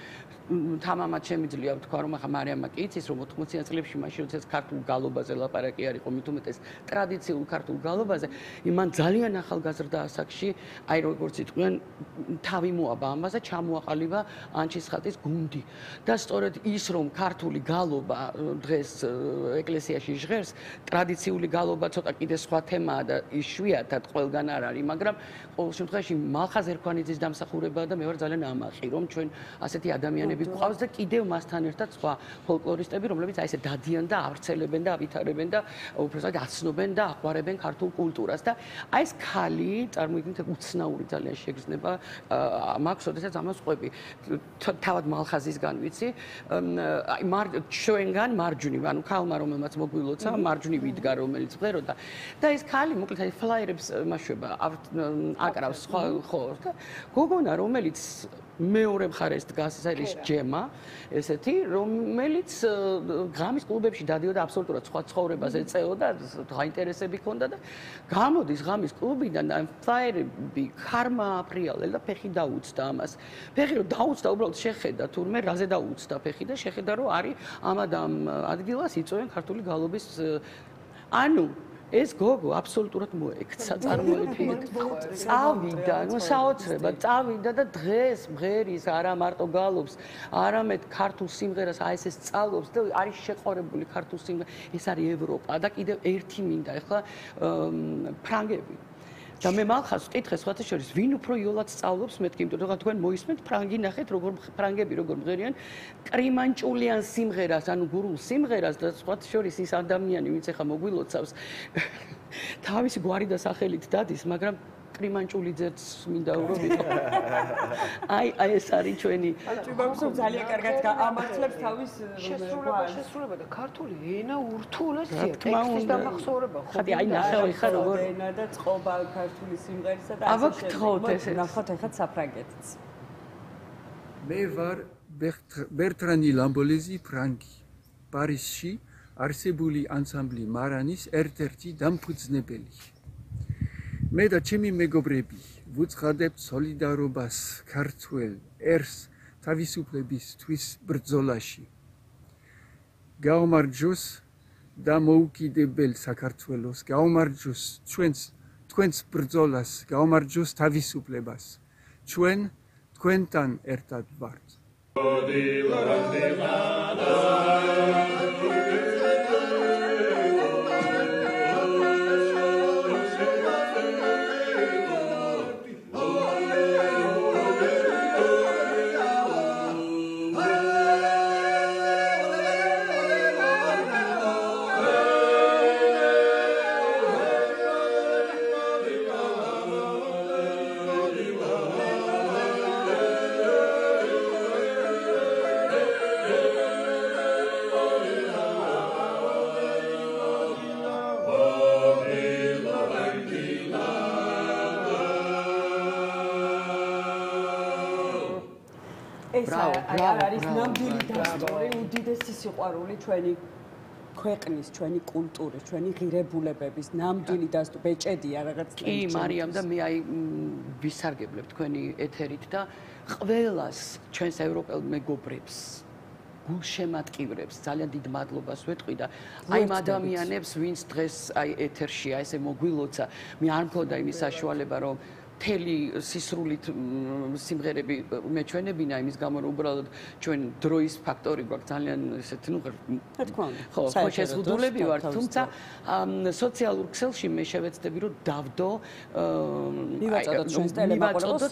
თამამად შემიძლია ვთქვა რომ ახლა მარიამმა კი იცის რომ 80-იან წლებში მაშინ როდესაც ქართულ გალობაზე ლაპარაკი არ იყო, მით უმეტეს ტრადიციულ ქართულ გალობაზე, იმან ძალიან ახალგაზრდა ასაკში, აი როგორც იტყვიან, თავი მოაბა ამაზე, ჩამოაყალიბა ანჩისხატის გუნდი. და სწორედ ის რომ ქართული გალობა დღეს ეკლესიაში ჟღერს, ტრადიციული გალობა ცოტა კიდე სხვა თემაა და იშვიათად ყველგან არ არის, მაგრამ ყოველ შემთხვევაში მალხაზ ერქვანიძის დამსახურებაა და მე ვარ ძალიან ამაყი რომ ჩვენ ასეთი ადამიანები გვყავს და კიდევ მასთან ერთად სხვა ფოლკლორისტები, რომლებიც აი ესე დადიან და ავრცელებენ და ავითარებენ და უბრალოდ აცნობენ და აყვარებენ ქართულ კულტურას და აი ეს ქალი წარმოიდგინეთ უცნაური ძალიან შეგრძნება მაქვს, როდესაც ამას ყვები. თავად მალხაზისგან ვიცი, აი ჩვენგან მარჯვნივ, ანუ ქალმა რომელმაც მოგვილოცა, მარჯვნივ იდგა რომელიც მღეროდა და ეს ქალი მოკლედ აი ფლაიერებს მაშვება, აკრავს ხო და გოგონა რომელიც მეორე მხარეს დგას, ეს არის ჯემა, ესეთი, რომელიც ღამის კლუბებში დადიოდა აბსოლუტურად სხვა ცხოვრებას ეწეოდა, გაინტერესები ჰქონდა და გამოდის ღამის კლუბიდან და ფლაიერები ხარმა აფრიალელ და ფეხი დაუწდა ამას. ფეხი რომ დაუწდა, უბრალოდ შეხედა თურმე რაზე დაუწდა ფეხი და შეხედა რომ არის ამ ადგილას იწვევენ ქართული გალობის ანუ ეს გოგო აბსოლუტურად მოექცა, წარმოიდგინეთ. წავიდა, ნუ საოცრება, წავიდა და დღეს მღერის არა მარტო გალობს, არამედ ქართულ სიმღერას აი ესე სწავლობს და არის შეყარებული ქართულ სიმღერა. ეს არის ევროპა და კიდევ ერთი მინდა, ეხლა ფრანგები. და მე მალხაზს ვკითხე სხვათა შორის, ვინ უფრო იოლად სწავლობს მეთქი, იმიტომ რომ თქვენ მოისმენთ ფრანგი ნახეთ, როგორ ფრანგები როგორ მღერიან კრიმანჭულიან სიმღერას, ანუ გურულ სიმღერას და სხვათა შორის ის ადამიანი, ვინც ახლა მოგვილოცავს, თავისი გვარი და სახელით დადის, მაგრამ კრიმანჭული ძერც მინდა უბრალოდ. აი ეს არის ჩვენი. ჭუბავს ძალიან კარგად ამართლებს თავის შესრულება და ქართული ენა ურთულესია, ტექსტის დამახსოვრება ხო. ხადი აი ნახე ხა როგორ ენა და წყობა ქართული სიმღერისა და ასე შემდეგ. ნახოთ ახლა საფრანგეთიც. მე ვარ ბერტრანი ლამბოლეზი ფრანგი. პარიზში არსებული ანსამბლი მარანის ერთ-ერთი დამფუძნებელი. მე და ჩემი მეგობრები ვუწყადებთ სოლიდარობას ქართველ ერს თავისუფლებისთვის ბრძოლაში. გაუმარჯოს და მოუკიდებელ საქართველოს, გაუმარჯოს თქვენს ბრძოლას, გაუმარჯოს თავისუფლებას. ჩვენ თქვენთან ერთად ვართ. არის ნამდვილი დასტური, უდიდესი სიყვარული ჩვენი ქვეყნის, ჩვენი კულტურის, ჩვენი ღირებულებების, ნამდვილი დასტური, ბეჭედია რაღაც. კი, მარიამ და მე აი ვისარგებლებ თქვენი ეთერით და ყველას ჩვენს ევროპელ მეგობრებს გულშემატკივრებს ძალიან დიდ მადლობას ვეთქვი და აი ამ ადამიანებს, ვინც დღეს აი ეთერშია, ესე მოგვილოცა, მე არ მქონდა იმის საშუალება, რომ მთელი სისრულით სიმღერები მეჩვენებინა იმის გამო რომ უბრალოდ ჩვენ დროის ფაქტორი გვაქვს ძალიან ესეთ ხო შეზღუდულები ვართ თუმცა სოციალურ ქსელში მე შევეცდები რომ დავდო მივაწოდოთ ჩვენს ტელემაყურებელს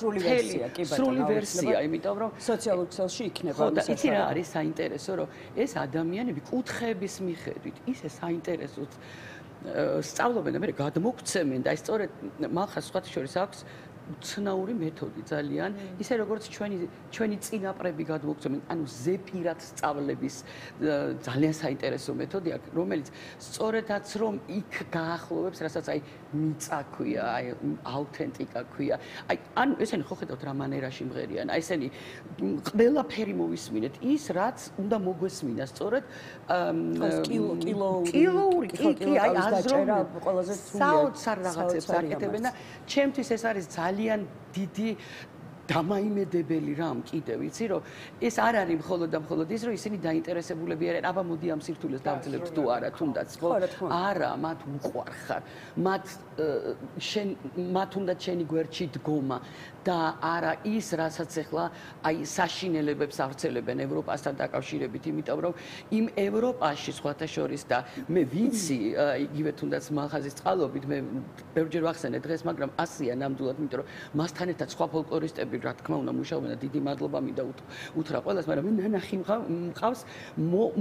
სრული ვერსია იმიტომ რომ სოციალურ ქსელში იქნება ხო და იცი რა არის საინტერესო რომ ეს ადამიანები კუთხეების მიხედვით ისე საინტერესოდ სწავლობენ და მე გადმოგცემენ და ეს სწორედ მალხას სხვათა შორის აქვს ცნაური მეთოდი ძალიან ისე როგორც ჩვენი წინაპრები გადმოგცემენ ანუ ზეპირად სწავლების ძალიან საინტერესო მეთოდი აქვს რომელიც სწორედაც რომ იქ გაახლოვებს რასაც აი მიწა ქვია აი აუთენტიკა ქვია აი ანუ ესენი ხო ხედავთ რა მანერაში მღერიან აი ესენი ყველაფერი მოვისმინეთ ის რაც უნდა მოგვესმინა სწორედ კილოური კი აი აზროვნა ყველაზე საოცარ რაღაცებს აკეთებენ და ჩემთვის ეს არის ძალიან დიდი დამაიმედებელი რამ კიდევ იცი რომ ეს არ არის მხოლოდ და მხოლოდ ის რომ ისინი დაინტერესებულები არიან აბა მოდი ამ სირთულეს დავძლებთ თუ არა თუნდაც ხო არა მათ უყვარხარ მათ უნდა შენი გვერდში დგომა და არა ის რასაც ახლა აი საშინელებებს ავრცელებენ ევროპასთან დაკავშირებით იმიტომ რომ იმ ევროპაში სხვათა შორის და მე ვიცი იგივე თუნდაც მალხაზის წყალობით მე ბევრჯერ ვახსენე დღეს მაგრამ ასია ნამდვილად იმიტომ რომ მასთან ერთად სხვა ფოლკლორისტები რა თქმა უნდა მუშაობენ და დიდი მადლობა მინდა უთხრა ყველას მაგრამ მე ნანახი მყავს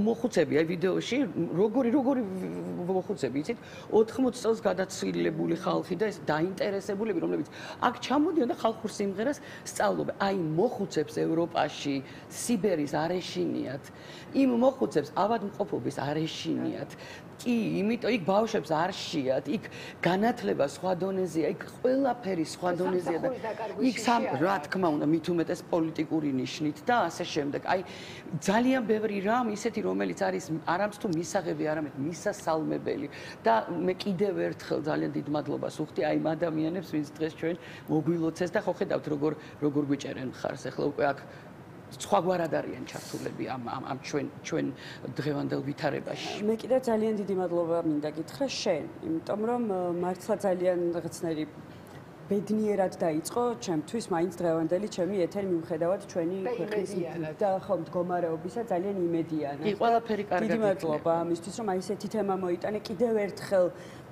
მოხუცები აი ვიდეოში როგორი მოხუცები იცით 80 წელს გადაცილებული ხალხი და ეს დაინტერესებულები რომლებიც აქ ჩამოდიან და ხალხურ სიმღერას სწავლობენ აი მოხუცებს ევროპაში სიბერის არეშინიათ იმ მოხუცებს ავადმყოფობის არეშინიათ კი, იმიტომ იქ ბავშვებს არ შეათ, იქ განათლება სხვა დონეზეა, იქ ყველაფერი სხვა დონეზეა და იქ რა თქმა უნდა, მით უმეტეს პოლიტიკური ნიშნით და ასე შემდეგ. აი ძალიან ბევრი რამ ისეთი, რომელიც არის არამც თუ მისაღები, არამედ მისასალმებელი და მე კიდევ ერთხელ ძალიან დიდ მადლობას ვუხდი აი იმ ადამიანებს, ვინც დღეს ჩვენ მოგვილოცეს და ხო ხედავთ როგორ გვიჭერენ ხარს ახლა უკვე აქ სხვაგვარად არიან ჩართულები ამ ჩვენ დღევანდელ ვითარებაში. მე კიდევ ძალიან დიდი მადლობა მინდა გითხრა შენ, იმიტომ რომ მართლა ძალიან რაღაცნაირი ბედნიერად დაიწყო ჩემთვის მაინც დღევანდელი ჩემი ეთერი მიუხედავად ჩვენი ქვეყნის და ხო მდგომარეობისა ძალიან იმედიანად. კი, ყველაფერი კარგად დიდი მადლობა ამისთვის რომ აი ესეთი თემა მოიტანე კიდევ ერთხელ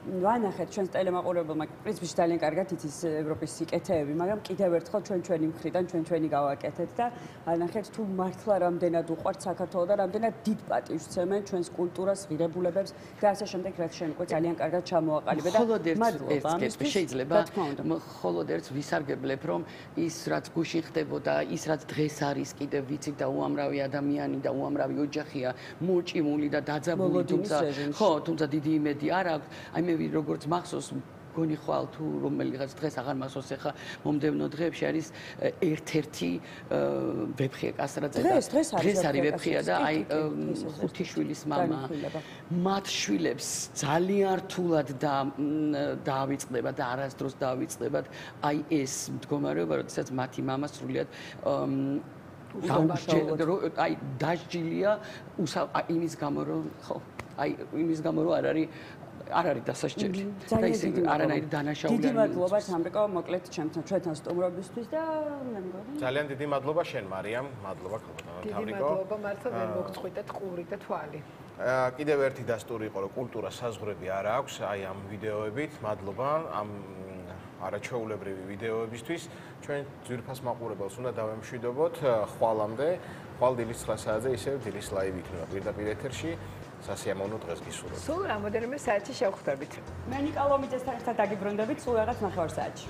ვანახეთ ჩვენს ტელემაყურებელმა პრინციპში ძალიან კარგად იცის ევროპის სიკეთეები, მაგრამ კიდევ ერთხელ ჩვენი მხრიდან ჩვენი გავაკეთეთ და ვანახეთ თუ მართლა რამდენად უყვართ საქართველო და რამდენად დიდ პატივს ცემენ ჩვენს კულტურას, ღირებულებებს და ასე შემდეგ, რაც შენ უკვე ძალიან კარგად ჩამოაყალიბე და მადლობა ამისთვის. შეიძლება მხოლოდ ერთს ვისარგებლებ, რომ ის რაც გუშინ ხდებოდა, ის რაც დღეს არის კიდევ ვიცით და უამრავი ადამიანი და უამრავი ოჯახია მოჭიმული და დაძაბული, თუმცა დიდი იმედი არ აქვს. აი მე როგორც მახსოვს გონი ხვალ თუ რომელიღაც დღეს აღარ მახსოვს ახლა მომდევნო დღეებში არის ერთ-ერთი ვეფხია კასრაძე და დღეს არის ვეფხია და აი ხუთი შვილის მამა მათ შვილებს ძალიან რთულად დაავიწყდება და არასდროს დაავიწყდებათ აი ეს მდგომარეობა როდესაც მათი მამა სრულიად აი დასჯილია იმის გამო რომ ხო აი იმის გამო რომ არ არის დასაჯელი და ისე არანაირი დანაშაული დიდი მადლობა სამრეკო მოკლედ ჩვენთან სტუმრობისთვის და მე მგონი ძალიან დიდი მადლობა შენ მარიამ მადლობა ქალბატონო დიდი თავრიკო მადლობა მართლა მე მოგწყვიტეთ ყური და თვალი კიდევ ერთი დასტური იყო რომ კულტურა საზღვრები არ აქვს აი ამ ვიდეოებით მადლობა ამ არაჩვეულებრივი ვიდეოებისთვის ჩვენ ძვირფას მაყურებელს უნდა დავემშვიდობოთ ხვალამდე ხვალ დილის 9 საათზე ისევ დილის ლაივი იქნება პირდაპირ ეთერში სასიამოვნო დღეს გისურვებთ. სულ რამოდენიმე საათში შევხვდებით. მე ნიკოლომიძესთან ერთად დაგიბრუნდებით სულ რაღაც ნახევარ საათში.